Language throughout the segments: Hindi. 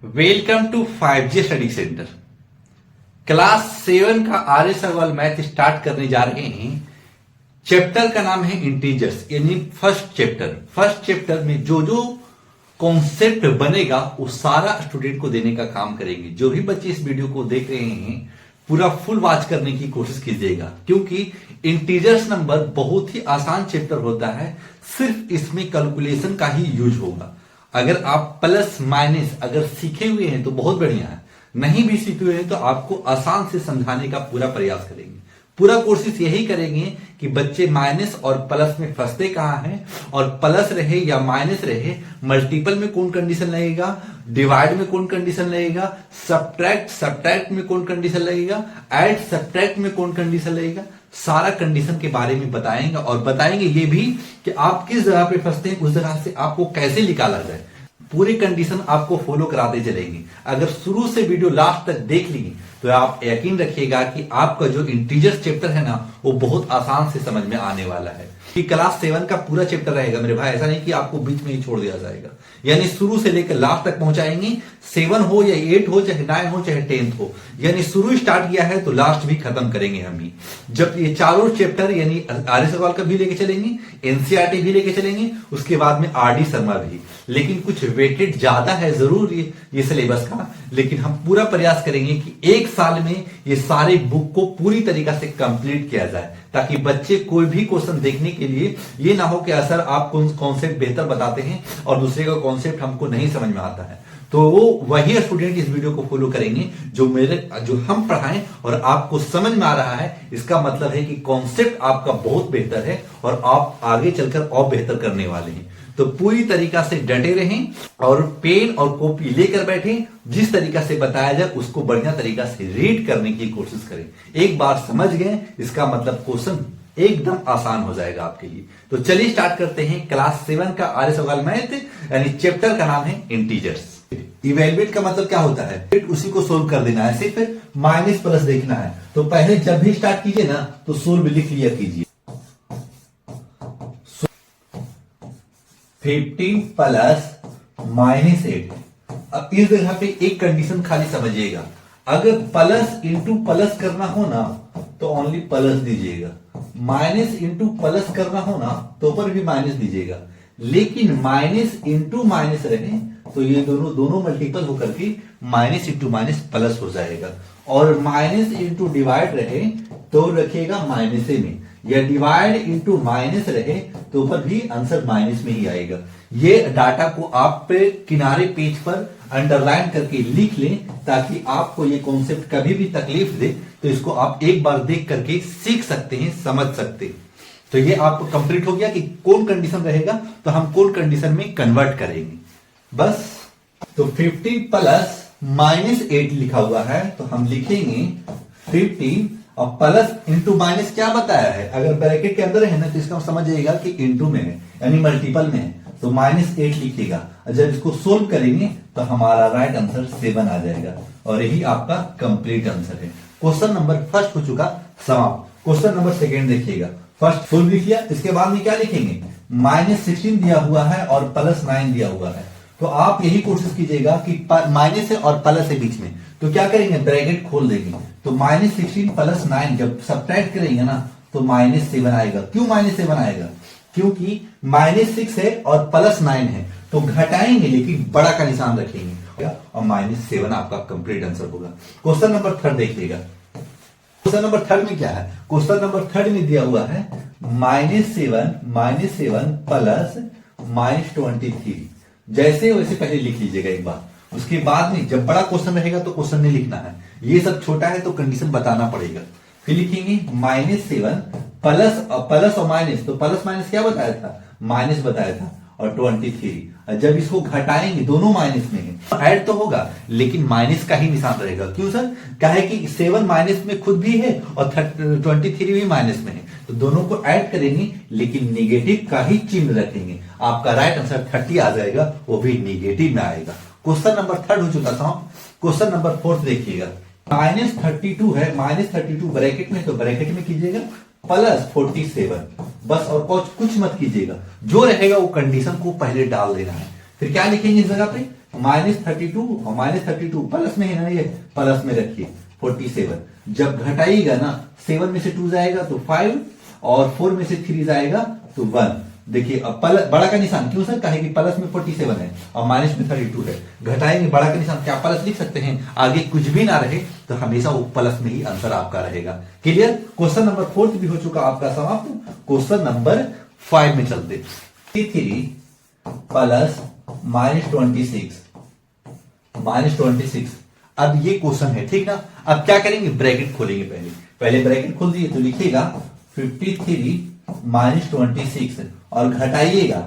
Welcome to 5G study centre. Class 7 का आर्य सवाल मैथ स्टार्ट करने जा रहे हैं। चैप्टर का नाम है इंटीजर्स, यानी फर्स्ट चैप्टर में जो जो कॉन्सेप्ट बनेगा वो सारा स्टूडेंट को देने का काम करेंगे। जो भी बच्चे इस वीडियो को देख रहे हैं पूरा फुल वॉच करने की कोशिश कीजिएगा, क्योंकि इंटीजर्स नंबर बहुत ही आसान चैप्टर होता है। सिर्फ इसमें कैलकुलेशन का ही यूज होगा। अगर आप प्लस माइनस अगर सीखे हुए हैं तो बहुत बढ़िया है, नहीं भी सीखे हुए हैं तो आपको आसान से समझाने का पूरा प्रयास करेंगे। पूरा कोशिश यही करेंगे कि बच्चे माइनस और प्लस में फंसते कहां हैं, और प्लस रहे या माइनस रहे मल्टीपल में कौन कंडीशन लगेगा, डिवाइड में कौन कंडीशन लगेगा, सब्ट्रैक्ट में कौन कंडीशन लगेगा, ऐड सब्ट्रैक्ट में कौन कंडीशन लगेगा, सारा कंडीशन के बारे में बताएंगे। और बताएंगे ये भी कि आप किस जगह पे फंसते हैं, उस जगह से आपको कैसे निकाला जाए। पूरी कंडीशन आपको फॉलो कराते चलेंगे। अगर शुरू से वीडियो लास्ट तक देख ली तो आप यकीन रखिएगा कि आपका जो इंटीजर्स चैप्टर है ना वो बहुत आसान से समझ में आने वाला है। कि क्लास 7 का पूरा चैप्टर रहेगा मेरे भाई, ऐसा नहीं कि आपको बीच में ही छोड़ दिया जाएगा। यानी शुरू से लेकर लास्ट तक पहुंचाएंगे। 7 हो या 8 हो, चाहे 9 हो, चाहे 10 हो, यानी शुरू स्टार्ट किया है तो लास्ट भी खत्म करेंगे हम ही। जब ये चारों चैप्टर यानी आर्य सवाल का भी लेके चलेंगे, एनसीईआरटी भी लेके चलेंगे, उसके बाद में आरडी शर्मा भी। लेकिन कुछ वेटेड ज्यादा है जरूर ये सिलेबस का, लेकिन हम पूरा प्रयास करेंगे कि एक साल में ये सारे बुक को पूरी तरीका से कंप्लीट किया जाए, ताकि बच्चे कोई भी क्वेश्चन देखने के लिए ये ना हो कि सर आप कॉन्सेप्ट बेहतर बताते हैं और दूसरे का कॉन्सेप्ट हमको नहीं समझ में आता है। तो वो वही स्टूडेंट इस वीडियो को फॉलो करेंगे जो हम पढ़ाएं और आपको समझ में आ रहा है। इसका मतलब है कि कॉन्सेप्ट आपका बहुत बेहतर है और आप आगे चलकर और बेहतर करने वाले हैं। तो पूरी तरीका से डटे रहें और पेन और कॉपी लेकर बैठें। जिस तरीका से बताया जाए उसको बढ़िया तरीका से रीड करने की कोशिश करें। एक बार समझ गए इसका मतलब क्वेश्चन एकदम आसान हो जाएगा आपके लिए। तो चलिए स्टार्ट करते हैं क्लास 7 का आर्य सवाल मैथ, यानी चैप्टर का नाम है इंटीजर्स। इवेलुएट का मतलब क्या होता है, उसी को सोल्व कर देना है, सिर्फ माइनस प्लस देखना है। तो पहले जब भी स्टार्ट कीजिए ना तो सोल्व लिख लिया कीजिए। 15 प्लस -8। अब इस जगह पे एक कंडीशन खाली समझिएगा, अगर प्लस इंटू प्लस करना हो ना तो ओनली प्लस दीजिएगा, माइनस इंटू प्लस करना हो ना तो पर भी माइनस दीजिएगा। लेकिन माइनस इंटू माइनस रहे तो ये दोनों मल्टीपल होकर के माइनस इंटू माइनस प्लस हो जाएगा। और माइनस इंटू डिवाइड रहे तो रखिएगा माइनस में, या डिवाइड इंटू माइनस रहे तो ऊपर भी आंसर माइनस में ही आएगा। ये डाटा को आप पे किनारे पेज पर अंडरलाइन करके लिख लें, ताकि आपको ये कॉन्सेप्ट कभी भी तकलीफ दे तो इसको आप एक बार देख करके सीख सकते हैं, समझ सकते हैं। तो ये आपको कंप्लीट हो गया कि कौन कंडीशन रहेगा तो हम कौन कंडीशन में कन्वर्ट करेंगे बस। तो 15 प्लस -8 लिखा हुआ है तो हम लिखेंगे 15 और प्लस इंटू माइनस क्या बताया है, अगर ब्रैकेट के अंदर है ना तो इसका समझिएगा कि इंटू में है, यानी मल्टीपल में है, तो -8 लिखिएगा। जब इसको सोल्व करेंगे तो हमारा राइट आंसर 7 आ जाएगा और यही आपका कंप्लीट आंसर है। क्वेश्चन नंबर फर्स्ट हो चुका समाप्त। क्वेश्चन नंबर सेकेंड देखिएगा। फर्स्ट सोल्व लिख लिया, इसके बाद में क्या लिखेंगे, -16 दिया हुआ है और +9 दिया हुआ है। तो आप यही कोशिश कीजिएगा कि माइनस है और प्लस है बीच में, तो क्या करेंगे ब्रैकेट खोल देंगे। तो -16 + 9 जब सब्ट्रैक्ट करेंगे ना तो -7 आएगा। क्यों -7 आएगा, क्योंकि -6 है और +9 है, तो घटाएंगे लेकिन बड़ा का निशान रखेंगे और -7 आपका कंप्लीट आंसर होगा। क्वेश्चन नंबर 3 देखिएगा। क्वेश्चन नंबर 3 में क्या है, क्वेश्चन नंबर 3 में दिया हुआ है -7 प्लस -23। जैसे वैसे पहले लिख लीजिएगा एक बार, उसके बाद में जब बड़ा क्वेश्चन रहेगा तो क्वेश्चन नहीं लिखना है, ये सब छोटा है तो कंडीशन बताना पड़ेगा। फिर लिखेंगे -7 प्लस और माइनस, तो प्लस माइनस क्या बताया था, माइनस बताया था, और 23। जब इसको घटाएंगे दोनों माइनस में है, ऐड तो होगा लेकिन माइनस का ही निशान रहेगा। क्यों सर, क्या है कि 7 माइनस में खुद भी है और 23 भी माइनस में है, तो दोनों को ऐड करेंगे लेकिन निगेटिव का ही चिन्ह रखेंगे। आपका राइट आंसर 30 आ जाएगा, वो भी निगेटिव में आएगा। क्वेश्चन नंबर 3 हो चुका था। क्वेश्चन नंबर 4 देखिएगा। -32 है, -32 ब्रैकेट में, तो ब्रैकेट में कीजिएगा +47 बस, और कुछ मत कीजिएगा। जो रहेगा वो कंडीशन को पहले डाल देना है। फिर क्या लिखेंगे इस जगह पे, -32 और -32 प्लस में है ना, ये प्लस में रखिए 47। जब घटाइएगा ना 7 में से 2 जाएगा तो 5 और 4 में से 3 जाएगा तो 1। देखिए अब बड़ा का निशान क्यों सर, कहे कि प्लस में 47 है और माइनस में 32 है, घटाएंगे बड़ा का निशान, क्या प्लस लिख सकते हैं, आगे कुछ भी ना रहे तो हमेशा वो प्लस में ही आंसर आपका रहेगा। क्लियर। क्वेश्चन नंबर 4 भी हो चुका आपका समाप्त। क्वेश्चन नंबर 5 में चलते। 3 प्लस -26 अब ये क्वेश्चन है, ठीक ना। अब क्या करेंगे, ब्रैकेट खोलेंगे, पहले ब्रैकेट खोल दिए तो लिखिएगा 53 -26 और घटाइएगा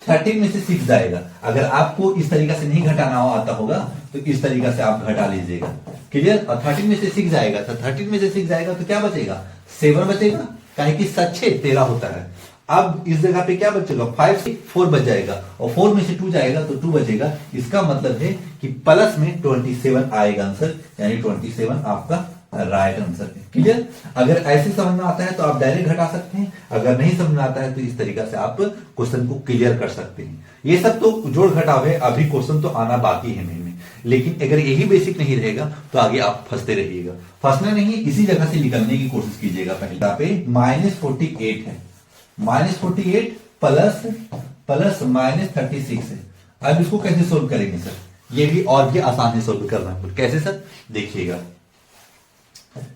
13 में से 6 जाएगा। अगर आपको इस तरीका से नहीं घटाना आता होगा तो इस तरीका से आप घटा लीजिएगा। क्लियर। और 13 में से 6 जाएगा तो 13 में से 6 जाएगा तो क्या बचेगा, 7 बचेगा, काहे कि 7 6 13 होता है। अब इस जगह पे क्या बचेगा, 5 से 4 बच जाएगा और 4 में से 2 जाएगा तो 2 बचेगा। इसका मतलब है कि प्लस में 27 आएगा आंसर, यानी 27 आपका राइट आंसर है। क्लियर। अगर ऐसे समझ में आता है तो आप डायरेक्ट घटा सकते हैं, अगर नहीं समझ में आता है तो इस तरीका से आप क्वेश्चन को क्लियर कर सकते हैं। ये सब तो जोड़ घटाव है, अभी क्वेश्चन तो आना बाकी है में, लेकिन अगर यही बेसिक नहीं रहेगा तो आगे आप फंसते रहिएगा। फंसना नहीं, इसी जगह से निकलने की कोशिश कीजिएगा। पहले पे -48 है, -48 प्लस -36 है। अब इसको कैसे सोल्व करेंगे सर, ये भी और भी आसान है सोल्व करना। कैसे सर, देखिएगा,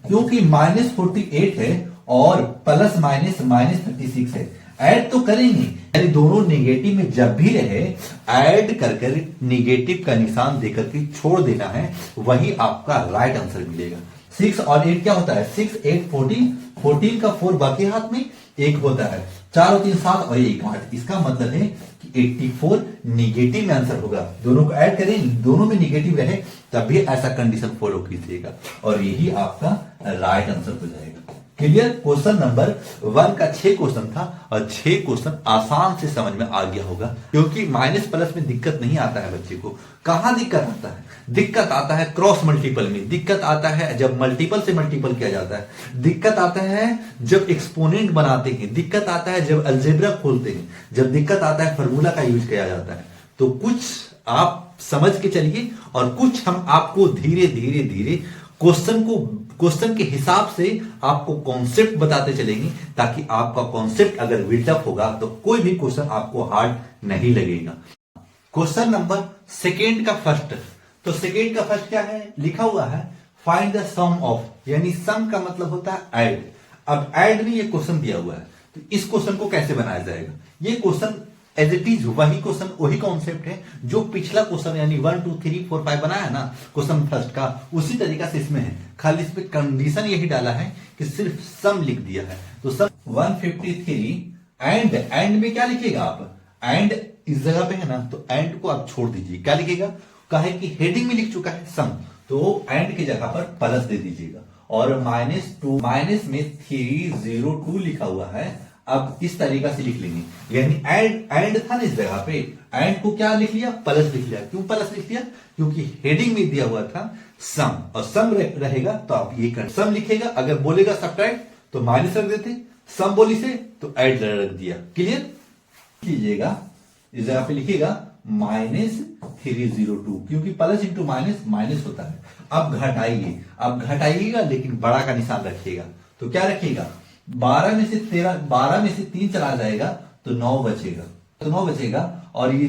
क्योंकि -48 है और प्लस -36 है, ऐड तो करेंगे, यानी दोनों नेगेटिव में जब भी रहे ऐड कर नेगेटिव का निशान देकर के छोड़ देना है, वही आपका राइट आंसर मिलेगा। 6 और 8 क्या होता है, 6 8 14 का 4 बाकी हाथ में 1 होता है, 4 और 3 7 और 1 8। इसका मतलब है कि 84 निगेटिव में आंसर होगा। दोनों को ऐड करें, दोनों में निगेटिव रहे तब भी ऐसा कंडीशन फॉलो कीजिएगा और यही आपका राइट आंसर हो जाएगा। क्लियर। क्वेश्चन नंबर 1 का 6 क्वेश्चन था और 6 क्वेश्चन आसान से समझ में आ गया होगा, क्योंकि माइनस प्लस में दिक्कत नहीं आता है बच्चे को। कहां दिक्कत आता है, दिक्कत आता है क्रॉस मल्टीपल में, दिक्कत आता है जब मल्टीपल से मल्टीपल किया जाता है, दिक्कत आता है जब एक्सपोनेंट बनाते हैं, दिक्कत आता है जब अलजेब्रा खोलते हैं, जब दिक्कत आता है फार्मूला का यूज किया जाता है। तो कुछ आप समझ के चलिए और कुछ हम आपको धीरे धीरे क्वेश्चन के हिसाब से आपको कॉन्सेप्ट बताते चलेंगे, ताकि आपका कॉन्सेप्ट अगर बिल्डअप होगा तो कोई भी क्वेश्चन आपको हार्ड नहीं लगेगा। क्वेश्चन नंबर सेकेंड का फर्स्ट, तो सेकेंड का फर्स्ट क्या है, लिखा हुआ है फाइंड द सम ऑफ, यानी सम का मतलब होता है ऐड। अब ऐड में ये क्वेश्चन दिया हुआ है, तो इस क्वेश्चन को कैसे बनाया जाएगा। ये क्वेश्चन एज इट इज वही क्वेश्चन, वही कॉन्सेप्ट है जो पिछला क्वेश्चन यानी 1 2 3 4 5 बनाया ना क्वेश्चन फर्स्ट का, उसी तरीका से इसमें है, खाली इसमें कंडीशन यही डाला है कि सिर्फ सम लिख दिया है। तो सम 153 एंड में क्या लिखिएगा आप, एंड इस जगह पे है ना, तो एंड को आप छोड़ दीजिए, क्या लिखिएगा, कहे कि हेडिंग में लिख चुका है सम, तो एंड की जगह पर प्लस दे दीजिएगा और -2 माइनस में 302 लिखा हुआ है। अब इस तरीका से लिख लेंगे, यानी एंड था ना इस जगह पे, एंड को क्या लिख लिया, प्लस लिख लिया। क्यों प्लस लिख लिया, क्योंकि हेडिंग में दिया हुआ था सम, और सम रहेगा तो आप ये कर सम लिखेगा, अगर बोलेगा सब्ट्रैक्ट तो माइनस रख देते, सम बोली से तो ऐड रख दिया। क्लियर कीजिएगा, इस जगह पे लिखिएगा -302, क्योंकि प्लस इंटू माइनस माइनस होता है। अब घटाइएगा लेकिन बड़ा का निशान रखिएगा, तो क्या रखिएगा, 12 में से 3 चला जाएगा तो 9 बचेगा, और ये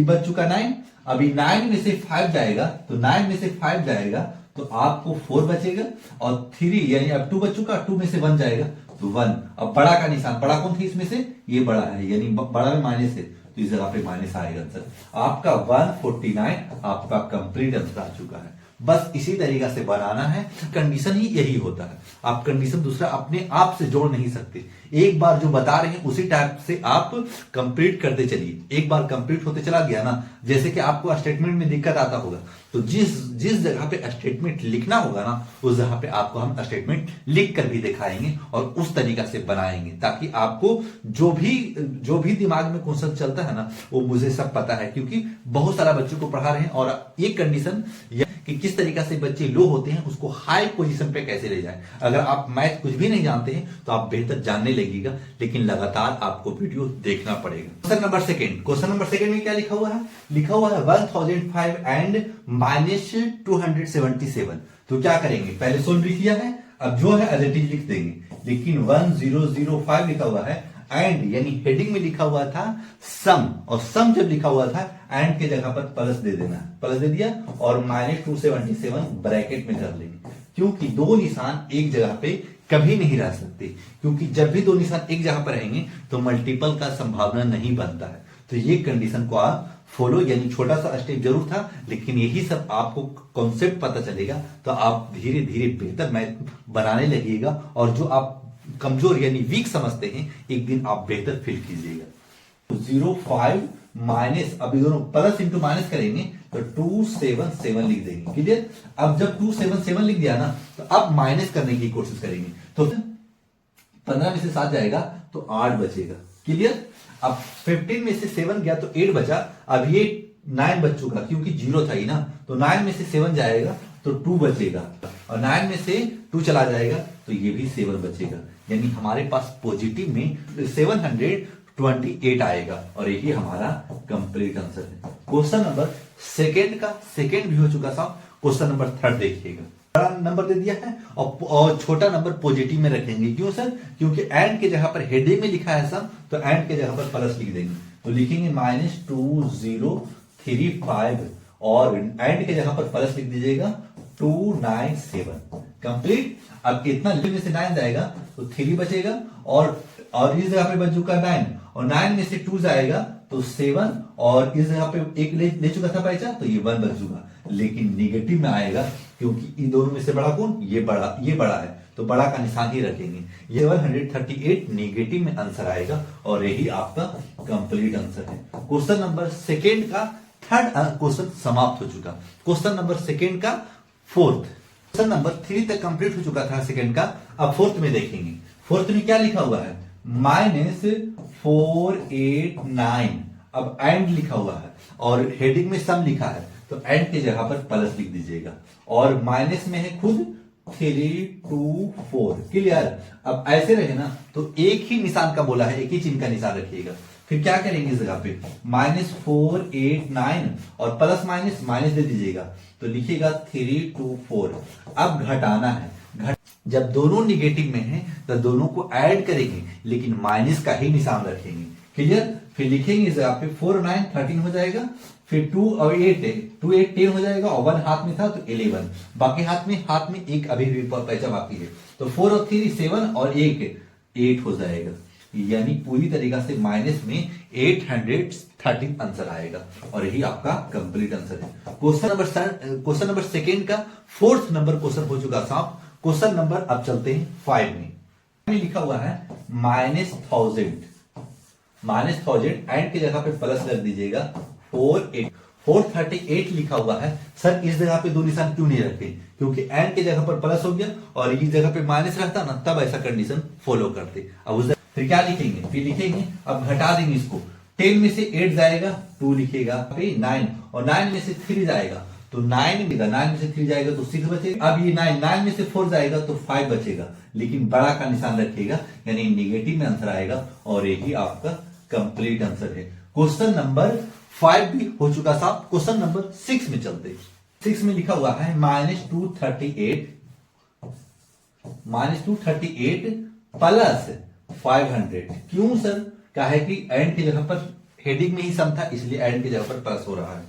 बच चुका 9। अभी 9 में से 5 जाएगा तो 9 में से 5 जाएगा तो आपको 4 बचेगा, और 3 यानी अब 2 बच चुका, 2 में से 1 जाएगा तो 1। अब बड़ा का निशान, बड़ा कौन थी इसमें से, ये बड़ा है, यानी बड़ा में माइनस है तो इस जगह पे माइनस आएगा आंसर। आपका 149 आपका कंप्लीट आंसर आ चुका है। बस इसी तरीका से बनाना है, कंडीशन ही यही होता है। आप कंडीशन दूसरा अपने आप से जोड़ नहीं सकते, एक बार जो बता रहे हैं उसी टाइप से आप कंप्लीट करते चलिए। एक बार कंप्लीट होते चला गया ना, जैसे कि आपको स्टेटमेंट में दिक्कत आता होगा तो जिस जगह पे स्टेटमेंट लिखना होगा ना, उस जगह पे आपको हम स्टेटमेंट लिख कर भी दिखाएंगे और उस तरीका से बनाएंगे, ताकि आपको जो भी दिमाग में क्वेश्चन चलता है ना, वो मुझे सब पता है, क्योंकि बहुत सारा बच्चों को पढ़ा रहे हैं। और एक कंडीशन कि किस तरीका से बच्चे लो होते हैं उसको हाई पोजीशन पे कैसे ले जाए। अगर आप मैथ कुछ भी नहीं जानते हैं तो आप बेहतर जानने लगेगा, लेकिन लगातार आपको वीडियो देखना पड़ेगा। क्वेश्चन नंबर सेकंड में क्या लिखा हुआ है? लिखा हुआ है 1005 एंड -277। तो क्या करेंगे, पहले सोल्व लिख लिया है, अब जो है एज इट इज लिख देंगे। लेकिन 1005 लिखा हुआ है एंड यानी हेडिंग में लिखा हुआ था सम, और सम जब लिखा हुआ था एंड के जगह पर प्लस दे देना, प्लस दे दिया और -277 ब्रैकेट में कर लेंगे, क्योंकि दो निशान एक जगह पे कभी नहीं रह सकते, क्योंकि जब भी दो निशान एक जगह पर रहेंगे तो मल्टीपल का संभावना नहीं बनता है। तो ये कंडीशन को आप फॉलो, यानी छोटा सा स्टेप जरूर था, लेकिन यही सब आपको कॉन्सेप्ट पता चलेगा तो आप धीरे धीरे बेहतर मैथ बनाने लगिएगा, और जो आप कमजोर यानी वीक समझते हैं एक दिन आप बेहतर फील कीजिएगा। 05 माइनस, अभी दोनों प्लस इंटू माइनस करेंगे तो 277 लिख देंगे, क्लियर। अब जब 277 लिख दिया ना तो अब माइनस करने की कोशिश करेंगे, तो 15 में से 7 जाएगा तो 8 बचेगा, क्लियर। अब 15 में से 7 गया तो 8 बचा, अब ये 9 बच चुका क्योंकि 0 था ही ना, तो 9 में से 7 जाएगा तो 2 बचेगा, और 9 में से 2 चला जाएगा तो ये भी 7 बचेगा, यानी हमारे पास पॉजिटिव में 728 आएगा, और यही हमारा कंप्लीट आंसर है। क्वेश्चन नंबर सेकंड का सेकंड भी हो चुका था, क्वेश्चन नंबर थर्ड देखिएगा। बड़ा नंबर दे दिया है और छोटा नंबर पॉजिटिव में रखेंगे, क्यों सर? क्योंकि एंड के जगह पर हेडिंग में लिखा है सम, तो एंड के जगह पर प्लस लिख देंगे, तो लिखेंगे -2035 और एंड के जगह पर प्लस लिख दीजिएगा 297 कंप्लीट। अब इतना में से 9 जाएगा तो 3 बचेगा, और इस जगह पे बच चुका 9, और 9 में से 2 जाएगा तो 7, और इस जगह पे एक ले चुका था पैसा तो ये 1 बच चुका, लेकिन निगेटिव में आएगा क्योंकि इन दोनों में से बड़ा कौन? ये बड़ा है, तो बड़ा का निशान ही रखेंगे। ये 138 निगेटिव में आंसर आएगा, और यही आपका कंप्लीट आंसर है। क्वेश्चन नंबर सेकेंड का थर्ड क्वेश्चन समाप्त हो चुका। क्वेश्चन नंबर सेकेंड का फोर्थ, क्वेश्चन नंबर 3 तक कंप्लीट हो चुका था सेकेंड का। अब फोर्थ में देखेंगे, फोर्थ में क्या लिखा हुआ है? -489, अब एंड लिखा हुआ है और हेडिंग में सम लिखा है, तो एंड की जगह पर प्लस लिख दीजिएगा, और माइनस में है खुद 324, क्लियर। अब ऐसे रहे ना तो एक ही निशान का बोला है, एक ही चिन्ह का निशान रखिएगा। फिर क्या करेंगे इस जगह पे -489 और प्लस माइनस दे दीजिएगा, तो लिखिएगा 324। अब घटाना है, जब दोनों निगेटिव में हैं तो दोनों को ऐड करेंगे, लेकिन माइनस का ही निशान रखेंगे, क्लियर। फिर लिखेंगे इस जगह पे 4 9 13 हो जाएगा, फिर 2 और 8 2 8 10 हो जाएगा, और 1 हाथ में था तो 11, बाकी हाथ में एक अभी भी पैसा बाकी है, तो 4 और 3 7 और 8 हो जाएगा, यानी पूरी तरीका से माइनस में 813 आंसर आएगा, और यही आपका कंप्लीट आंसर है। क्वेश्चन नंबर सेकेंड का फोर्थ नंबर क्वेश्चन हो चुका साहब। क्वेश्चन नंबर अब चलते हैं 5 में लिखा हुआ है -1000 एंड की जगह पे प्लस रख दीजिएगा 438 लिखा हुआ है। सर इस जगह पे दो निशान क्यों नहीं रखते? क्योंकि एंड की जगह पर प्लस हो गया और इस जगह पे माइनस रहता ना, तब ऐसा कंडीशन फॉलो करते। अब उस फिर क्या लिखेंगे? फिर लिखेंगे, अब घटा देंगे इसको, 10 में से 8 जाएगा 2 लिखेगा, 9 और 9 में से 3 जाएगा तो 9 में से 3 जाएगा तो 6 बचेगा। अब ये 9 में से 4 जाएगा तो 5 बचेगा, लेकिन बड़ा का निशान रखिएगा, यानी नेगेटिव में आंसर आएगा, और यही आपका कंप्लीट आंसर है। क्वेश्चन नंबर 5 भी हो चुका साहब। क्वेश्चन नंबर 6 में चलते। 6 में लिखा हुआ है -238 प्लस 500। क्यों सर? क्या है कि एंड की जगह पर हेडिंग में ही सम था, इसलिए एंड की जगह पर प्लस हो रहा है।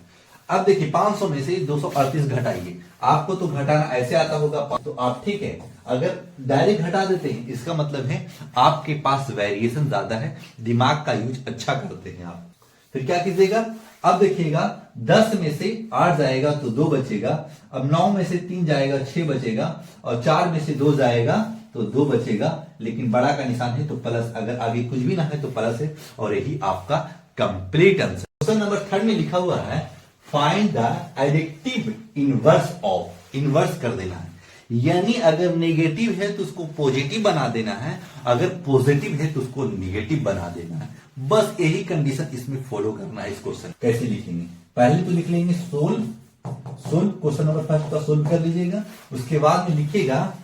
अब देखिए 500 में से 238 घटाइए, आपको तो घटाना ऐसे आता होगा तो आप ठीक है, अगर डायरेक्ट घटा देते हैं इसका मतलब है आपके पास वेरिएशन ज्यादा है, दिमाग का यूज अच्छा करते हैं आप। फिर क्या कीजिएगा? अब देखिएगा 10 में से 8 जाएगा तो 2 बचेगा, अब 9 में से 3 जाएगा 6 बचेगा, और 4 में से 2 जाएगा तो 2 बचेगा, लेकिन बड़ा का निशान है तो प्लस, अगर आगे कुछ भी ना है तो प्लस है, और यही आपका कंप्लीट आंसर। क्वेश्चन नंबर 3 में लिखा हुआ है find the additive inverse of. Inverse कर देना है, यानी अगर नेगेटिव है तो उसको पॉजिटिव बना देना है, अगर पॉजिटिव है तो उसको नेगेटिव बना देना है। बस यही कंडीशन इसमें फॉलो करना है। इस क्वेश्चन कैसे लिखेंगे? पहले तो लिख लेंगे solve solve, question number first का सोल्व कर लीजिएगा। उसके बाद में लिखिएगा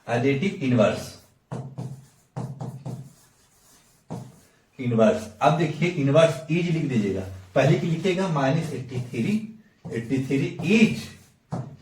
एडिटिव इनवर्स। इनवर्स, अब देखिए इनवर्स इज लिख दीजिएगा। पहले की लिखिएगा -83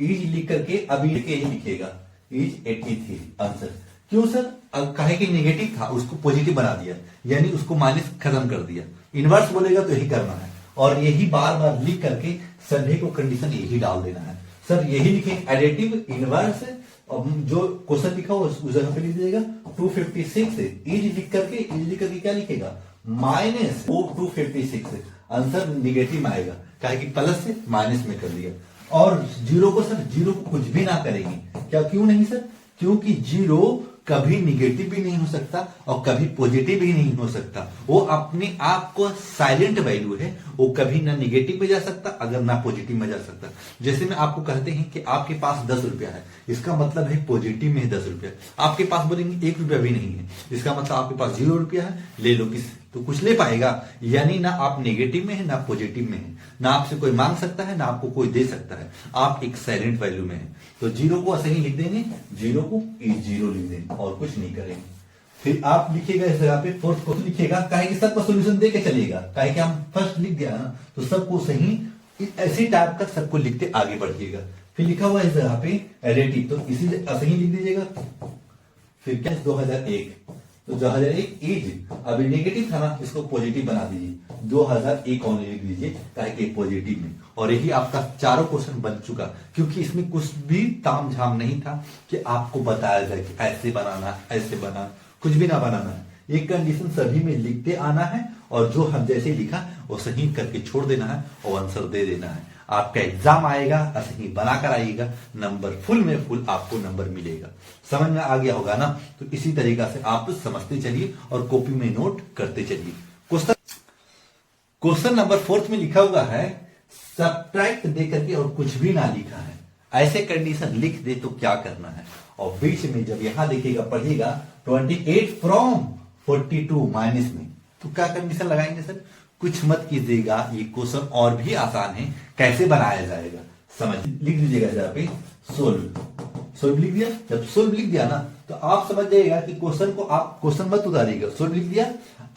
इज लिख करके अभी लिखिएगा इज 83 आंसर। क्यों सर? अब कहे कि नेगेटिव था उसको पॉजिटिव बना दिया, यानी उसको माइनस खत्म कर दिया। इनवर्स बोलेगा तो यही करना है, और यही बार बार लिख करके सभी को कंडीशन यही डाल देना है। सर यही लिखेंगे एडिटिव इनवर्स, जो क्वेश्चन लिखा हो उस जगह पे लिख दीजिएगा 256 इज लिख करके क्या लिखेगा माइनस -256 आंसर निगेटिव आएगा, काहे कि प्लस से माइनस में कर दिया। और जीरो को सर, जीरो को कुछ भी ना करेंगे, क्या क्यों नहीं सर? क्योंकि जीरो कभी निगेटिव भी नहीं हो सकता और कभी पॉजिटिव भी नहीं हो सकता। वो अपने आप को साइलेंट वैल्यू है, वो कभी ना निगेटिव में जा सकता अगर ना पॉजिटिव में जा सकता। जैसे में आपको कहते हैं कि आपके पास 10 रुपया है, इसका मतलब है पॉजिटिव में है 10 रुपया। आपके पास बोलेंगे 1 रुपया भी नहीं है, इसका मतलब आपके पास 0 रुपया है, ले लो किस तो कुछ ले पाएगा। यानी ना आप नेगेटिव में है ना पॉजिटिव में है, ना आपसे कोई मांग सकता है ना आपको कोई दे सकता है, आप एक साइलेंट वैल्यू में है। तो जीरो को ऐसे ही लिख देंगे, जीरो को जीरो लिख देंगे और कुछ नहीं करेंगे। फिर आप लिखिएगा इस जगह पे फोर्थ को लिखिएगा, काहे कि सबका सोल्यूशन दे के चलिएगा, काहे कि हम फर्स्ट लिख दिया ना तो सबको सही ऐसी टाइप का सबको लिखते आगे बढ़िएगा। फिर लिखा हुआ है इस जगह पे एडिटिव, तो इसी ऐसे ही लिख दीजिएगा। फिर क्या 2001, तो 2001 इज अभी नेगेटिव था ना, इसको पॉजिटिव बना दीजिए, 2001 ऑनली लिख दीजिए काहे कि पॉजिटिव में। और यही आपका चारों क्वेश्चन बन चुका, क्योंकि इसमें कुछ भी ताम झाम नहीं था कि आपको बताया जाए कि ऐसे बनाना ऐसे बनाना, कुछ भी ना बनाना है। एक कंडीशन सभी में लिखते आना है और जो हम जैसे लिखा वो सही करके छोड़ देना है और आंसर दे देना है। आपका एग्जाम आएगा ऐसे ही बनाकर आइएगा, नंबर फुल में फुल आपको नंबर मिलेगा। समझ में आ गया होगा ना? तो इसी तरीका से आप समझते चलिए और कॉपी में नोट करते चलिए। क्वेश्चन नंबर 4 में लिखा हुआ है सब्ट्रैक्ट दे करके और कुछ भी ना लिखा है, ऐसे कंडीशन लिख दे तो क्या करना है। और बीच में जब यहां देखिएगा पढ़िएगा 28 फ्रॉम 42 माइनस में, तो क्या कंडीशन लगाएंगे सर? कुछ मत कीजिएगा, ये क्वेश्चन और भी आसान है, कैसे बनाया जाएगा समझ लिख दीजिएगा जरा पे सोल्व लिख दिया। जब सोल्व लिख दिया ना तो आप समझ जाइएगा कि क्वेश्चन को आप क्वेश्चन मत उतारिएगा, सोल्व लिख दिया।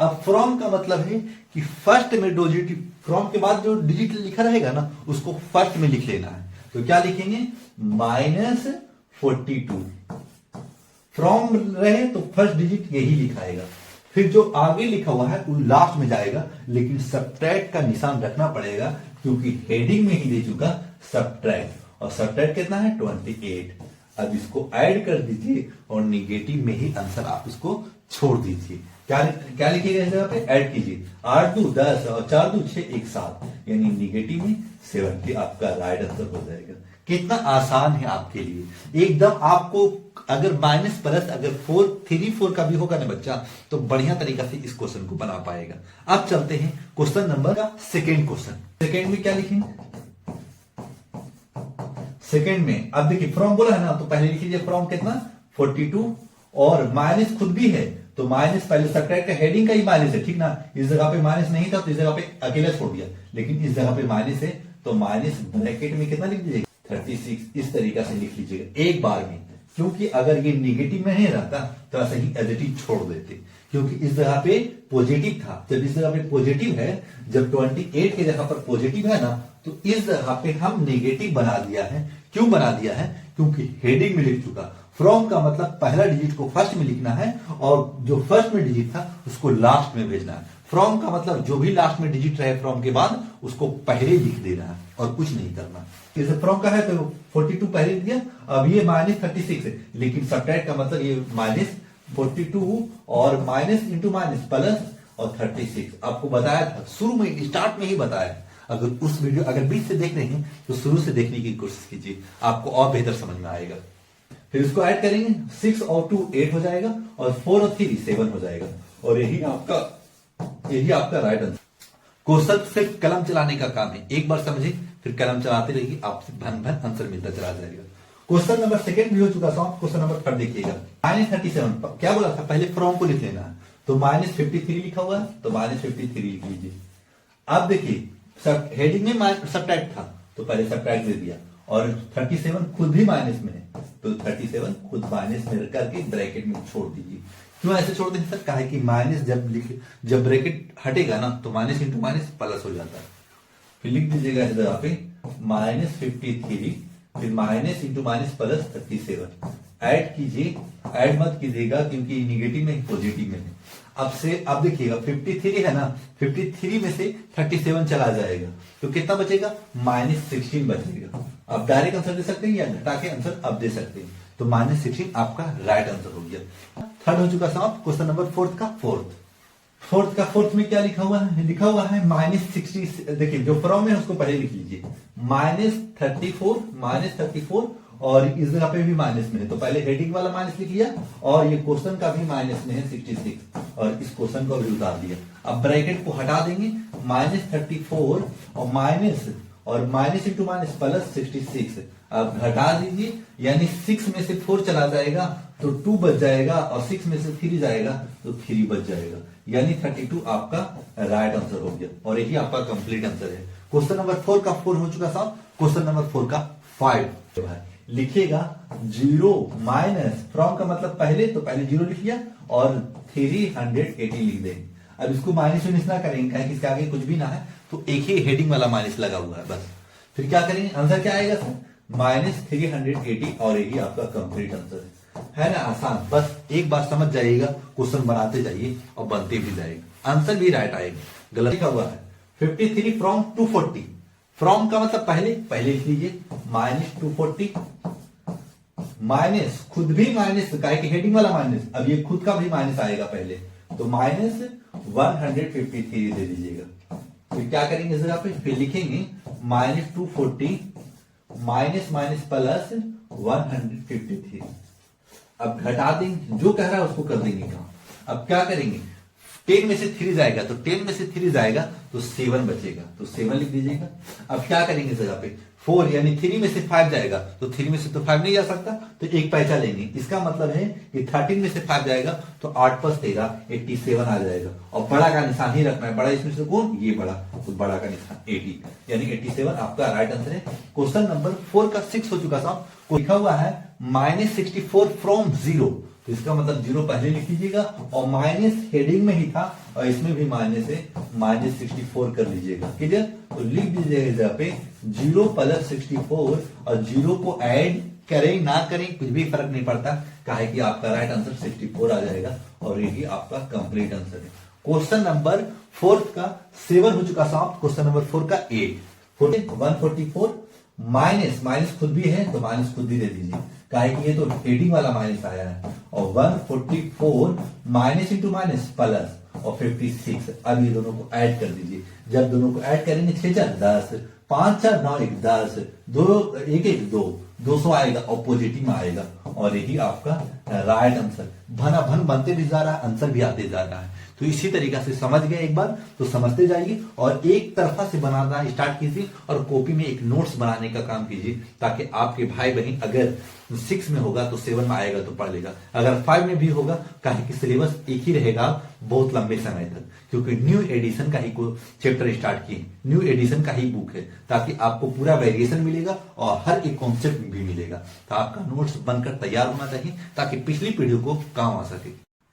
अब फ्रॉम का मतलब है कि फर्स्ट में डिजिट, फ्रॉम के बाद जो डिजिट लिखा रहेगा ना उसको फर्स्ट में लिख लेना है। तो क्या लिखेंगे -42, फ्रॉम रहे तो फर्स्ट डिजिट यही लिखाएगा, फिर जो आगे लिखा हुआ है वो लास्ट में जाएगा, लेकिन सब्ट्रैक्ट का निशान रखना पड़ेगा क्योंकि हेडिंग में ही दे चुका सब्ट्रैक्ट, और सब्ट्रैक्ट कितना है 28। अब इसको ऐड कर दीजिए और निगेटिव में ही आंसर आप इसको छोड़ दीजिए। क्या लिखिएगा इस जगह पे? ऐड कीजिए, 8 2 10 और 4 2 6 1 7, यानी निगेटिव में 70 आपका राइट आंसर हो जाएगा। कितना आसान है आपके लिए एकदम। आपको अगर माइनस प्लस अगर 4 का भी होगा ना बच्चा तो बढ़िया तरीका से इस क्वेश्चन को बना पाएगा। अब चलते हैं क्वेश्चन नंबर का सेकेंड क्वेश्चन। सेकेंड में क्या लिखेंगे? सेकेंड में अब देखिए फ्रॉम बोला है ना, तो पहले लिख लीजिए फ्रॉम कितना 42 और माइनस खुद भी है, तो माइनस पहले सब्ट्रैक्ट का हेडिंग का ही माइनस है, ठीक ना। इस जगह पे माइनस नहीं था तो इस जगह पे अकेला छोड़ दिया, लेकिन इस जगह पे माइनस है तो माइनस ब्रैकेट में कितना लिख दीजिएगा 36, इस तरीका से लिख लीजिएगा एक बार में। क्योंकि अगर ये निगेटिव में नहीं रहता तो ऐसे ही एज इट इज छोड़ देते, क्योंकि इस जगह पे पॉजिटिव था। जब इस जगह पे पॉजिटिव है, जब 28 की जगह पर पॉजिटिव है ना, तो इस जगह पे हम नेगेटिव बना दिया है। क्यों बना दिया है? क्योंकि हेडिंग में लिख चुका। फ्रॉम का मतलब पहला डिजिट को फर्स्ट में लिखना है और जो फर्स्ट में डिजिट था उसको लास्ट में भेजना है। फ्रॉम का मतलब जो भी लास्ट में डिजिट रहे फ्रॉम के बाद उसको पहले लिख देना है और कुछ नहीं करना। जैसे फ्रॉम का है तो 42 पहले लिख दिया, अब ये -36 है, लेकिन सब्ट्रैक्ट का मतलब ये -42 और माइनस इंटू माइनस प्लस और 36 आपको बताया था शुरू में, स्टार्ट में ही बताया। अगर उस वीडियो अगर बीच से देख रहे हैं तो शुरू से देखने की कोशिश कीजिए, आपको और बेहतर समझ में आएगा। फिर इसको ऐड करेंगे, 6 और 2 8 हो जाएगा और 4 और 3 7 हो जाएगा, और यही आपका राइट आंसर। क्वेश्चन सिर्फ कलम चलाने का काम है, एक बार समझे फिर कलम चलाते रहिए, आपसे भन भन आंसर मिलता चला जाएगा। क्वेश्चन नंबर सेकंड भी हो चुका था, क्वेश्चन नंबर थर्ड देखिएगा। -37 क्या बोला था? पहले फ्रॉम को लिख लेना है, तो -53 लिखा हुआ है, तो -53 लिख लीजिए। अब देखिए सब हेडिंग में सब्ट्रैक्ट था, तो पहले सब्ट्रैक्ट दे दिया, और 37 खुद भी माइनस में है, तो 37 खुद माइनस में करके ब्रैकेट में छोड़ दीजिए। क्यों ऐसे छोड़ देंगे सर? कहा है कि माइनस जब ब्रैकेट हटेगा ना, तो माइनस इंटू माइनस प्लस हो जाता है। फिर लिख दीजिएगा इस जगह पे -53, फिर minus into minus plus 37। Add कीजिए, ऐड मत कीजिएगा क्योंकि निगेटिव में पॉजिटिव में है। अब देखिएगा 53 है ना, 53 में से 37 चला जाएगा, तो कितना बचेगा? -16 बचेगा। आप डायरेक्ट आंसर दे सकते हैं या घटा के आंसर आप दे सकते हैं। तो -16 आपका राइट आंसर हो गया। थर्ड हो चुका समाप्त। क्वेश्चन नंबर फोर्थ में क्या लिखा हुआ है? लिखा हुआ है -60। देखिए जो फ्रॉम है उसको पहले लिख लीजिए, -34 और इस जगह पे भी माइनस में है, तो पहले हेडिंग वाला माइनस लिख लिया, और ये क्वेश्चन का भी माइनस में है 66, और इस क्वेश्चन को भी उतार दिया। अब ब्रैकेट को हटा देंगे, -34 और माइनस इंटू माइनस प्लस 66। अब घटा दीजिए, यानी 6 में से 4 चला जाएगा तो 2 बच जाएगा, और 6 में से 3 जाएगा तो 3 बच जाएगा, यानी 32 आपका राइट आंसर हो गया, और यही आपका कंप्लीट आंसर है। क्वेश्चन नंबर 4 का 4 हो चुका साहब। क्वेश्चन नंबर 4 का 5 लिखिएगा 0 माइनस फ्रॉम का मतलब पहले, तो पहले 0 लिख लिया और 380 लिख देंगे। अब इसको माइनस ना करेंगे, कहें कि इसके आगे कुछ भी ना है, तो एक ही हेडिंग वाला माइनस लगा हुआ है बस। फिर क्या करेंगे? आंसर क्या आएगा सर? -380, और यही आपका कंप्लीट आंसर है ना? आसान, बस एक बार समझ जाइएगा, क्वेश्चन बनाते जाइए और बनते भी जाएगा, आंसर भी राइट आएगा। गलत लिखा हुआ है 53 फ्रॉम 240। फ्रॉम का मतलब पहले लिख लीजिए, -240 माइनस खुद भी माइनस का है कि हेडिंग वाला माइनस, अब ये खुद का भी माइनस आएगा पहले, तो -153 दे दीजिएगा। फिर क्या करेंगे इस जगह पे? फिर लिखेंगे -240 माइनस प्लस 153। अब घटा देंगे, जो कह रहा है उसको कर देंगे काम। अब क्या करेंगे? 10 में से 3 जाएगा, तो 10 में से 3 जाएगा तो 7 बचेगा, तो 7 लिख दीजिएगा। अब क्या करेंगे इस जगह पे? 4 यानी 3 में से 5 जाएगा, तो 3 में से तो 5 नहीं जा सकता, तो एक पैसा लेंगे। इसका मतलब है कि 13 में से 5 जाएगा तो 8 + 13 87 आ जाएगा, और बड़ा का निशान ही रखना है। बड़ा इसमें से कौन? ये बड़ा, तो बड़ा का निशान 80, यानी 87 आपका राइट आंसर है। क्वेश्चन नंबर 4 का 6 हो चुका साहब। लिखा हुआ है -64 फ्रॉम 0, तो इसका मतलब 0 पहले लिख लीजिएगा, और माइनस हेडिंग में ही था और इसमें भी माइनस है, -64 कर लीजिएगा। क्लियर? तो लिख दीजिएगा जहाँ पे 0 + 64, और 0 को ऐड करें ना करें कुछ भी फर्क नहीं पड़ता, काहे कि आपका राइट आंसर 64 आ जाएगा, और यही आपका कंप्लीट आंसर है। क्वेश्चन नंबर 4 का 7 हो चुका साहब। क्वेश्चन नंबर 4 का 8 144 माइनस खुद भी है, तो माइनस खुद भी दे दीजिए, काहे कि ये तो हेडिंग वाला माइनस आया है, और 144 माइनस इंटू माइनस प्लस और 56। अब ये दोनों को ऐड कर दीजिए। जब दोनों को ऐड करेंगे 6 4 10, 5 4 9 1 10, 2 1 1 2, 200 आएगा और पॉजिटिव में आएगा, और यही आपका राइट आंसर भना भन बनते भी जा रहा है, आंसर भी आते जा रहा है। तो इसी तरीका से समझ गए एक बार तो समझते जाइए, और एक तरफा से बनाना स्टार्ट कीजिए, और कॉपी में एक नोट्स बनाने का काम कीजिए, ताकि आपके भाई बहन अगर 6 में होगा तो 7 में आएगा तो पढ़ लेगा, अगर 5 में भी होगा, काहे कि सिलेबस एक ही रहेगा बहुत लंबे समय तक, क्योंकि न्यू एडिशन का ही चैप्टर स्टार्ट किए, न्यू एडिशन का ही बुक है, ताकि आपको पूरा वेरिएशन मिलेगा और हर एक कॉन्सेप्ट भी मिलेगा। तो आपका नोट्स बनकर तैयार होना चाहिए, ताकि पिछली पीढ़ी को काम आ सके।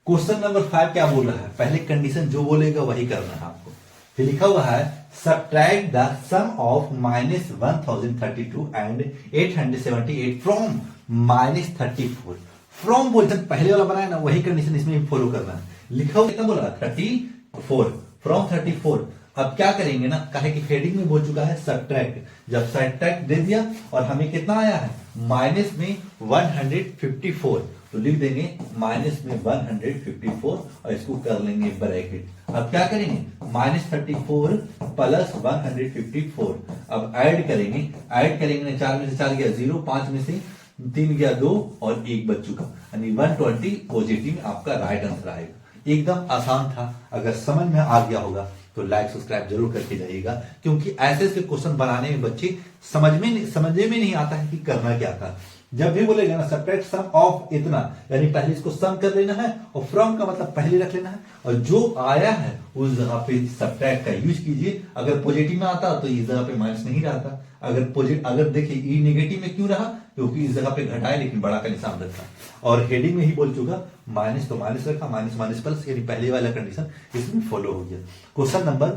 क्वेश्चन नंबर 5 क्या बोल रहा है? पहले कंडीशन जो बोलेगा वही करना है आपको। फिर लिखा हुआ है subtract the sum of -1032 and 878 from -34। From बोलते पहले वाला बनाया ना, वही कंडीशन इसमें भी फॉलो करना है। लिखा हुआ कितना बोल रहा है? 34 फ्रॉम 34। अब क्या करेंगे ना, कहे कि हेडिंग में बोल चुका है सब्ट्रैक्ट, जब सब्ट्रैक्ट दे दिया और हमें कितना आया है माइनस में 154, तो लिख देंगे माइनस में 154 और इसको कर लेंगे ब्रैकेट। अब क्या करेंगे -34 प्लस 154, अब ऐड करेंगे ना, 4 में से 4 गया 0, 5 में से 3 गया 2 और 1 बच चुका, यानी 120 पॉजिटिव आपका राइट आंसर आएगा। एकदम आसान था, अगर समझ में आ गया होगा तो लाइक सब्सक्राइब जरूर करके जाइएगा, क्योंकि ऐसे ऐसे क्वेश्चन बनाने में बच्चे समझ में नहीं आता है कि करना क्या था। जब भी बोलेगा ना सब्ट्रैक्ट सम ऑफ इतना, यानी पहले इसको सम कर लेना है और फ्रॉम का मतलब पहले रख लेना है, और जो आया है उस जगह पे सब्ट्रैक्ट का यूज कीजिए। अगर पॉजिटिव में आता तो इस जगह पे माइनस नहीं रहता। अगर देखिए ई नेगेटिव में क्यों रहा, क्योंकि इस जगह पे घटाए लेकिन बड़ा का निशान रखा, और हेडिंग में ही बोल चुका माइनस तो माइनस रखा, माइनस माइनस प्लस, यानी पहले वाला कंडीशन इसमें फॉलो हो गया। क्वेश्चन नंबर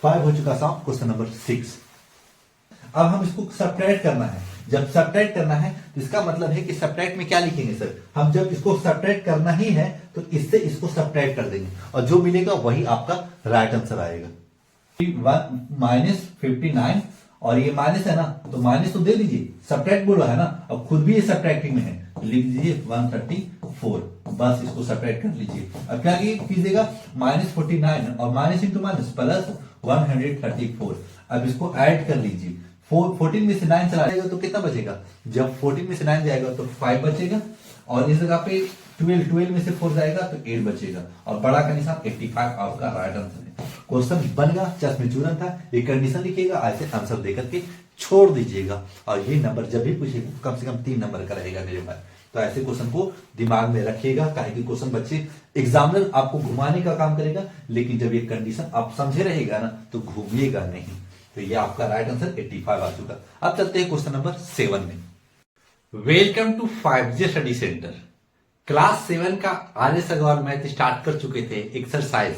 5 हो चुका साहब। क्वेश्चन नंबर 6, अब हम इसको सब्ट्रैक्ट करना है। जब सब्ट्रैक्ट करना है तो इसका मतलब है कि सब्ट्रैक्ट में क्या लिखेंगे सर, हम जब इसको सब्ट्रैक्ट करना ही है तो इससे इसको सब्ट्रैक्ट कर देंगे और जो मिलेगा वही आपका राइट आंसर आएगा। -59 और ये माइनस है ना, तो माइनस तो दे दीजिए, सब्ट्रैक्ट बोला है ना, अब खुद भी ये सब्ट्रैक्टिंग में है तो लिख दीजिए 134, बस इसको सब्ट्रैक्ट कर लीजिए। अब क्या कीजिएगा, -49 और माइनस इंटू माइनस प्लस 134, अब इसको ऐड कर लीजिए। 14 में से 9 चला जाएगा तो कितना बचेगा, जब 14 में से 9 जाएगा तो 5 बचेगा, और इस जगह पे 12 में से 4 जाएगा तो 8 बचेगा, और बड़ा का निशान 85 आपका राइट आंसर है। क्वेश्चन बन गया, चश्मे चूरन था, ये कंडीशन लिखिएगा, ऐसे आंसर देकर के छोड़ दीजिएगा, और ये नंबर जब भी पूछेगा कम से कम 3 नंबर का रहेगा मेरे पास। तो ऐसे क्वेश्चन को दिमाग में रखिएगा, काहे कि क्वेश्चन बच्चे एग्जामिनर आपको घुमाने का काम करेगा, लेकिन जब ये कंडीशन आप समझे रहेगा ना तो घूमिएगा नहीं। तो ये आपका राइट आंसर 85 आ चुका। अब चलते हैं क्वेश्चन नंबर 7 में। Welcome to 5G study centre. Class 7 का आर्यस अग्रवाल मैथ स्टार्ट कर चुके थे। एक्सरसाइज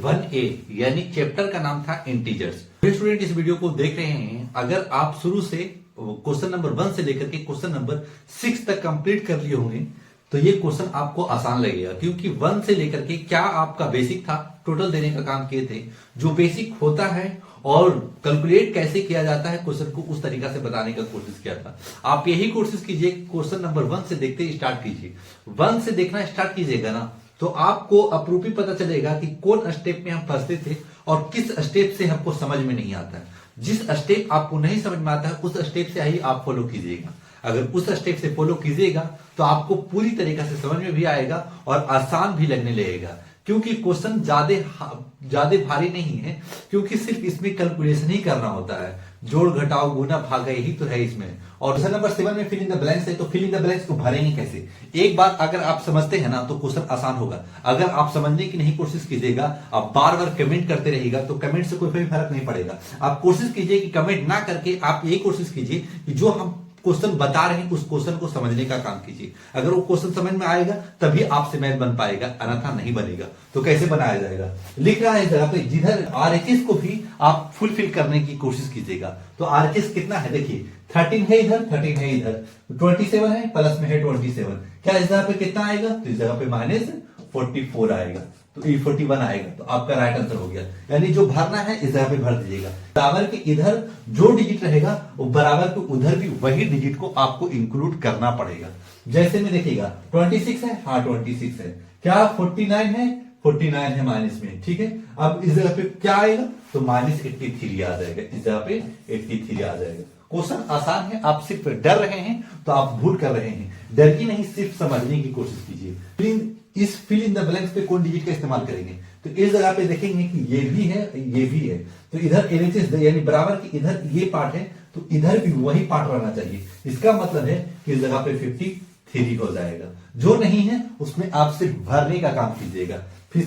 1A यानी चैप्टर का नाम था इंटीजर्स। स्टूडेंट इस वीडियो को देख रहे हैं, अगर आप शुरू से क्वेश्चन नंबर 1 से लेकर के क्वेश्चन नंबर 6 तक कंप्लीट कर लिए होंगे तो ये क्वेश्चन आपको आसान लगेगा, क्योंकि 1 से लेकर के क्या आपका बेसिक था, टोटल देने का काम किए थे। जो बेसिक होता है और कैलकुलेट कैसे किया जाता है क्वेश्चन को, उस तरीका से बताने का कोशिश किया था। आप यही कोशिश कीजिए, क्वेश्चन नंबर 1 से देखते ही स्टार्ट कीजिए। 1 से देखना स्टार्ट कीजिएगा ना तो आपको अप्रूपी पता चलेगा कि कौन स्टेप में हम फंसते थे और किस स्टेप से हमको समझ में नहीं आता है। जिस स्टेप आपको नहीं समझ में आता है उस स्टेप से ही आप फॉलो कीजिएगा। अगर उस स्टेप से फॉलो कीजिएगा तो आपको पूरी तरीके से समझ में भी आएगा और आसान भी लगने लगेगा, क्योंकि क्वेश्चन ज्यादा भारी नहीं है, क्योंकि सिर्फ इसमें कैलकुलेशन ही करना होता है, जोड़ घटाओ गुना भागा यही तो है इसमें। और क्वेश्चन नंबर 7 में फिल इन द ब्लैंक्स है, तो फिल इन द ब्लैंक्स को भरेंगे कैसे। एक बार अगर आप समझते हैं ना तो क्वेश्चन आसान होगा। अगर आप समझने की नहीं कोशिश कीजिएगा, आप बार बार कमेंट करते रहिएगा तो कमेंट से कोई फर्क नहीं पड़ेगा। आप कोशिश कीजिए कि कमेंट ना करके आप यही कोशिश कीजिए कि जो हम क्वेश्चन बता रहे हैं उस क्वेश्चन को समझने का काम कीजिए। अगर वो क्वेश्चन समझ में आएगा तभी आपसे मैथ बन पाएगा, अन्यथा नहीं बनेगा। तो कैसे बनाया जाएगा, लिख रहा है इस जगह पे, जिधर आरएचएस को भी आप फुलफिल करने की कोशिश कीजिएगा। तो आरएचएस कितना है, देखिए 13 है इधर, 13 है इधर, 27 है, प्लस में है 27। क्या इस जगह पे कितना आएगा, तो इस जगह पे -44 आएगा, तो E41 आएगा। तो आपका राइट आंसर हो गया। यानी जो भरना है इस जगह पे भर दीजिएगा। बराबर के इधर जो डिजिट रहेगा वो बराबर के उधर भी वही डिजिट को आपको इंक्लूड करना पड़ेगा। जैसे में देखिएगा 26 है, हाँ 26 है, क्या 49 है, 49 है माइनस में, ठीक है। अब इस जगह पे क्या आएगा, तो -83 आ जाएगा, इस जगह पे 83 आ जाएगा। क्वेश्चन आसान है, आप सिर्फ डर रहे हैं तो आप भूल कर रहे हैं। डर की नहीं, सिर्फ समझने की कोशिश कीजिए। इस फिल इन द ब्लैंक्स पे कौन डिजिट का इस्तेमाल करेंगे, तो इस जगह पे देखेंगे कि ये भी है, ये भी है, तो इधर एलएचएस यानी बराबर की इधर ये पार्ट है तो इधर भी वही पार्ट रहना चाहिए। इसका मतलब है कि इस जगह पे 53 हो जाएगा। जो नहीं है उसमें आप सिर्फ भरने का काम कीजिएगा। फिर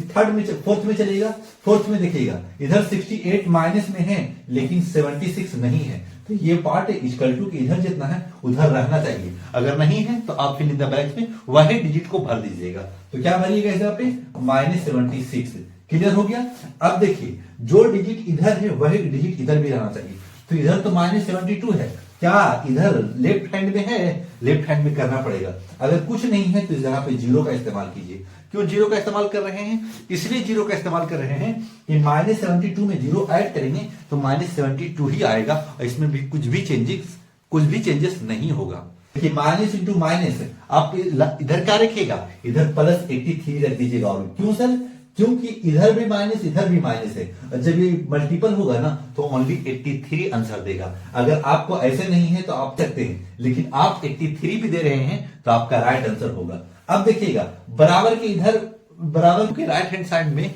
फोर्थ में चलेगा, फोर्थ में देखिएगा इधर 68 माइनस में है लेकिन 76 नहीं है, तो ये पार्ट इक्वल टू इधर जितना है उधर रहना चाहिए। अगर नहीं है तो आप फिल इन द ब्लैंक्स में वही डिजिट को भर दीजिएगा। तो क्या भरिएगा इस जगह पे -76। क्लियर हो गया। अब देखिए जो डिजिट इधर है वही डिजिट इधर भी रहना चाहिए। तो इधर तो -72 है, क्या इधर लेफ्ट हैंड में है, लेफ्ट हैंड में करना पड़ेगा। अगर कुछ नहीं है तो इस जगह पे 0 का इस्तेमाल कीजिए। क्यों 0 का इस्तेमाल कर रहे हैं, इसलिए 0 का इस्तेमाल कर रहे हैं कि -72 में 0 ऐड करेंगे तो -72 ही आएगा और इसमें भी कुछ भी चेंजेस नहीं होगा। देखिए माइनस इंटू माइनस, आप इधर क्या रखिएगा, इधर +83 रख दीजिएगा। और क्यों सर, क्योंकि इधर भी माइनस इधर भी माइनस है, जब ये मल्टीपल होगा ना तो ओनली 83 आंसर देगा। अगर आपको ऐसे नहीं है तो आप सकते हैं, लेकिन आप 83 भी दे रहे हैं तो आपका राइट आंसर होगा। अब देखिएगा बराबर के राइट हैंड साइड में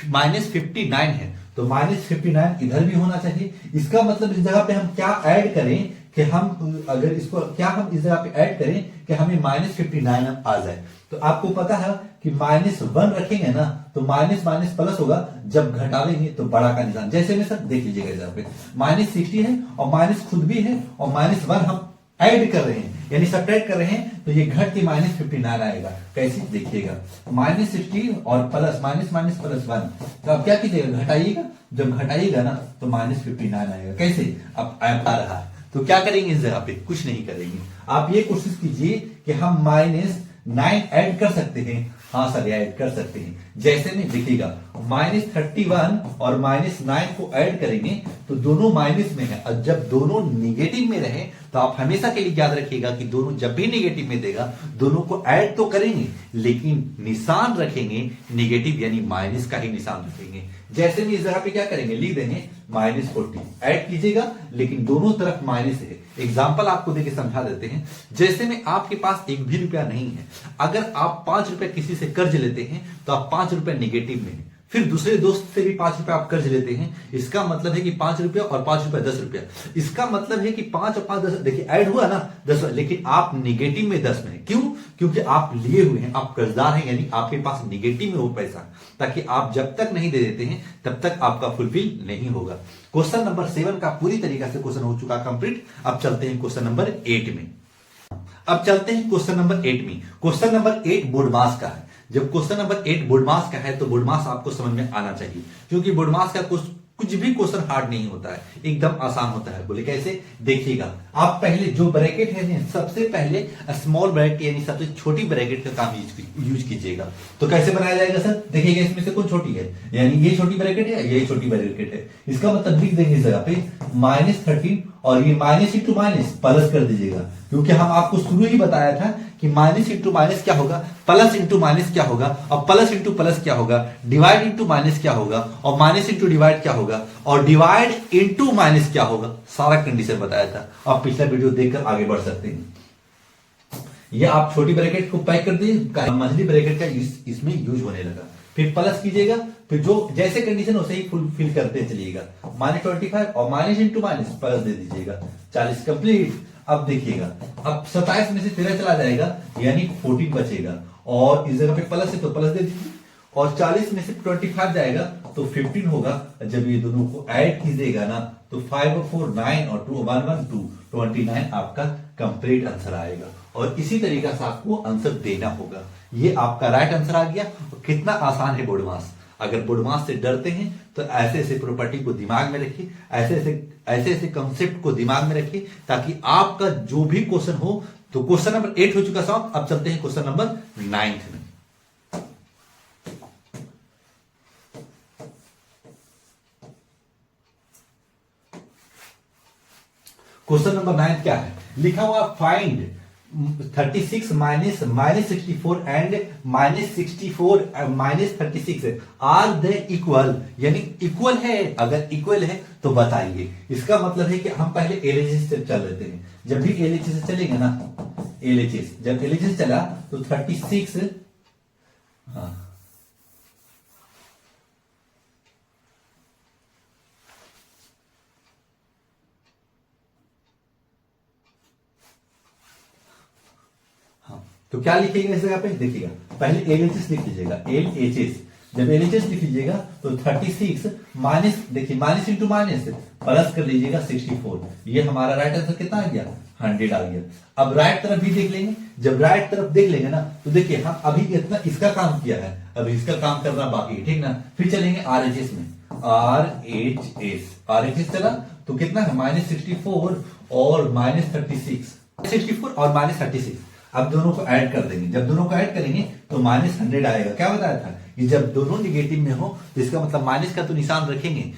-59 है तो -59 इधर भी होना चाहिए। इसका मतलब इस जगह पे हम क्या ऐड करें कि हम अगर इसको क्या हम इस जगह पे ऐड करें कि हमें -59 आ जाए। तो आपको पता है कि -1 रखेंगे ना तो माइनस माइनस प्लस होगा, जब घटावेंगे तो बड़ा का निशान। जैसे में सर देख लीजिएगा यहाँ पे -60 है और माइनस खुद भी है और -1 हम ऐड कर रहे हैं यानी सब्ट्रैक्ट कर रहे हैं, तो ये घट के -59 आएगा। कैसे देखिएगा, -60 और प्लस माइनस माइनस प्लस 1, तो आप क्या कीजिएगा घटाइएगा, जब घटाइएगा ना तो -59 आएगा। कैसे अब आ रहा है, तो क्या करेंगे इस जगह पे, कुछ नहीं करेंगे। आप ये कोशिश कीजिए कि हम -9 ऐड कर सकते हैं। हाँ सर ऐड कर सकते हैं। जैसे में देखिएगा -31 और -9 को ऐड करेंगे तो दोनों माइनस में है, और जब दोनों निगेटिव में रहे तो आप हमेशा के लिए याद रखिएगा कि दोनों जब भी निगेटिव में देगा दोनों को ऐड तो करेंगे लेकिन निशान रखेंगे निगेटिव यानी माइनस का ही निशान रखेंगे। जैसे भी इस जगह पे क्या करेंगे, लिख देंगे -40 ऐड कीजिएगा लेकिन दोनों तरफ माइनस है। एग्जाम्पल आपको देके समझा देते हैं। जैसे में आपके पास एक भी रुपया नहीं है, अगर आप 5 रुपए किसी से कर्ज लेते हैं तो आप 5 रुपए निगेटिव में है, फिर दूसरे दोस्त से भी 5 रुपए आप कर्ज लेते हैं, इसका मतलब है कि 5 रुपया और 5 रुपया 10 रुपया, इसका मतलब है कि 5 और 5 10, देखिए ऐड हुआ ना 10, लेकिन आप निगेटिव में 10 में है। क्यों? क्योंकि आप लिए हुए हैं, आप कर्जदार हैं, यानी आपके पास निगेटिव में वो पैसा, ताकि आप जब तक नहीं दे देते हैं तब तक आपका फुलफिल नहीं होगा। क्वेश्चन नंबर 7 का पूरी तरीके से क्वेश्चन हो चुका कंप्लीट। अब चलते हैं क्वेश्चन नंबर 8 में। अब चलते हैं क्वेश्चन नंबर 8 में। क्वेश्चन नंबर 8 बोर्ड मास का है। जब क्वेश्चन नंबर 8 बोर्ड मास का है तो बोर्ड मास आपको समझ में आना चाहिए, क्योंकि बोर्ड मास का कुछ भी क्वेश्चन हार्ड नहीं होता है, एकदम आसान होता है। बोले कैसे, देखिएगा आप पहले जो ब्रैकेट है सबसे पहले स्मॉल ब्रैकेट यानी सबसे छोटी ब्रैकेट का काम यूज कीजिएगा। तो कैसे बनाया जाएगा सर, देखिएगा इसमें से कौन छोटी है, यानी ये छोटी ब्रैकेट है, ये छोटी ब्रैकेट है, इसका मतलब लिख देंगे इस जगह पे -13 और ये माइनस इंटू माइनस प्लस कर दीजिएगा, क्योंकि हम आपको शुरू ही बताया था कि माइनस इंटू माइनस क्या होगा, प्लस इंटू माइनस क्या होगा, और प्लस इंटू प्लस क्या होगा, डिवाइड इंटू माइनस क्या होगा, और माइनस इंटू डिवाइड क्या होगा, और डिवाइड इंटू माइनस क्या होगा, सारा कंडीशन बताया था। आप पिछला वीडियो देखकर आगे बढ़ सकते हैं। ये आप छोटी ब्रैकेट को पैक कर दीजिए, मंझली ब्रैकेट का इसमें यूज होने लगा, फिर प्लस कीजिएगा, फिर जो जैसे कंडीशन वैसे ही फुलफिल करते चलिएगा। -25 और माइनस इंटू माइनस प्लस दे दीजिएगा, 40 कंप्लीट। अब देखिएगा, अब 27 में से 13 चला जाएगा यानी 14 बचेगा, और इस जगह पे प्लस है तो प्लस दे दीजिए, और 40 में से 25 जाएगा तो 15 होगा। जब ये दोनों को ऐड कीजिएगा ना तो 5 और 4 9 और 2 1 1 2 29 आपका कंप्लीट आंसर आएगा। और इसी तरीके से आपको आंसर देना होगा। ये आपका राइट आंसर आ गया। कितना आसान है बोर्ड मास। अगर बोर्ड मास से डरते हैं तो ऐसे ऐसे प्रॉपर्टी को दिमाग में रखिए, ऐसे ऐसे कंसेप्ट को दिमाग में रखिए, ताकि आपका जो भी क्वेश्चन हो। तो क्वेश्चन नंबर 8 हो चुका साहब। अब चलते हैं क्वेश्चन नंबर 9 में। क्वेश्चन नंबर 9 क्या है, लिखा हुआ find 36 -64 and -64 -36 are the equal, यानी इक्वल है। अगर इक्वल है तो बताइए। इसका मतलब है कि हम पहले एलएचएस से चल लेते हैं। जब भी एलएचएस से चलेंगे ना, एलएचएस जब एलएचएस चला तो 36, हाँ तो क्या लिखिएगा इस जगह पे, देखिएगा पहले एलएचएस लिख लीजिएगा, एलएचएस। जब एलएचएस लिख लीजिएगा तो 36 माइनस, देखिए माइनस इंटू माइनस प्लस कर लीजिएगा 64। ये हमारा राइट आंसर कितना आ गया, 100 आ गया। अब राइट तरफ भी देख लेंगे। जब राइट तरफ देख लेंगे ना तो देखिए हम अभी इतना इसका काम किया है, अभी इसका काम करना बाकी है, ठीक ना। फिर चलेंगे आरएचएस में, आरएचएस चला तो कितना है, -64 और -36, 64 और -36। अब दोनों को ऐड कर देंगे। जब दोनों को ऐड करेंगे तो -100 आएगा। क्या बताया था कि जब दोनों निगेटिव में हो तो इसका मतलब माइनस का तो निशान रखेंगे,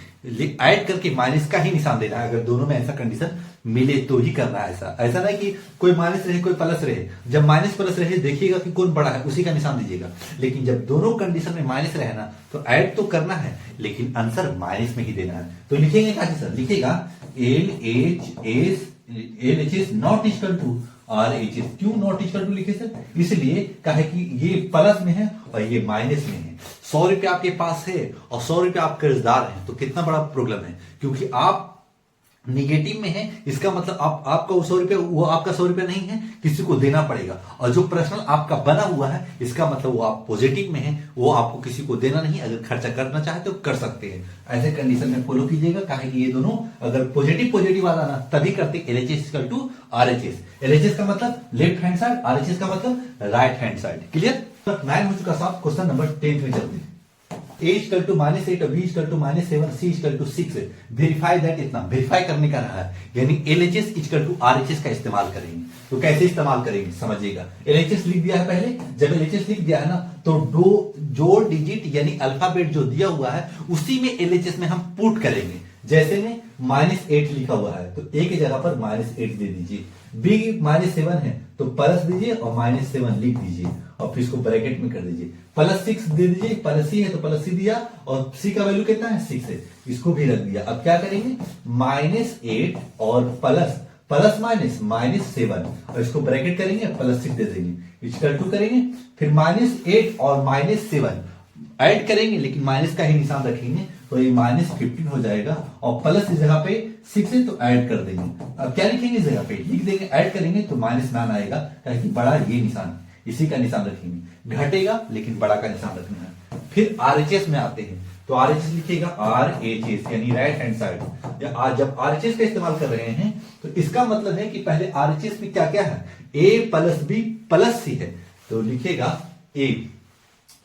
ऐड करके माइनस का ही निशान देना है। अगर दोनों में ऐसा कंडीशन मिले तो ही करना है। ऐसा नहीं कि कोई माइनस रहे कोई प्लस रहे। जब माइनस प्लस रहे देखिएगा कि कौन बड़ा है उसी का निशान दीजिएगा। लेकिन जब दोनों कंडीशन में माइनस रहे ना तो ऐड तो करना है लेकिन आंसर माइनस में ही देना है। तो लिखेंगे क्या सर, लिखेगा LHS not equal to RHS। क्यों नॉट इक्वल टू लिखे सर, इसलिए कहे कि ये प्लस में है और ये माइनस में है। 100 रुपया आपके पास है और 100 रुपया आप कर्जदार हैं तो कितना बड़ा प्रॉब्लम है, क्योंकि आप निगेटिव में है, इसका मतलब आपका वो 100 रुपये, वो आपका 100 रुपये नहीं है, किसी को देना पड़ेगा। और जो प्रश्न आपका बना हुआ है, इसका मतलब वो आप पॉजिटिव में है, वो आपको किसी को देना नहीं, अगर खर्चा करना चाहे तो कर सकते हैं। ऐसे कंडीशन में फॉलो कीजिएगा, कहे कि ये दोनों अगर पॉजिटिव पॉजिटिव आ ना तभी करते LHS = RHS। LHS का मतलब लेफ्ट हैंड साइड, RHS का मतलब राइट हैंड साइड। क्लियर? 9 हो चुका साहब। क्वेश्चन नंबर 10 में चलते हैं। A = -8 और B = -7, C = 6। वेरीफाई दैट, इतना वेरीफाई करने का रहा है, यानी LHS = RHS का इस्तेमाल करेंगे। तो कैसे इस्तेमाल करेंगे समझिएगा। LHS लिख दिया है पहले, जब LHS लिख दिया है ना, तो जो डिजिट यानी अल्फाबेट जो दिया हुआ है उसी में LHS में हम पुट करेंगे। जैसे में -8 लिखा हुआ है तो A की जगह पर -8 दे दीजिए। B -7 है तो प्लस दीजिए और -7 लिख दीजिए और फिर इसको ब्रैकेट में कर दीजिए। +6 दे दीजिए, प्लस C है तो प्लस C दिया और C का वैल्यू कितना है 6 है, इसको भी रख दिया। अब क्या करेंगे, -8 और प्लस माइनस -7 और इसको ब्रैकेट करेंगे, +6 दे देंगे, = करेंगे, फिर -8 और -7 ऐड करेंगे, लेकिन माइनस का ही निशान रखेंगे तो ये -15 हो जाएगा। और प्लस इस जगह पे 6 है तो ऐड कर देंगे। अब क्या लिखेंगे, इस जगह पे लिख देंगे, ऐड करेंगे तो -9 आएगा, क्योंकि बड़ा ये निशान, इसी का निशान रखेंगे। घटेगा लेकिन बड़ा का निशान रखना है। फिर RHS में आते हैं, तो RHS लिखिएगा RHS यानी राइट हैंड साइड। जब RHS का इस्तेमाल कर रहे हैं तो इसका मतलब है कि पहले RHS में क्या क्या है, A + B + C है, तो लिखिएगा A,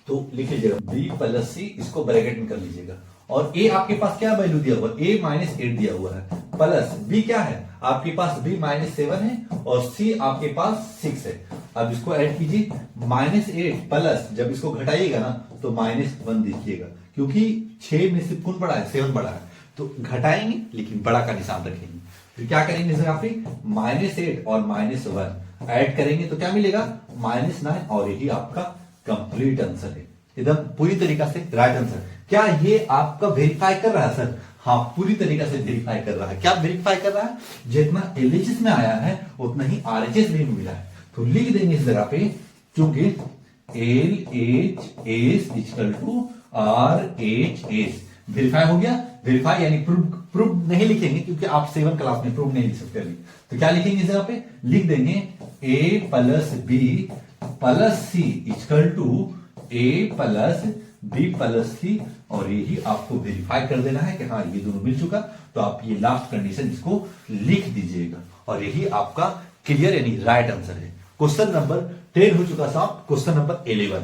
तो लिख लीजिएगा B + C, इसको ब्रैकेट में कर लीजिएगा। और A आपके पास क्या वैल्यू दिया हुआ, A -8 दिया हुआ है, प्लस B क्या है आपके पास, B -7 है और C आपके पास 6 है। अब इसको ऐड कीजिए, -8 प्लस, जब इसको घटाइएगा ना तो -1 देखिएगा, क्योंकि 6 में से कौन बड़ा है, 7 बड़ा है, तो घटाएंगे लेकिन बड़ा का निशान रखेंगे। फिर क्या करेंगे, इस जगह पे -8 और -1 ऐड करेंगे तो क्या मिलेगा, -9, और यही आपका कंप्लीट आंसर है, एकदम पूरी तरीका से राइट आंसर। क्या ये आपका वेरीफाई कर रहा है सर? हाँ, पूरी तरीका से वेरीफाई कर रहा है। क्या वेरीफाई कर रहा है, जितना LHS में आया है उतना ही RHS में मिला है, तो लिख देंगे इस जगह पे, क्योंकि LHS = RHS। वेरीफाई हो गया। वेरीफाई यानी प्रूव नहीं लिखेंगे, क्योंकि आप 7 क्लास में प्रूव नहीं लिख सकते अभी, तो क्या लिखेंगे इस जगह पे, लिख देंगे A + B + C = A + B + C, और यही आपको वेरीफाई कर देना है कि हाँ ये दोनों मिल चुका। तो आप ये लास्ट कंडीशन इसको लिख दीजिएगा और यही आपका क्लियर यानी राइट आंसर है। क्वेश्चन नंबर 10 हो चुका साहब। क्वेश्चन नंबर 11,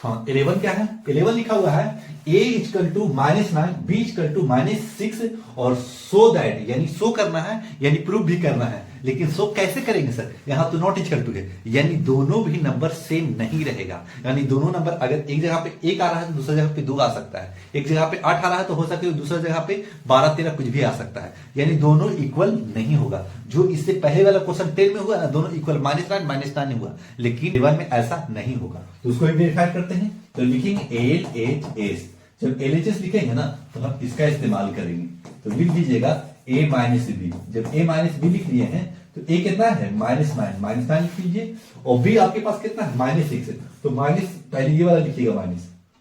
हाँ 11 क्या है, 11 लिखा हुआ है A = -9, B = -6 और सो दैट, यानी सो करना है यानी प्रूव भी करना है, लेकिन सो कैसे करेंगे सर, यहां तो नॉट = है, यानी दोनों भी नंबर सेम नहीं रहेगा। यानी दोनों नंबर अगर एक जगह पे 1 आ रहा है तो दूसरी जगह पे 2 आ सकता है, एक जगह पे 8 आ रहा है तो हो सकता है दूसरी जगह पे 12 13 कुछ भी आ सकता है, यानी दोनों इक्वल नहीं होगा। जो इससे पहले वाला क्वेश्चन 10 में हुआ ना, दोनों इक्वल -9 हुआ, लेकिन 11 में ऐसा नहीं होगा। तो उसको वेरीफाई करते हैं, तो लिखेंगे LHS। जब LHS लिखेंगे ना तो हम इसका इस्तेमाल करेंगे, तो लिख दीजिएगा A - B। जब A - B लिख लिए हैं तो A कितना है, -9 लिख लीजिए, और B आपके पास कितना है, -6 है, तो माइनस पहले ये वाला लिखिएगा,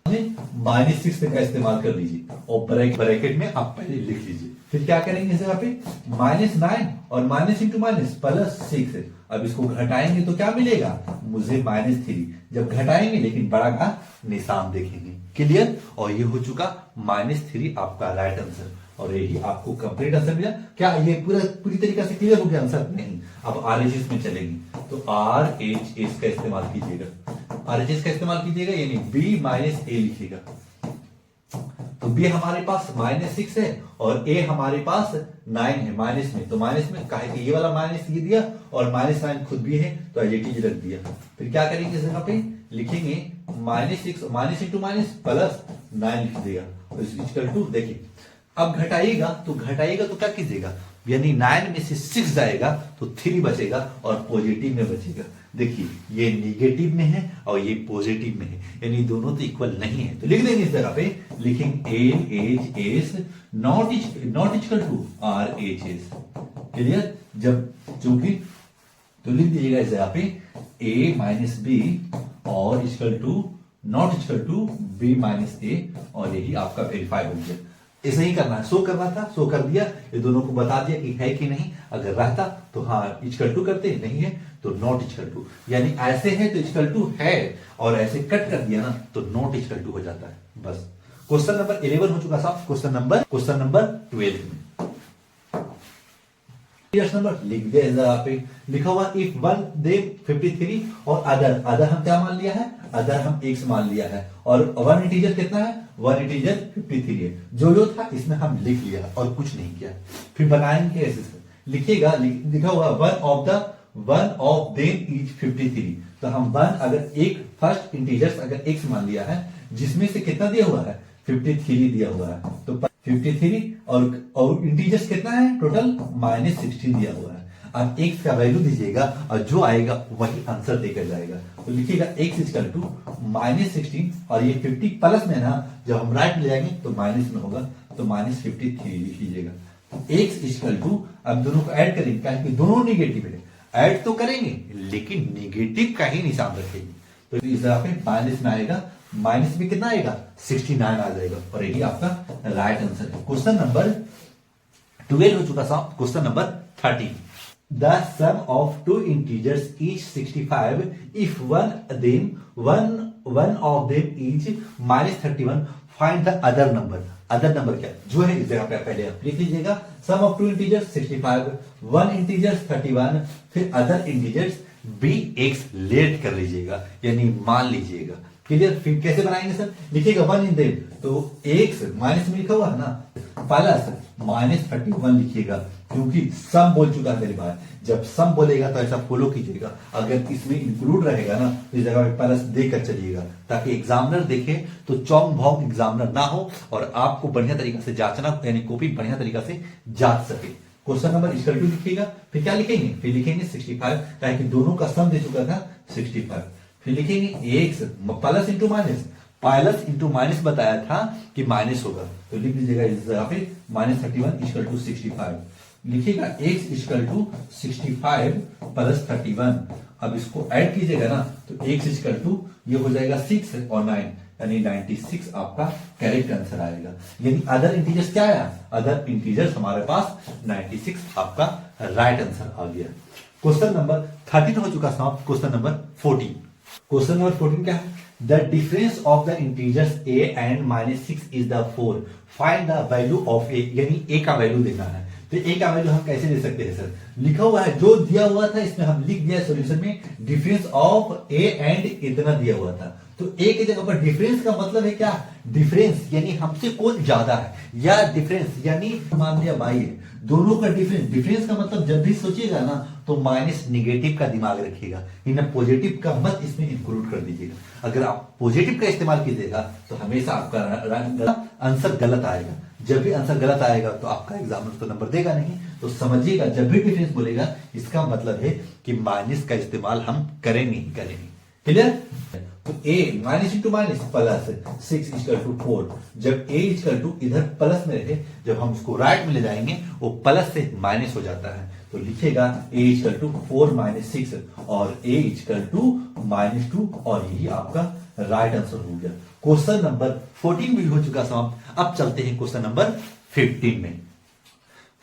-6 का इस्तेमाल कर लीजिए और ब्रैकेट में आप पहले लिख लीजिए। फिर क्या करेंगे इस जगह पे, -9 और माइनस इंटू माइनस +6 है। अब इसको घटाएंगे तो क्या मिलेगा, मुझे -3। जब घटाएंगे लेकिन बड़ा का निशान देखेंगे। क्लियर? और ये हो चुका -3 आपका राइट आंसर, और यही आपको कंप्लीट आंसर मिला। क्या ये पूरी तरीके से क्लियर हो गया आंसर? नहीं। अब RHS में चलेंगे, तो RHS का इस्तेमाल कीजिएगा, RHS का इस्तेमाल कीजिएगा, यानी B - A लिखिएगा। तो B हमारे पास -6 है और A हमारे पास 9 है माइनस में, तो माइनस में कहे कि ये वाला माइनस ये दिया और -9 खुद भी है तो एज रख दिया। फिर क्या करेंगे इस जगह पे, लिखेंगे -6 माइनस इंटू माइनस +9 लिख देगा, तो इक्वल टू, देखिए अब घटाइएगा तो क्या कीजिएगा, यानी 9 में से 6 जाएगा तो 3 बचेगा और पॉजिटिव में बचेगा। देखिए ये निगेटिव में है और ये पॉजिटिव में है, यानी दोनों तो इक्वल नहीं है। तो लिख देंगे इस जगह पे, लिखेंगे LHS not equal to RHS। Clear? जब चूंकि तो लिख दीजिएगा इस जगह पे A - B और equal to not equal to B minus A, और यही आपका वेरीफाई हो गया। ऐसे ही करना है, शो करना था, शो कर दिया, ये दोनों को बता दिया कि है कि नहीं। अगर रहता तो हाँ इक्वल टू करते, नहीं है तो नॉट इक्वल टू, यानी ऐसे है तो इक्वल टू है, और ऐसे कट कर दिया ना तो नॉट इक्वल टू हो जाता है। बस क्वेश्चन नंबर 11 हो चुका साहब। क्वेश्चन नंबर 12 में नंबर लिख दिया जरा पे, लिखा हुआ इफ वन दे 53 और अदर हम क्या मान लिया है, अदर हम x मान लिया है, और वन इंटीजर कितना है, वन इंटीजर 53 है। जो था इसमें हम लिख लिया और कुछ नहीं किया। फिर बनाएंगे ऐसे से, लिखिएगा, लिखा हुआ वन ऑफ देम इज 53, तो हम वन अगर एक फर्स्ट इंटीजर्स अगर x मान लिया है, जिसमें से कितना दिया हुआ है 53 दिया हुआ है, तो 53 और इंटीजर्स कितना है टोटल -16 दिया हुआ है। अब x का वैल्यू दीजिएगा और जो आएगा वही आंसर देकर जाएगा। तो लिखिएगा x इक्वल टू -16, और ये 50 प्लस में ना, जब हम राइट ले जाएंगे तो माइनस में होगा, तो -53 लिख लीजिएगा। x इक्वल टू, अब दोनों को ऐड करेंगे, क्या दोनों निगेटिव है, ऐड तो करेंगे लेकिन निगेटिव का ही निशान रखेंगे, तो इस तरह पे माइनस में आएगा, माइनस में कितना आएगा 69 आ जाएगा, और यही आपका राइट आंसर है। क्वेश्चन नंबर 12 हो चुका साहब। Question number 13, the sum of two integers is 65 if one of them is -31, find the other number. Other number क्या जो है इस जगह पे पहले आप लिख लीजिएगा, sum of two integers 65, one integers 31, फिर other integers B X let कर लीजिएगा, यानी मान लीजिएगा। क्लियर? फिर कैसे बनाएंगे सर, लिखिएगा वन इन देम, तो एक्स माइनस में लिखा हुआ है ना, प्लस -31 लिखिएगा, क्योंकि सम बोल चुका है मेरे भाई। जब सम बोलेगा तो ऐसा फॉलो कीजिएगा, अगर इसमें इंक्लूड रहेगा ना तो इस जगह पे प्लस देकर चलिएगा, ताकि एग्जामिनर देखे तो चौंक भौंक एग्जामिनर ना हो, और आपको बढ़िया तरीका से जांचना, यानी कॉपी बढ़िया तरीका से जांच सके। क्वेश्चन नंबर इक्वल टू लिखिएगा, फिर क्या लिखेंगे, फिर लिखेंगे 65, ताकि दोनों का सम दे चुका था 65, फिर लिखेंगे x plus into minus, plus into minus बताया था कि माइनस होगा, तो लिख लीजिएगा इस जगह पे -31 इक्वल टू 65, लिखिएगा x इक्वल टू 65 प्लस 31। अब इसको ऐड कीजिएगा ना तो x इक्वल टू ये हो जाएगा 6 और 9, यानी 96 आपका करेक्ट आंसर आएगा। यानी अदर इंटीजर्स क्या आया, अदर इंटीजर्स हमारे पास 96 आपका राइट आंसर आ गया। क्वेश्चन नंबर 13 हो चुका साहब। क्वेश्चन नंबर 14, क्वेश्चन नंबर 14 क्या है, the difference of the integers a and -6 is the 4, find the value of a, यानी a का वैल्यू देना है। तो a का वैल्यू हम कैसे दे सकते हैं सर, लिखा हुआ है जो दिया हुआ था इसमें हम लिख दिया सॉल्यूशन में, डिफरेंस ऑफ a एंड इतना दिया हुआ था, तो a की जगह पर डिफरेंस का मतलब है क्या, डिफरेंस यानी हमसे कौन ज्यादा है, या डिफरेंस यानी मान लिया y है, दोनों का डिफरेंस, डिफरेंस का मतलब जब भी सोचिएगा ना तो माइनस निगेटिव का दिमाग रखिएगा, इन पॉजिटिव का मत इसमें इंक्लूड कर दीजिएगा। अगर आप पॉजिटिव का इस्तेमाल कीजिएगा तो हमेशा आपका आंसर गलत आएगा, जब भी आंसर गलत आएगा तो आपका एग्जामिनर तो नंबर देगा नहीं। तो समझिएगा जब भी डिफरेंस बोलेगा इसका मतलब है कि माइनस का इस्तेमाल हम करेंगे ही करेंगे। क्लियर? तो a minus into minus plus 6 equal to 4, जब a इक्वल टू इधर प्लस में रहे, जब हम उसको राइट में ले जाएंगे वो प्लस से माइनस हो जाता है, तो लिखेगा a इक्वल टू 4 - 6 और a इक्वल टू -2, और यही आपका राइट आंसर हो गया। क्वेश्चन नंबर 14 भी हो चुका समाप्त। अब चलते हैं क्वेश्चन नंबर 15 में।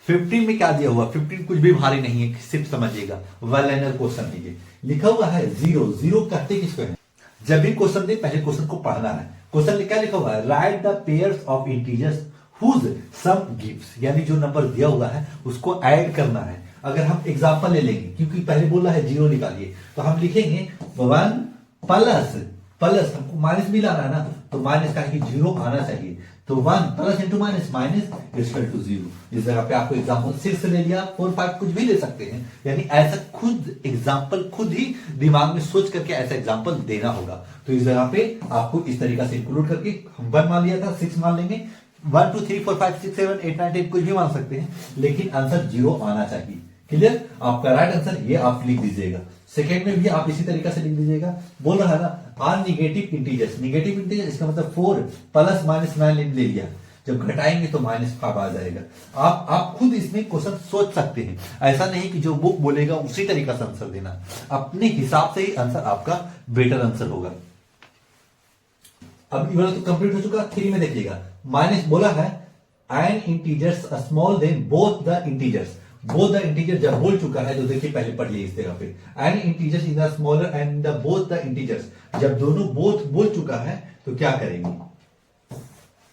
15 में क्या दिया हुआ, 15 कुछ भी भारी नहीं है, सिर्फ समझिएगा वन लाइनर क्वेश्चन है ये। लिखा हुआ है 0, 0 कहते किसको है, जब भी क्वेश्चन दे पहले क्वेश्चन को पढ़ना है। क्वेश्चन में क्या लिखा हुआ है, write the pairs of integers whose sum gives, यानी जो नंबर दिया हुआ है उसको ऐड करना है। अगर हम एग्जांपल ले लेंगे, क्योंकि पहले बोला है 0 निकालिए, तो हम लिखेंगे 1 प्लस हमको माइनस भी लाना है ना, तो माइनस का ही 0 आना चाहिए, तो 1 plus into minus equal to 0। इस जगह पे आपको एग्जांपल 6 ले लिया, 4 5 कुछ भी ले सकते हैं, यानी ऐसा खुद एग्जांपल खुद ही दिमाग में सोच करके ऐसा एग्जांपल देना होगा। तो इस जगह पे आपको इस तरीका से इंक्लूड करके हम 1 मान लिया था, 6 मान लेंगे, 1 2 3 4 5 6 7 8 9 10 कुछ भी मान सकते हैं, लेकिन आंसर 0 आना चाहिए। क्लियर? आपका राइट आंसर ये आप लिख दीजिएगा। सेकेंड में भी आप इसी तरीका से लिख दीजिएगा। बोल रहा है ना are negative integers, negative integer इसका मतलब 4 प्लस -9 ले लिया, जब घटाएंगे तो -5 आ जाएगा। आप खुद इसमें क्वेश्चन सोच सकते हैं, ऐसा नहीं कि जो बुक बोलेगा उसी तरीका से आंसर देना, अपने हिसाब से ही आंसर आपका बेटर आंसर होगा। अब ये वाला तो कंप्लीट हो चुका। 3 में देखिएगा, माइनस बोला है an integers small than both the integers. Both the integer जब बोल चुका है तो देखिए पहले पढ़िए इस जगह पे, an integers is the smaller and the both the integers. जब दोनों बोथ बोल चुका है तो क्या करेंगे,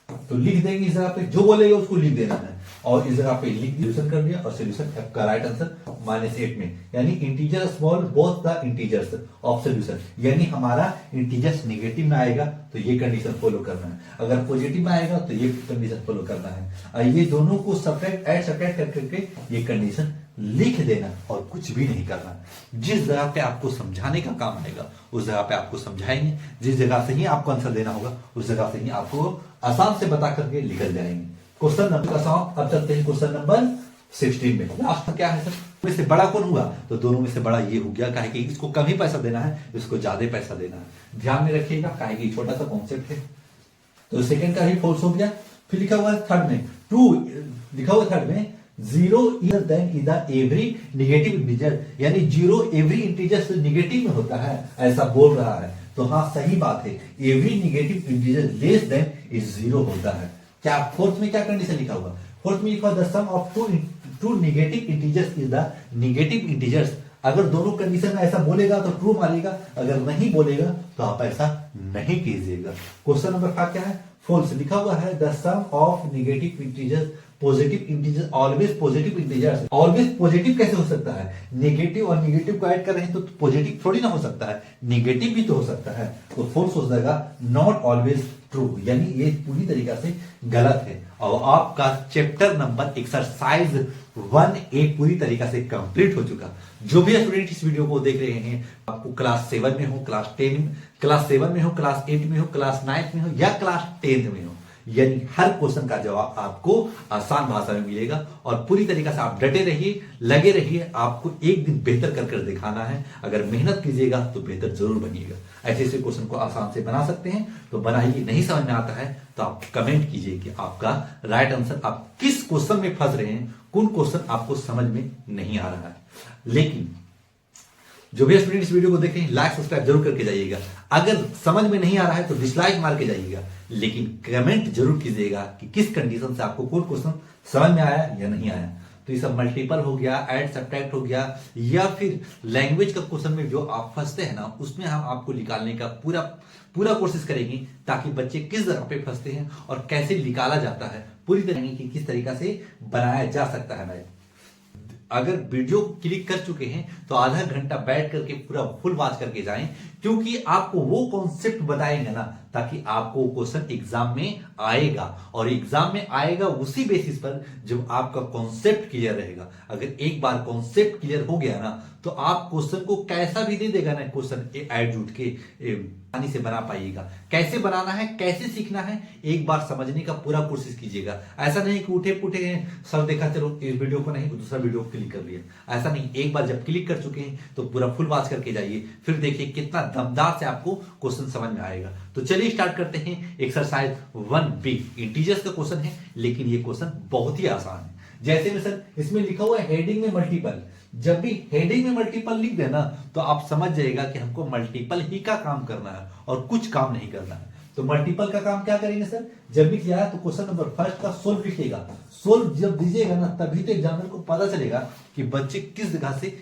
तो लिख देंगे इस जगह पे, जो बोलेगा उसको लिख देना है, और इस जगह पे लिख सोल्यूशन कर दिया, और सोल्यूशन आपका राइट आंसर -8 में, यानी integer small both the integers of solution, यानी हमारा इंटीजर्स नेगेटिव में आएगा तो ये कंडीशन फॉलो करना है, अगर पॉजिटिव में आएगा तो ये कंडीशन फॉलो करना है, और ये दोनों को सब्ट्रैक्ट ऐड सब्ट्रैक्ट करके ये कंडीशन लिख देना और कुछ भी नहीं करना। जिस जगह पे आपको समझाने का काम आएगा उस जगह पे आपको समझाएंगे, जिस जगह से ही आपको आंसर देना होगा उस जगह से ही आपको आसान से बता करके निकल जाएंगे। क्वेश्चन नंबर का समाप्त। अब चलते हैं क्वेश्चन नंबर 16 में। लास्ट क्या है सर, में से बड़ा कौन हुआ, तो दोनों में से बड़ा ये हो गया, काहे कि इसको कम ही पैसा देना है, इसको ज्यादा पैसा देना है, ध्यान में रखिएगा, काहे कि छोटा सा कॉन्सेप्ट है। तो सेकंड का ही फॉल्स हो गया। फिर लिखा हुआ है थर्ड में 2, लिखा हुआ थर्ड में 0 इधर देन इधर एवरी नेगेटिव इंटीजर, यानी 0 एवरी इंटीजर नेगेटिव में होता है, ऐसा बोल रहा है। तो हाँ सही बात है, every negative integer less than is 0 होता है। क्या फोर्थ में क्या कंडीशन लिखा हुआ, फोर्थ में लिखा हुआ the sum of two negative integers is the negative integers. अगर दोनों कंडीशन में ऐसा बोलेगा तो ट्रू मानेगा, अगर नहीं बोलेगा तो आप ऐसा नहीं कीजिएगा। क्वेश्चन नंबर 5 क्या है, फॉल्स लिखा हुआ है the sum of negative integers positive integer always positive integers. Always positive कैसे हो सकता है, नेगेटिव और नेगेटिव को ऐड कर रहे हैं तो पॉजिटिव थोड़ी ना हो सकता है, नेगेटिव भी तो हो सकता है, तो फॉल्स हो जाएगा, नॉट ऑलवेज ट्रू, यानी ये पूरी तरीका से गलत है। और आपका चैप्टर नंबर एक्सरसाइज 1A पूरी तरीका से कंप्लीट हो चुका। जो भी स्टूडेंट इस वीडियो को देख रहे हैं, आपको क्लास 7 में हो, क्लास 7 में हो, क्लास 8 में हो, क्लास 9 में हो या क्लास 10 में हो, यानी हर क्वेश्चन का जवाब आपको आसान भाषा में मिलेगा। और पूरी तरीके से आप डटे रहिए, लगे रहिए, आपको एक दिन बेहतर कर कर दिखाना है। अगर मेहनत कीजिएगा तो बेहतर जरूर बनिएगा। ऐसे ऐसे क्वेश्चन को आसान से बना सकते हैं तो बनाइए, नहीं समझ में आता है तो आप कमेंट कीजिए कि आपका राइट आंसर, आप किस क्वेश्चन में फंस रहे हैं, कौन क्वेश्चन आपको समझ में नहीं आ रहा है। लेकिन जो भी स्टूडेंट इस वीडियो को देखें, लाइक सब्सक्राइब जरूर करके जाइएगा। अगर समझ में नहीं आ रहा है तो डिसलाइक मार के जाइएगा, लेकिन कमेंट जरूर कीजिएगा कि किस कंडीशन से आपको कौन क्वेश्चन समझ में आया या नहीं आया। तो ये सब मल्टीपल हो गया, ऐड सब्ट्रैक्ट हो गया, या फिर लैंग्वेज का क्वेश्चन में जो आप फंसते हैं ना, उसमें हम आपको निकालने का पूरा कोशिश करेंगे, ताकि बच्चे किस जगह पे फंसते हैं और कैसे निकाला जाता है, पूरी तरह की किस तरीका से बनाया जा सकता है मैथ। अगर वीडियो क्लिक कर चुके हैं तो आधा घंटा बैठ करके पूरा फुल वॉच करके जाएं, क्योंकि आपको वो कॉन्सेप्ट बताएंगे ना, ताकि आपको क्वेश्चन एग्जाम में आएगा, और एग्जाम में आएगा उसी बेसिस पर जब आपका कॉन्सेप्ट क्लियर रहेगा। अगर एक बार कॉन्सेप्ट क्लियर हो गया ना, तो आप क्वेश्चन को कैसा भी दे देगा ना, क्वेश्चन ऐड जुट के आसानी से बना पाइएगा। कैसे बनाना है, कैसे सीखना है, एक बार समझने का पूरा कोशिश कीजिएगा। ऐसा नहीं कि उठे पुठे हैं, सर देखा चलो इस वीडियो को नहीं, दूसरा वीडियो क्लिक कर लिया, ऐसा नहीं। एक बार जब क्लिक कर चुके हैं तो पूरा फुल वॉच करके जाइए, फिर देखिए कितना दमदार से आपको क्वेश्चन समझ में आएगा। तो चलिए स्टार्ट करते हैं। एक्सरसाइज 1B इंटीजर्स का क्वेश्चन है, लेकिन ये क्वेश्चन बहुत ही आसान है। जैसे में सर इसमें लिखा हुआ है हेडिंग में मल्टीपल, जब भी हेडिंग में मल्टीपल लिख देना तो आप समझ जाइएगा कि हमको मल्टीपल ही का काम करना है और कुछ काम नहीं करना है। तो मल्टीपल का काम क्या करेंगे सर, जब भी किया है तो क्वेश्चन नंबर फर्स्ट का सोल्व लिखिएगा। सोल्व जब दीजिएगा ना, तभी तो एग्जामिनर को पता चलेगा कि बच्चे किस जगह से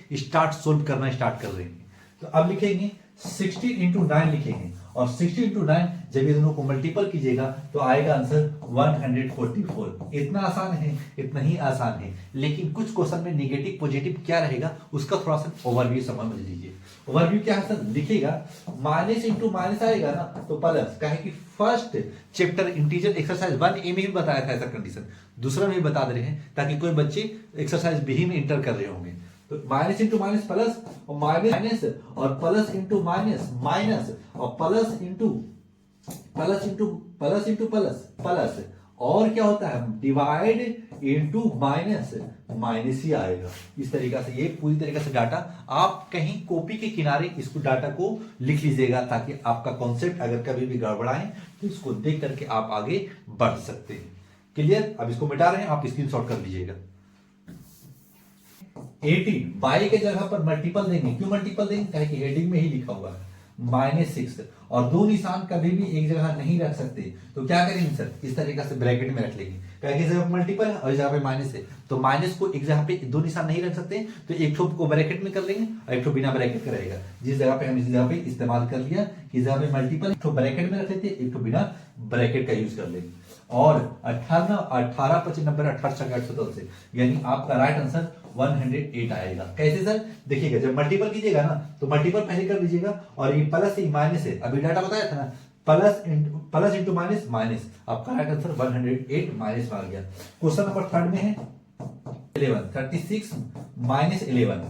सोल्व करना स्टार्ट कर रहे हैं। तो अब लिखेंगे 16 into 9 लिखेंगे, और 16 into 9 जब ये दोनों को मल्टीपल कीजिएगा तो आएगा आंसर 144। इतना आसान है, इतना ही आसान है। लेकिन कुछ क्वेश्चन में नेगेटिव पॉजिटिव क्या रहेगा उसका थोड़ा सा ओवरव्यू समझ लीजिए। ओवरव्यू क्या है सर, लिखिएगा माइनस इंटू माइनस आएगा ना तो प्लस, काहे कि first chapter integer exercise 1A में भी बताया था ऐसा कंडीशन, दूसरा में भी बता दे रहे हैं ताकि कोई बच्चे एक्सरसाइज B में इंटर कर रहे होंगे। तो माइनस इंटू माइनस प्लस, और माइनस और प्लस इंटू माइनस माइनस, और plus into plus into plus into plus plus, और क्या होता है डिवाइड इंटू माइनस, माइनस ही आएगा। इस तरीका से ये पूरी तरीके से डाटा आप कहीं कॉपी के किनारे इसको डाटा को लिख लीजिएगा, ताकि आपका कॉन्सेप्ट अगर कभी भी गड़बड़ाए तो इसको देख करके आप आगे बढ़ सकते हैं। क्लियर? अब इसको मिटा रहे हैं, आप स्क्रीनशॉट कर लीजिएगा। 18 बाई के जगह पर मल्टीपल देंगे। क्यों मल्टीपल देंगे? कहे कि हेडिंग में ही लिखा हुआ है -6, और दो निशान कभी भी एक जगह नहीं रख सकते, तो क्या करेंगे सर? इस तरीके से ब्रैकेट में रख लेंगे। कहे कि जगह मल्टीपल है और इस जगह पे माइनस है, तो माइनस को एक जगह पे दो निशान नहीं रख सकते, तो एक ठो को ब्रैकेट में कर लेंगे और एक ठो बिना ब्रैकेट का रहेगा। जिस जगह पे हम इस जगह पे इस्तेमाल कर लिया कि जगह पे मल्टीपल, एक ठो ब्रैकेट में रख लेते, एक ठो बिना ब्रैकेट का यूज कर लेंगे। और 18 25 90 18 से, यानी आपका राइट आंसर 108 आएगा। कैसे सर? देखिएगा, जब मल्टीपल कीजिएगा ना तो मल्टीपल पहले कर लीजिएगा, और ये प्लस से माइनस है, अभी डाटा बताया था ना, प्लस इंटू माइनस माइनस, आपका राइट आंसर 108 माइनस में आ गया। क्वेश्चन नंबर 3 में है 11 36 माइनस 11,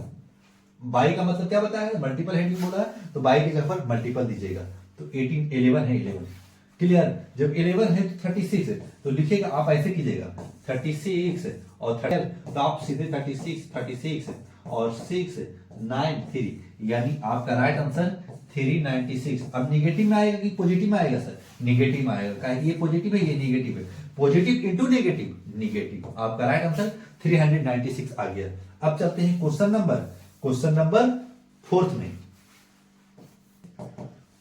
बाई का मतलब क्या बताया है? मल्टीपल हेडिंग बोला है, तो बाई की जगह पर मल्टीपल दीजिएगा, तो 18 11 है 11। क्लियर? जब 11 है तो 36 है, तो लिखिएगा आप ऐसे कीजिएगा 36 और 30, तो आप सीधे 36 और 6 9 3, यानी आपका राइट आंसर 396। अब निगेटिव में आएगा कि पॉजिटिव में आएगा सर? निगेटिव में आएगा। कहें ये पॉजिटिव है, ये निगेटिव है, पॉजिटिव इंटू निगेटिव, निगेटिव। आपका राइट आंसर 396 आ गया। अब चलते हैं क्वेश्चन नंबर 4 में।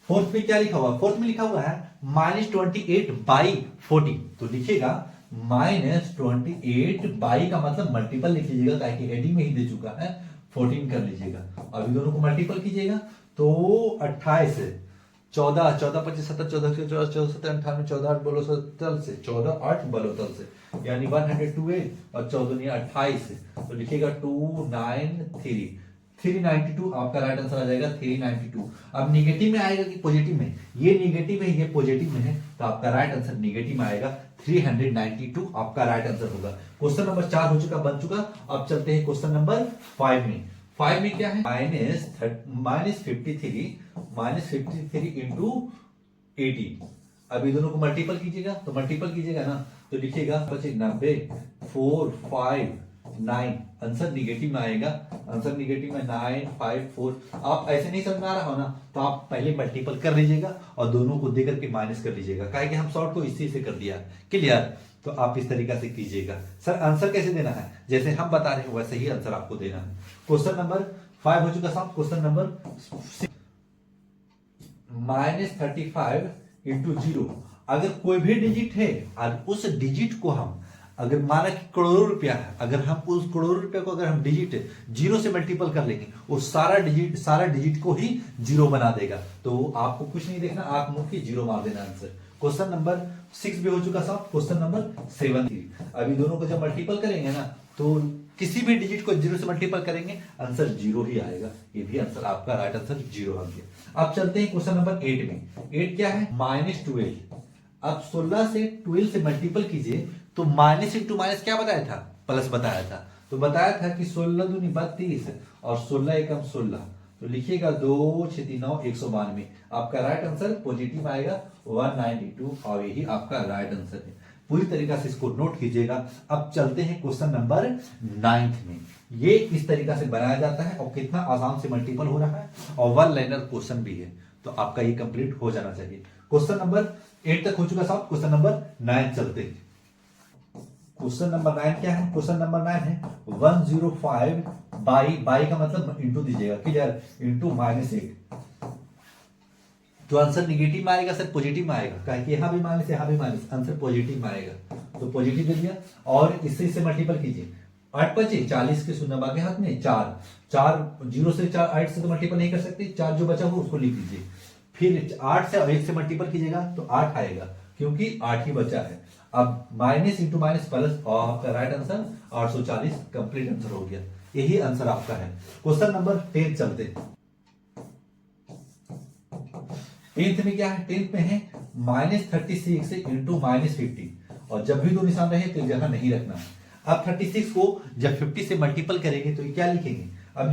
फोर्थ में क्या लिखा हुआ? फोर्थ में लिखा हुआ है -28 बाई 40, तो लिखिएगा -28 बाई का मतलब मल्टीपल लिख लीजिएगा, ताकि हेडिंग में ही दे चुका है, 14 कर लीजिएगा। अभी दोनों को मल्टीपल कीजिएगा तो 28 14 14 25 7 14 14 14 17 18 14 8 बोलो तल से 14 8 बोलो तल से, यानी 102 है और 14 28, तो लिखिएगा 293 392 आपका राइट आंसर आ जाएगा 392। अब निगेटिव में आएगा कि पॉजिटिव में? ये निगेटिव है, ये पॉजिटिव में है, तो आपका राइट आंसर निगेटिव में आएगा, 392 आपका राइट आंसर होगा। क्वेश्चन नंबर 4 हो चुका, बन चुका। अब चलते हैं क्वेश्चन नंबर 5 में। 5 में क्या है? -53 इंटू 18। अभी दोनों को मल्टीपल कीजिएगा, तो मल्टीपल कीजिएगा ना, तो लिखिएगा 90 4 5 9, आंसर निगेटिव में आएगा, आंसर निगेटिव में 9 5 4। आप ऐसे नहीं समझ में आ रहा हो ना, तो आप पहले मल्टीपल कर लीजिएगा और दोनों को देकर के माइनस कर लीजिएगा, काहे कि हम शॉर्ट को इसी से कर दिया। क्लियर? तो आप इस तरीका से कीजिएगा। सर आंसर कैसे देना है? जैसे हम बता रहे हैं वैसे ही आंसर आपको देना है। क्वेश्चन नंबर 5 हो चुका साहब। Question number 6, -35 into 0। अगर कोई भी डिजिट है और उस डिजिट को हम, अगर माना कि करोड़ों रुपया है, अगर हम उस करोड़ों रुपया को अगर हम डिजिट 0 से मल्टीपल कर लेंगे, वो सारा डिजिट को ही 0 बना देगा। तो आपको कुछ नहीं देखना, आप मुंह की 0 मार देना आंसर। क्वेश्चन नंबर 6 भी हो चुका साहब। क्वेश्चन नंबर 7, अभी दोनों को जब मल्टीपल करेंगे ना, तो किसी भी डिजिट को 0 से मल्टीपल करेंगे, आंसर 0 ही आएगा। ये भी आंसर आपका राइट आंसर 0 आ गया। अब चलते हैं क्वेश्चन नंबर 8 में। 8 क्या है? -12। अब 16 से 12 से मल्टीपल कीजिए, तो माइनस इंटू माइनस क्या बताया था? प्लस बताया था। तो बताया था कि 16 दूनी 32 और 16 एकम 16, तो लिखिएगा 2 6 3 9 192। आपका राइट आंसर पॉजिटिव आएगा 192, और यही आपका राइट आंसर है। पूरी तरीका से इसको नोट कीजिएगा। अब चलते हैं क्वेश्चन नंबर 9 में। ये इस तरीका से बनाया जाता है और कितना आसान से मल्टीपल हो रहा है, और 1 लाइनर क्वेश्चन भी है, तो आपका ये कंप्लीट हो जाना चाहिए। क्वेश्चन नंबर 8 तक हो चुका साहब। क्वेश्चन नंबर 9 चलते हैं। क्वेश्चन नंबर 9 क्या है? क्वेश्चन नंबर 9 है 105 बाई का मतलब इंटू दीजिएगा, क्लियर? इंटू -8, तो आंसर निगेटिव में आएगा सर? पॉजिटिव में आएगा, कहे कि यहां भी माइनस यहां भी माइनस, आंसर पॉजिटिव में आएगा, तो पॉजिटिव दे दिया। और इससे मल्टीपल कीजिए, 8 बचे 40 के शून्य बाकी हाथ में 4 0 से 4 8 से तो मल्टीपल नहीं कर सकते, 4 जो बचा हो उसको लिख दीजिए। फिर 8 से 1 से मल्टीपल कीजिएगा तो 8 आएगा, क्योंकि 8 ही बचा है। अब माइनस इंटू माइनस प्लस, और आपका राइट आंसर 840 कंप्लीट आंसर हो गया। यही आंसर आपका है। क्वेश्चन नंबर 10 चलते। 10th में क्या है? 10th में है -36 इंटू -50, और जब भी दो निशान रहे तो जगह नहीं रखना है। अब 36 को जब 50 से मल्टीपल करेंगे तो क्या लिखेंगे? अब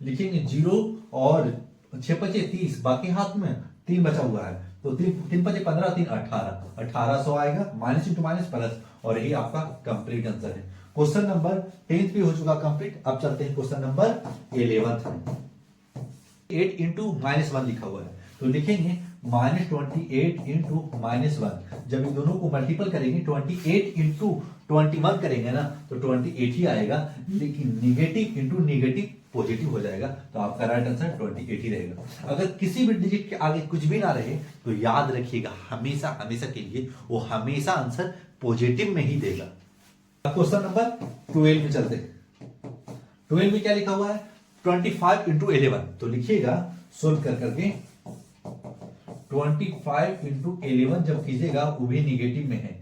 लिखेंगे 0 और 6 बचे 30, बाकी हाथ में 3 बचा हुआ है, तो 3 बचे 15 3 18 1800 आएगा, माइनस इंटू माइनस प्लस, और यही आपका कंप्लीट आंसर है। क्वेश्चन नंबर 10th भी हो चुका कंप्लीट। अब चलते हैं क्वेश्चन नंबर 11th में। 8 इंटू -1 लिखा हुआ है, तो लिखेंगे -28 इंटू -1। जब इन दोनों को मल्टीपल करेंगे 28 इंटू 21 करेंगे ना तो 28 ही आएगा, लेकिन निगेटिव इंटू निगेटिव पॉजिटिव हो जाएगा, तो आपका राइट आंसर 28 ही रहेगा। अगर किसी भी डिजिट के आगे कुछ भी ना रहे तो याद रखिएगा हमेशा हमेशा के लिए वो हमेशा आंसर पॉजिटिव में ही देगा। क्वेश्चन नंबर 12 में चलते हैं। 12 में क्या लिखा हुआ है? 25 इंटू 11। तो लिखिएगा सोल्व कर करके 25 इंटू 11 जब कीजिएगा वो भी निगेटिव में है,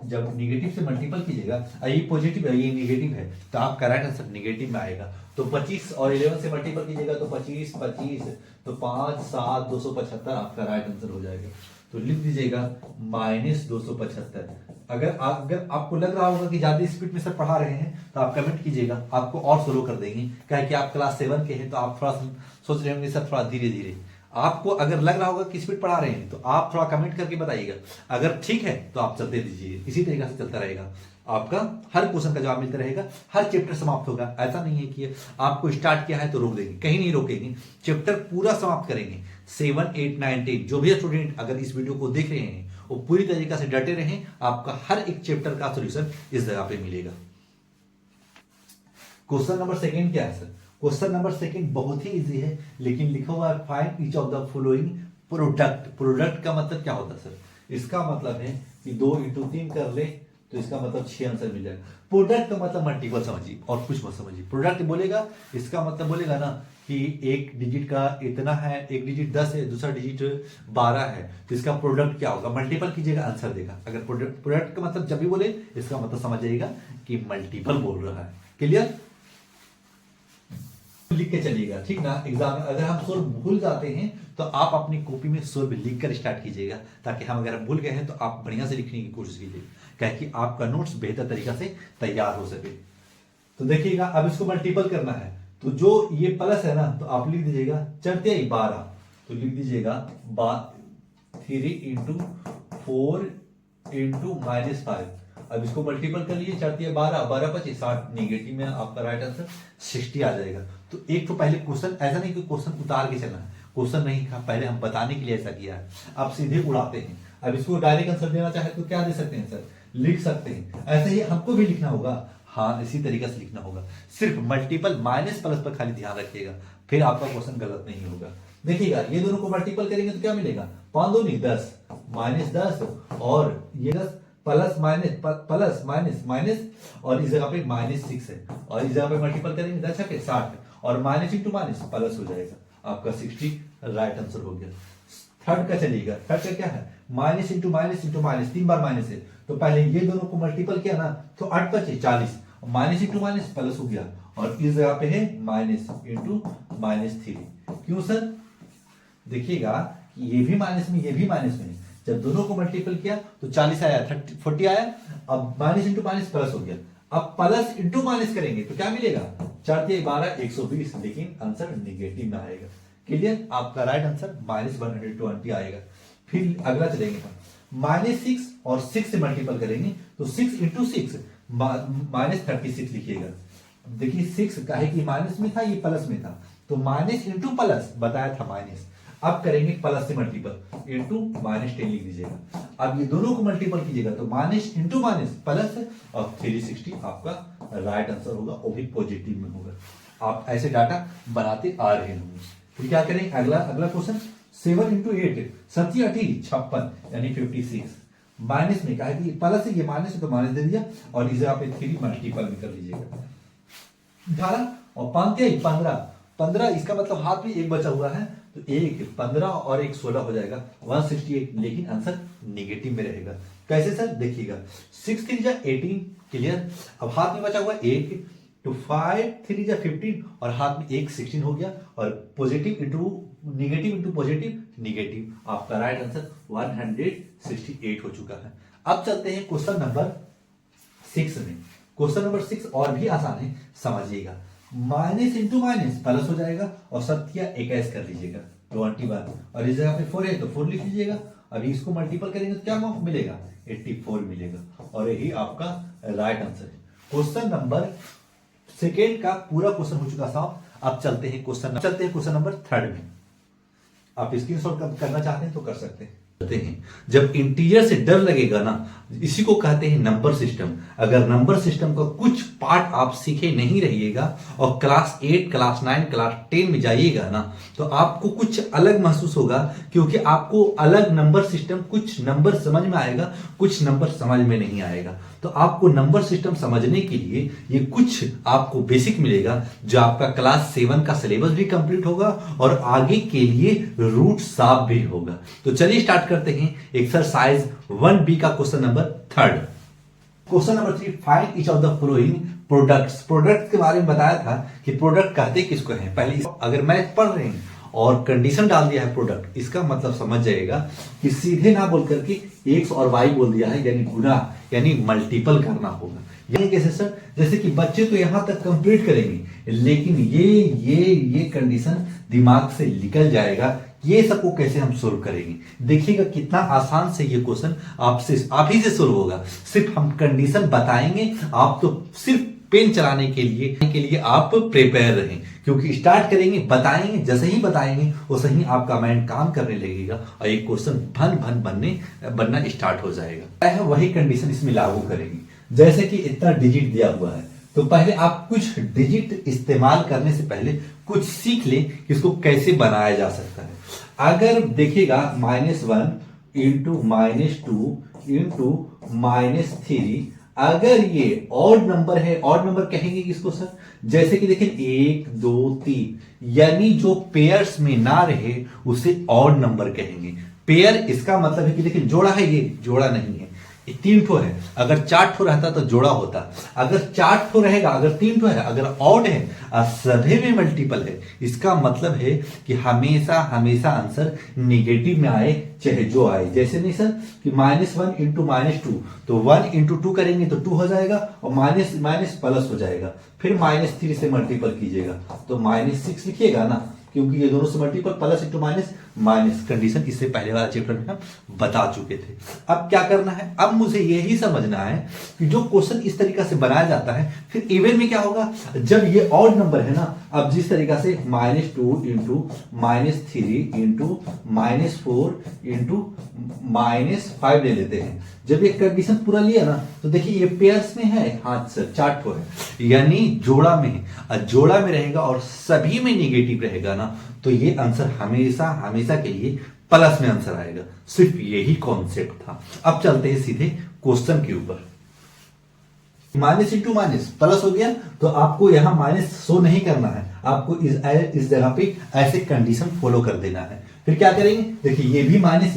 जब निगेटिव से मल्टीपल कीजिएगा, ये पॉजिटिव है ये निगेटिव है, तो आपका राइट आंसर निगेटिव में आएगा। तो 25 और 11 से मल्टीपल कीजिएगा तो 25 25 तो 5 7 275 आपका राइट आंसर हो जाएगा। तो लिख दीजिएगा -275। अगर आपको लग रहा होगा कि ज्यादा स्पीड में सर पढ़ा रहे हैं तो आप कमेंट कीजिएगा, आपको और स्लो कर देंगे, क्या कि आप क्लास 7 के हैं तो आप थोड़ा सोच रहे होंगे सर थोड़ा धीरे धीरे। आपको अगर लग रहा होगा कि स्पीड पढ़ा रहे हैं तो आप थोड़ा कमेंट करके बताइएगा, अगर ठीक है तो आप चलते दीजिए, इसी तरीके से चलता रहेगा, आपका हर क्वेश्चन का जवाब मिलता रहेगा, हर चैप्टर समाप्त होगा। ऐसा नहीं है कि आपको स्टार्ट किया है तो रोक देंगे, कहीं नहीं रोकेंगे, चैप्टर पूरा समाप्त करेंगे। 7 8 9 10 जो भी स्टूडेंट अगर इस वीडियो को देख रहे हैं वो पूरी तरीके से डटे रहें, आपका हर एक चैप्टर का सोल्यूशन इस जगह पे मिलेगा। क्वेश्चन नंबर 2 क्या है सर? क्वेश्चन नंबर 2 बहुत ही इजी है, लेकिन लिखा हुआ है find each of the following product. Product का मतलब क्या होता है सर? इसका मतलब है कि 2 इंटू 3 कर ले तो इसका मतलब 6 आंसर मिल जाएगा। प्रोडक्ट का मतलब मल्टीपल समझिए और कुछ मत समझिए। प्रोडक्ट बोलेगा इसका मतलब बोलेगा ना कि एक डिजिट का इतना है, एक डिजिट 10 है, दूसरा डिजिट 12 है, तो इसका प्रोडक्ट क्या होगा? मल्टीपल कीजिएगा आंसर देगा। अगर प्रोडक्ट का मतलब जब भी बोले इसका मतलब समझ जाइएगा कि मल्टीपल बोल रहा है। क्लियर? लिख के चलिएगा, ठीक ना। एग्जाम में अगर हम सोल्व भूल जाते हैं तो आप अपनी कॉपी में सोल्व लिख कर स्टार्ट कीजिएगा, ताकि हम अगर भूल गए हैं तो आप बढ़िया से लिखने की कोशिश कीजिएगा, क्या कि आपका नोट्स बेहतर तरीका से तैयार हो सके। तो देखिएगा अब इसको मल्टीपल करना है, तो जो ये प्लस है ना तो आप लिख दीजिएगा चढ़ते 12, तो लिख दीजिएगा 3 इंटू 4 इंटू -5। अब इसको मल्टीपल कर लीजिए, चढ़ती है 12 12 25 60, निगेटिव में आपका राइट आंसर 60 आ जाएगा। तो एक तो पहले क्वेश्चन, ऐसा नहीं कि क्वेश्चन उतार के चलना है, क्वेश्चन नहीं था पहले हम बताने के लिए ऐसा किया है, आप सीधे उड़ाते हैं। अब इसको डायरेक्ट आंसर देना चाहे तो क्या दे सकते हैं सर? लिख सकते हैं। ऐसे ही हमको भी लिखना होगा, हाँ इसी तरीके से लिखना होगा, सिर्फ मल्टीपल माइनस प्लस पर खाली ध्यान रखिएगा, फिर आपका क्वेश्चन गलत नहीं होगा। देखिएगा ये दोनों को मल्टीपल करेंगे तो क्या मिलेगा? 5 2 10 -10 और ये 10 प्लस माइनस माइनस और इस जगह पे -6 है, और इस जगह पे मल्टीपल करेंगे 10 के 60 और माइनस इंटू माइनस प्लस हो जाएगा, आपका 60 राइट आंसर हो गया। थर्ड का चलिएगा, थर्ड का क्या है? माइनस इंटू माइनस 3 बार माइनस है, तो पहले ये दोनों को मल्टीपल किया ना तो 8 5 40, माइनस इंटू माइनस प्लस हो गया, और इस जगह पे है माइनस इंटू -3। क्यों सर? देखिएगा ये भी माइनस में ये भी माइनस में, जब दोनों को मल्टीपल किया तो 40 आया, 40 आया, अब माइनस इंटू माइनस प्लस हो गया। अब प्लस इंटू माइनस करेंगे तो क्या मिलेगा? 4 12 120, लेकिन आंसर निगेटिव में आएगा। क्लियर? आपका राइट आंसर -120 आएगा। फिर अगला चलेंगे हम -6 और 6 से मल्टीपल करेंगे तो 6 इंटू 6 -36 लिखिएगा। देखिए 6 काहे कि माइनस में था, ये प्लस में था, तो माइनस इंटू प्लस बताया था माइनस, अब करेंगे प्लस से मल्टीपल इंटू -10 लिख दीजिएगा। अब ये दोनों को मल्टीपल कीजिएगा तो माइनस इंटू माइनस प्लस और 360 आपका राइट आंसर होगा, वो भी पॉजिटिव में होगा। आप ऐसे डाटा बनाते आ रहे होंगे। फिर क्या करें? अगला क्वेश्चन 7 इंटू 8 7 56 यानी 56, माइनस में कहा कि प्लस है, ये माइनस है तो माइनस दे दिया, और इस जगह पे 3 मल्टीपल में कर लीजिएगा। 18 और 5 15, इसका मतलब हाथ में एक बचा हुआ है, तो 15 और 16 हो जाएगा 168, लेकिन आंसर निगेटिव में रहेगा। कैसे सर? देखिएगा 6 3 18, क्लियर। अब हाथ में बचा हुआ 1 तो 5 3 15 और हाथ में 1 16 हो गया, और positive into negative into positive negative, आपका राइट आंसर 168 हो चुका है। अब चलते हैं क्वेश्चन नंबर 6 में। क्वेश्चन नंबर 6 और भी आसान है, समझिएगा। माइनस इंटू माइनस प्लस हो जाएगा, और 7 या 21 कर लीजिएगा 21, और इस जगह पे 4 है तो 4 लिख लीजिएगा। अभी इसको मल्टीपल करेंगे तो क्या मिलेगा? 84 मिलेगा, और यही आपका राइट आंसर है। क्वेश्चन नंबर 2 का पूरा क्वेश्चन हो चुका साहब। अब चलते हैं क्वेश्चन नंबर 3 में। आप स्क्रीनशॉट करना चाहते हैं तो कर सकते हैं। जब इंटीजर से डर लगेगा ना, इसी को कहते हैं नंबर सिस्टम। अगर नंबर सिस्टम का कुछ पार्ट आप सीखे नहीं रहिएगा और क्लास 8, क्लास 9, क्लास 10 में जाइएगा ना, तो आपको कुछ अलग महसूस होगा, क्योंकि आपको अलग नंबर सिस्टम, कुछ नंबर समझ में आएगा, कुछ नंबर समझ में नहीं आएगा। तो आपको नंबर सिस्टम समझने के लिए ये कुछ आपको बेसिक मिलेगा, जो आपका क्लास 7 का सिलेबस भी कंप्लीट होगा और आगे के लिए रूट साफ भी होगा। तो चलिए स्टार्ट करते हैं एक्सरसाइज 1B का question number 3। Question number 3, find each of the following products. Product के बारे में बताया था कि प्रोडक्ट कहते किसको हैं। पहले अगर मैथ पढ़ रहे हैं और कंडीशन डाल दिया है प्रोडक्ट, इसका मतलब समझ जाएगा कि सीधे ना बोल करके एक्स और वाई बोल दिया है, यानी गुना, यानी मल्टीपल करना होगा। यानी कैसे सर? जैसे कि बच्चे तो यहां तक कंप्लीट करेंगे, लेकिन ये कंडीशन दिमाग से निकल जाएगा। ये सबको कैसे हम सोल्व करेंगे? देखिएगा कितना आसान से ये क्वेश्चन आप ही से सोल्व होगा। सिर्फ हम कंडीशन बताएंगे, आप तो सिर्फ पेन चलाने के लिए आप प्रिपेयर रहें, क्योंकि स्टार्ट करेंगे, बताएंगे, जैसे ही बताएंगे वैसे ही आपका माइंड काम करने लगेगा और एक क्वेश्चन बनना स्टार्ट हो जाएगा। वही कंडीशन इसमें लागू करेंगे। जैसे कि इतना डिजिट दिया हुआ है, तो पहले आप कुछ डिजिट इस्तेमाल करने से पहले कुछ सीख ले कि इसको कैसे बनाया जा सकता है। अगर देखिएगा -1 इंटू -2 इंटू -3, अगर ये ऑड नंबर है, ऑड नंबर कहेंगे किसको सर? जैसे कि देखिए 1, 2, 3, यानी जो पेयर्स में ना रहे उसे ऑड नंबर कहेंगे। पेयर इसका मतलब है कि देखिए जोड़ा है, ये जोड़ा नहीं है, ये 3 ठो है। अगर 4 ठो रहता तो जोड़ा होता। अगर 4 ठो रहेगा, अगर 3 ठो है, अगर ऑड है और सभी में मल्टीपल है, इसका मतलब है कि हमेशा आंसर निगेटिव में आए, चाहे जो आए। जैसे नहीं सर कि -1 इंटू -2, तो 1 इंटू 2 करेंगे तो 2 हो जाएगा और माइनस माइनस प्लस हो जाएगा। फिर -3 से मल्टीपल कीजिएगा तो -6 लिखिएगा ना, क्योंकि ये दोनों से multiple, plus into minus condition इससे पहले वाला चैप्टर में हम बता चुके थे। अब क्या करना है? अब मुझे यही समझना है कि जो क्वेश्चन इस तरीका से बनाया जाता है, फिर इवन में क्या होगा जब ये ऑड नंबर है ना। अब जिस तरीका से -2 इंटू -3 इंटू -4 इंटू -5 ले लेते हैं। जब ये कंडीशन पूरा लिया ना, तो देखिए ये पेयर्स में है, हाँ सर 4 ठो है, यानी जोड़ा में है। और जोड़ा में रहेगा और सभी में निगेटिव रहेगा ना, तो ये आंसर हमेशा के लिए प्लस में आंसर आएगा। सिर्फ यही कॉन्सेप्ट था। अब चलते हैं सीधे क्वेश्चन के ऊपर। माइनस इंटू माइनस प्लस हो गया, तो आपको यहां माइनस शो नहीं करना है, आपको इस जगह पे ऐसे कंडीशन फॉलो कर देना है। फिर क्या करेंगे? देखिए ये भी माइनस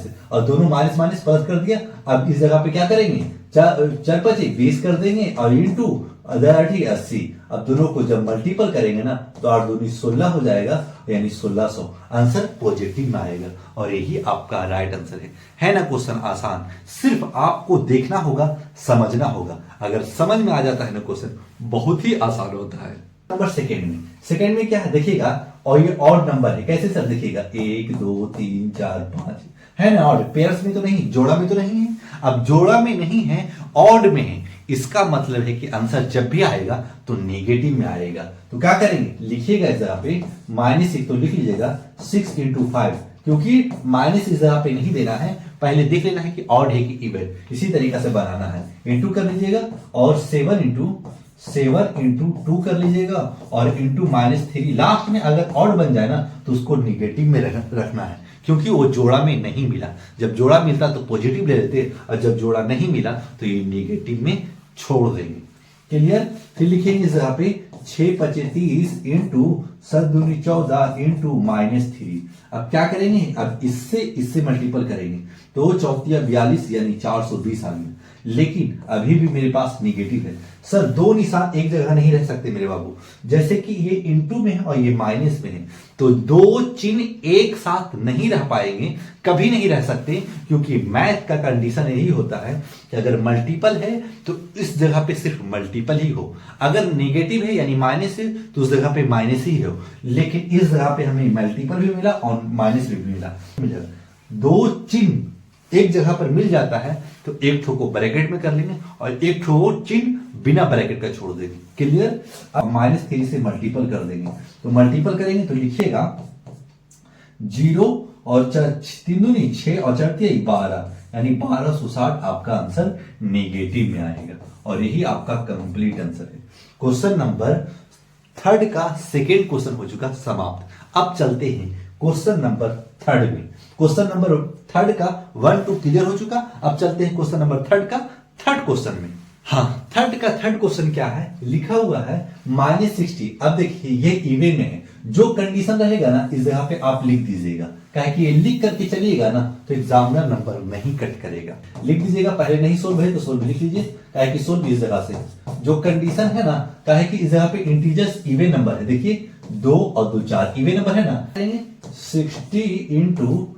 है और दोनों माइनस माइनस प्लस कर दिया। अब इस जगह पे क्या करेंगे? 4 5 20 कर देंगे और इंटू 80। अब दोनों को जब मल्टीपल करेंगे ना, तो 8 दूनी 16 हो जाएगा, यानी 1600। आंसर पॉजिटिव में आएगा और यही आपका राइट आंसर है ना? क्वेश्चन आसान, सिर्फ आपको देखना होगा, समझना होगा। अगर समझ में आ जाता है ना क्वेश्चन, बहुत ही आसान होता है। नंबर सेकेंड में क्या है देखिएगा, और ये ऑड नंबर है। कैसे सर? देखिएगा 1 2 3 4 5 है ना, ऑड। पेयर्स में तो नहीं, जोड़ा में तो नहीं है। अब जोड़ा में नहीं है, ऑड में है, इसका मतलब है कि आंसर जब भी आएगा तो नेगेटिव में आएगा। तो क्या करेंगे? लिखिएगा इस जगह पे -1, तो लिख लीजिएगा 6 इंटू 5, क्योंकि माइनस इस जगह पे नहीं देना है, पहले देख लेना है कि ऑड है कि इवन। इसी तरीका से बनाना है, इंटू कर लीजिएगा और 7 इंटू 2 कर लीजिएगा और इंटू -3। लास्ट में अगर ऑड बन जाए ना, तो उसको निगेटिव में रखना है, क्योंकि वो जोड़ा में नहीं मिला। जब जोड़ा मिलता तो पॉजिटिव ले लेते, और जब जोड़ा नहीं मिला तो ये निगेटिव में छोड़ देंगे। क्लियर? फिर लिखेंगे इस जगह पे 6 25 30 इंटू 7 दूनी 14 इंटू -3। अब क्या करेंगे? अब इससे मल्टीपल करेंगे, तो 4 42 यानी 420 आ गया। लेकिन अभी भी मेरे पास निगेटिव है सर। 2 निशान एक जगह नहीं रह सकते मेरे बाबू। जैसे कि ये इंटू में है और ये माइनस में है, तो 2 चिन्ह एक साथ नहीं रह पाएंगे, कभी नहीं रह सकते, क्योंकि मैथ का कंडीशन यही होता है कि अगर मल्टीपल है तो इस जगह पे सिर्फ मल्टीपल ही हो, अगर नेगेटिव है यानी माइनस है तो उस जगह पे माइनस ही हो। लेकिन इस जगह पे हमें मल्टीपल भी मिला और माइनस भी मिला। 2 चिन्ह एक जगह पर मिल जाता है, तो एक ठो को ब्रैकेट में कर लेंगे और एक ठो चिन्ह बिना ब्रैकेट का छोड़ देंगे। क्लियर? अब -3 से मल्टीपल कर देंगे, तो मल्टीपल करेंगे तो लिखिएगा 0 और 3 दूनी 6 और 4 12, यानी 1260 आपका आंसर नेगेटिव में आएगा और यही आपका कंप्लीट आंसर है। क्वेश्चन नंबर थर्ड का सेकेंड क्वेश्चन हो चुका समाप्त। अब चलते हैं क्वेश्चन नंबर थर्ड में। क्वेश्चन नंबर थर्ड का 1 2 क्लियर हो चुका। अब चलते हैं क्वेश्चन नंबर थर्ड का थर्ड क्वेश्चन में। हाँ, थर्ड का थर्ड क्वेश्चन क्या है, लिखा हुआ है -60। अब देखिए ये इवन में है, जो कंडीशन रहेगा ना इस जगह पे आप लिख दीजिएगा, क्या कि ये लिख करके चलिएगा ना तो एग्जामिनर नंबर नहीं कट करेगा। लिख दीजिएगा, पहले नहीं सोल्व है तो सोल्व लिख लीजिए, क्या कि सोल्व इस जगह से। जो कंडीशन है ना, क्या है कि इस जगह पे इंटीजर्स इवन नंबर है, देखिए 2 और 2 4 इवन नंबर है ना, 60 इंटू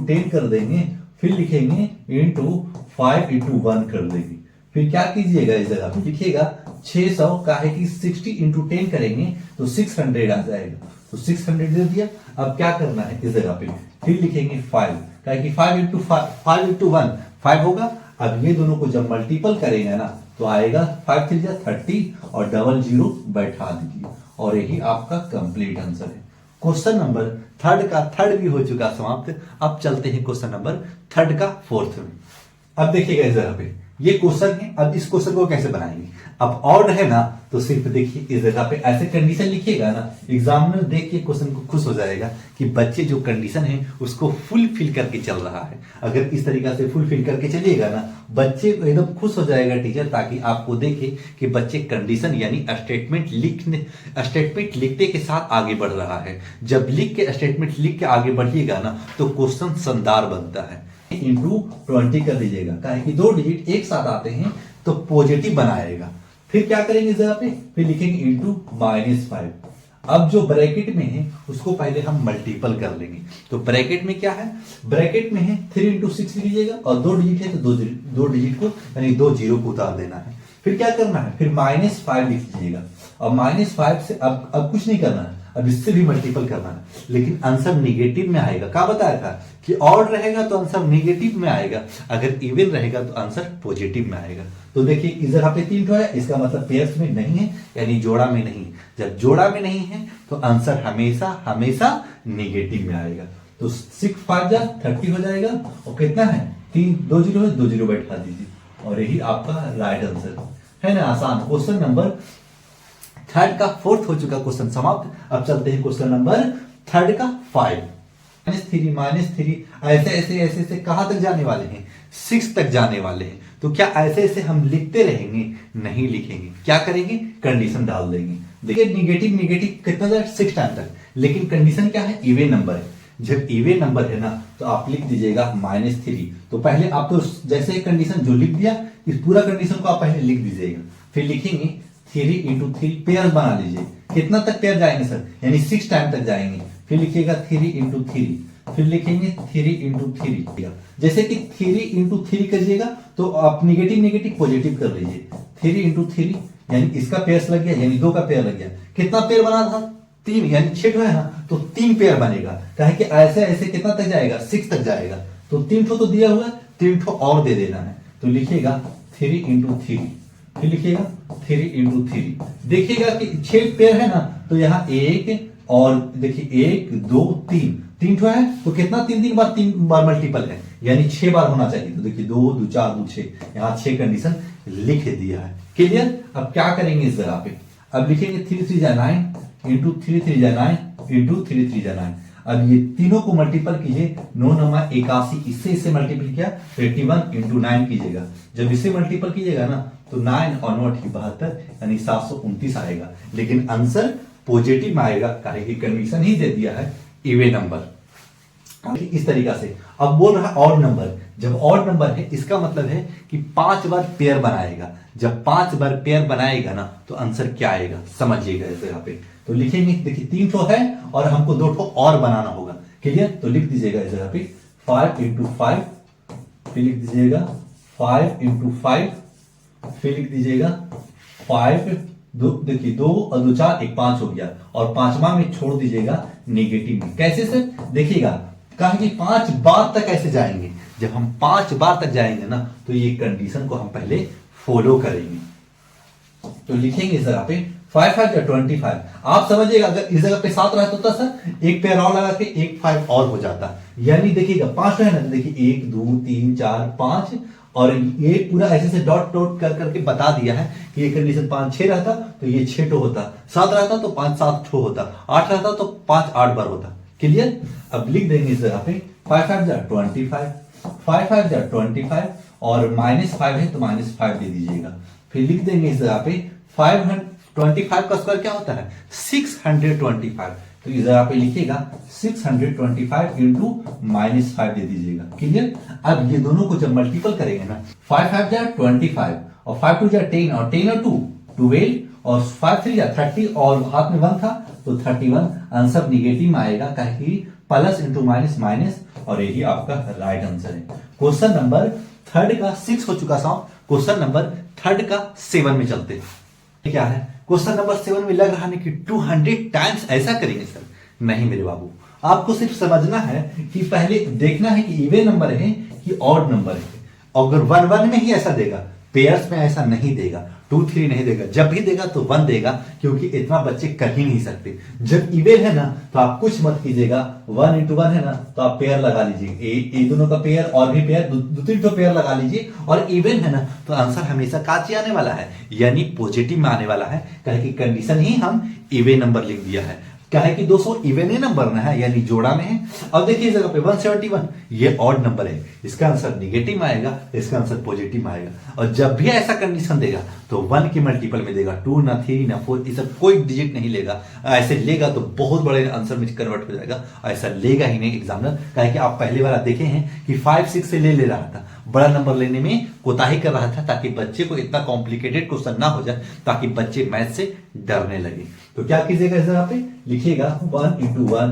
10 कर देंगे, फिर लिखेंगे इंटू 5 इंटू 1 कर देंगे। फिर क्या कीजिएगा, इस जगह पे लिखिएगा 600, का है कि 60 इंटू 10 करेंगे तो 600 आ जाएगा, तो 600 दे दिया। अब क्या करना है, इस जगह पे फिर लिखेंगे 5, क्या है कि 5 इंटू 1 5 होगा। अब ये दोनों को जब मल्टीपल करेंगे ना तो आएगा 5 3 30 और डबल 0 बैठा दीजिए और यही आपका कंप्लीट आंसर है। क्वेश्चन नंबर थर्ड का थर्ड भी हो चुका समाप्त। अब चलते हैं क्वेश्चन नंबर थर्ड का फोर्थ में। अब देखिएगा इस जगह पे ये क्वेश्चन है। अब इस क्वेश्चन को कैसे बनाएंगे, अब ऑड है ना तो सिर्फ देखिए इस जगह पे ऐसे कंडीशन लिखिएगा ना, एग्जामिनर देख के क्वेश्चन को खुश हो जाएगा कि बच्चे जो कंडीशन है उसको फुलफिल करके चल रहा है। अगर इस तरीका से फुलफिल करके चलिएगा ना, बच्चे एकदम खुश हो जाएगा टीचर, ताकि आपको देखे कि बच्चे कंडीशन यानी स्टेटमेंट लिखने के साथ आगे बढ़ रहा है। जब लिख के स्टेटमेंट लिख के आगे बढ़िएगा ना तो क्वेश्चन शानदार बनता है। इंटू 20 कर दीजिएगा, क्या है कि 2 डिजिट एक साथ आते हैं तो पॉजिटिव बनाएगा। फिर क्या करेंगे इस जगह पे, फिर लिखेंगे इंटू -5। अब जो ब्रैकेट में है उसको पहले हम मल्टीपल कर लेंगे। तो ब्रैकेट में क्या है, ब्रैकेट में है 3 इंटू 6 लीजिएगा और 2 डिजिट है तो 2 डिजिट को यानी 2 जीरो को उतार देना है। फिर क्या करना है, फिर -5 लिख लीजिएगा और -5 से अब कुछ नहीं करना है, अब इससे भी मल्टीपल करना है, लेकिन आंसर निगेटिव में आएगा। क्या बताया था कि ऑड रहेगा तो आंसर निगेटिव में आएगा, अगर इवन रहेगा तो आंसर पॉजिटिव में आएगा। तो देखिए इस जगह पे 3 है, इसका मतलब पेयर्स में नहीं है, यानी जोड़ा में नहीं। जब जोड़ा में नहीं है तो आंसर हमेशा हमेशा निगेटिव में आएगा। तो 6 5 30 हो जाएगा और कितना है 3 2 जीरो है, 2 जीरो बैठा दीजिए और यही आपका राइट आंसर है ना। आसान क्वेश्चन नंबर थर्ड का फोर्थ हो चुका क्वेश्चन समाप्त। अब चलते हैं क्वेश्चन नंबर थर्ड का 5। -3 ऐसे ऐसे कहां तक जाने वाले हैं, 6 तक जाने वाले हैं। तो क्या ऐसे ऐसे हम लिखते रहेंगे, नहीं लिखेंगे, क्या करेंगे कंडीशन डाल देंगे। देखिए निगेटिव कितना जाए 6 टाइम तक, लेकिन कंडीशन क्या है, इवन नंबर है। जब इवन नंबर है ना तो आप लिख दीजिएगा -3। तो पहले आप तो जैसे कंडीशन जो लिख दिया इस पूरा कंडीशन को आप पहले लिख दीजिएगा, फिर लिखेंगे 3 इंटू 3 पेयर बना लीजिए। कितना तक पेयर जाएंगे सर, यानी 6 टाइम तक जाएंगे। फिर लिखिएगा 3 इंटू 3, फिर लिखेंगे 3 इंटू 3। जैसे कि 3 इंटू 3 करिएगा तो आप निगेटिव पॉजिटिव कर लीजिए। 3 इंटू 3 यानी इसका पेयर लग गया, यानी 2 का पेयर लग गया। कितना पेयर बना था, 3, यानी 6 है ना, तो 3 पेयर बनेगा। कहे कि ऐसे ऐसे कितना तक जाएगा, 6 तक जाएगा। तो 3 ठो तो दिया हुआ है, 3 ठो और दे देना है। तो लिखिएगा 3 इंटू 3, फिर लिखिएगा 3 इंटू 3। देखिएगा कि 6 पेयर है ना, तो यहाँ 1 और देखिए 1 2 3 ठो है, तो कितना 3 बार मल्टीपल है, यानी 6 बार होना चाहिए। तो देखिए 2 2 4 2 6, यहाँ 6 कंडीशन लिख दिया है। क्लियर। अब क्या करेंगे इस जगह पे, अब लिखेंगे 3 3 जा 9 इंटू 3 3 जा 9 इंटू 3 3 जा 9। अब ये तीनों को मल्टीपल कीजिए, 9 9 81, इससे मल्टीपल किया 81 इंटू 9 कीजिएगा। जब इससे मल्टीपल कीजिएगा ना तो 9 और 9 72 यानी 729 आएगा, लेकिन आंसर पॉजिटिव में आएगा, कारण की कंडीशन ही दे दिया है इवन नंबर। इस तरीका से अब बोल रहा है ऑड नंबर। जब ऑड नंबर है इसका मतलब है कि 5 बार पेयर बनाएगा। जब 5 बार पेयर बनाएगा ना तो आंसर क्या आएगा, समझिएगा इस जगह पे। तो लिखेंगे, देखिए 3 ठो है और हमको 2 ठो और बनाना होगा। क्लियर। तो लिख दीजिएगा इस जगह पे 5 इंटू 5, फिर लिख दीजिएगा 5 इंटू 5, फिर लिख दीजिएगा 5 देखिए 2 और 2 4 1 5 हो गया, और 5वां में छोड़ दीजिएगा निगेटिव में। कैसे सर, देखिएगा कहा कि 5 बार तक ऐसे जाएंगे। जब हम 5 बार तक जाएंगे ना तो ये कंडीशन को हम पहले फॉलो करेंगे। तो लिखेंगे सर यहाँ पे 5 5 या 25। आप समझिएगा अगर इस जगह पे 7 रहता तो सर एक पेयर और लगा के एक 5 और हो जाता, यानी देखिएगा 5 है ना, तो देखिए 1 2 3 4 5, और ये पूरा ऐसे से डॉट डॉट कर करके बता दिया है कि ये कंडीशन 5 6 रहता तो ये 6 ठो होता, 7 रहता तो 5 7 ठो होता, 8 रहता तो 5 8 बार होता। क्लियर? अब लिख देंगे इस जगह पे 5 5 जा 25, 5 5 जा 25, और -5 है तो -5 दे दीजिएगा। फिर लिख देंगे इस जगह पे 525 का स्क्वायर क्या होता है 625, तो इस जगह पे लिखिएगा 625 इंटू -5 दे दीजिएगा। क्लियर? अब ये दोनों को जब मल्टीपल करेंगे ना, 5 5 जा 25, और 5 2 जा 10, और 10 और 2 12, और 5 3 जा 30, और हाथ में 1 था तो 31। आंसर निगेटिव में आएगा, कहीं प्लस इंटू माइनस माइनस, और यही आपका राइट आंसर है। क्वेश्चन नंबर 3 का 6 हो चुका साहब, क्वेश्चन नंबर 3 का 7 में चलते हैं। क्या है क्वेश्चन नंबर 7 में? लग रहा है कि 200 टाइम्स ऐसा करेंगे सर। नहीं मेरे बाबू, आपको सिर्फ समझना है कि पहले देखना है कि इवन नंबर है कि ऑड नंबर है। अगर 1 1 में ही ऐसा देगा, पेयर्स में ऐसा नहीं देगा, 2 3 नहीं देगा, जब भी देगा तो 1 देगा, क्योंकि इतना बच्चे कर ही नहीं सकते। जब इवन है ना तो आप कुछ मत कीजिएगा, 1 इंटू 1 है ना तो आप पेयर लगा लीजिए, ये दोनों का पेयर और भी पेयर, दो तीन तो पेयर लगा लीजिए, और इवन है ना तो आंसर हमेशा काची आने वाला है, यानी पॉजिटिव में आने वाला है। कहे कि कंडीशन ही हम इवन नंबर लिख दिया है, क्या है कि 200 इवन ही नंबर में है, यानी जोड़ा में है। अब देखिए इस जगह पे 171 ये ऑड नंबर है, इसका आंसर निगेटिव में आएगा, इसका आंसर पॉजिटिव में आएगा। और जब भी ऐसा कंडीशन देगा तो 1 के मल्टीपल में देगा, 2 ना 3 ना 4, ये सब कोई डिजिट नहीं लेगा। ऐसे लेगा तो बहुत बड़े आंसर में कन्वर्ट हो जाएगा, ऐसा लेगा ही नहीं एग्जामिनर। कहे कि आप पहले वाला देखे हैं कि 5 6 से ले रहा था, बड़ा नंबर लेने में कोताही कर रहा था, ताकि बच्चे को इतना कॉम्प्लिकेटेड क्वेश्चन ना हो जाए, ताकि बच्चे मैथ से डरने लगे। तो क्या कीजिएगा इस जगह पे लिखिएगा 1 इंटू 1,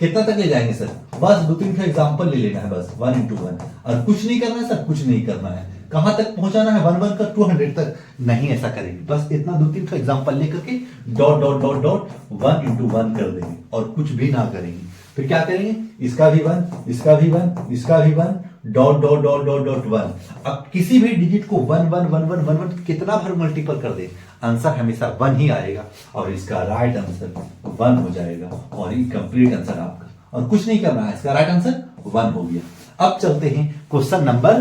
कितना तक ले जाएंगे सर? बस 2 3 का एग्जाम्पल ले लेना है, बस 1 इंटू 1, और कुछ नहीं करना है सर, कुछ नहीं करना है। कहां तक पहुंचाना है? 1 1 का 200 तक नहीं, ऐसा करेंगे। बस इतना 2 3 का एग्जाम्पल लेकर के dot dot dot dot 1 into 1 कर देंगे, और कुछ भी ना करेंगे। फिर क्या करेंगे? इसका भी 1, इसका भी 1, इसका भी 1, dot dot dot dot dot 1। अब किसी भी डिजिट को 1 1 1 1 1 1 कितना बार मल्टीपल कर दे, आंसर हमेशा 1 ही आएगा, और इसका राइट आंसर 1 हो जाएगा, और ये कंप्लीट आंसर आपका, और कुछ नहीं करना है, इसका राइट आंसर 1 हो गया। अब चलते हैं क्वेश्चन नंबर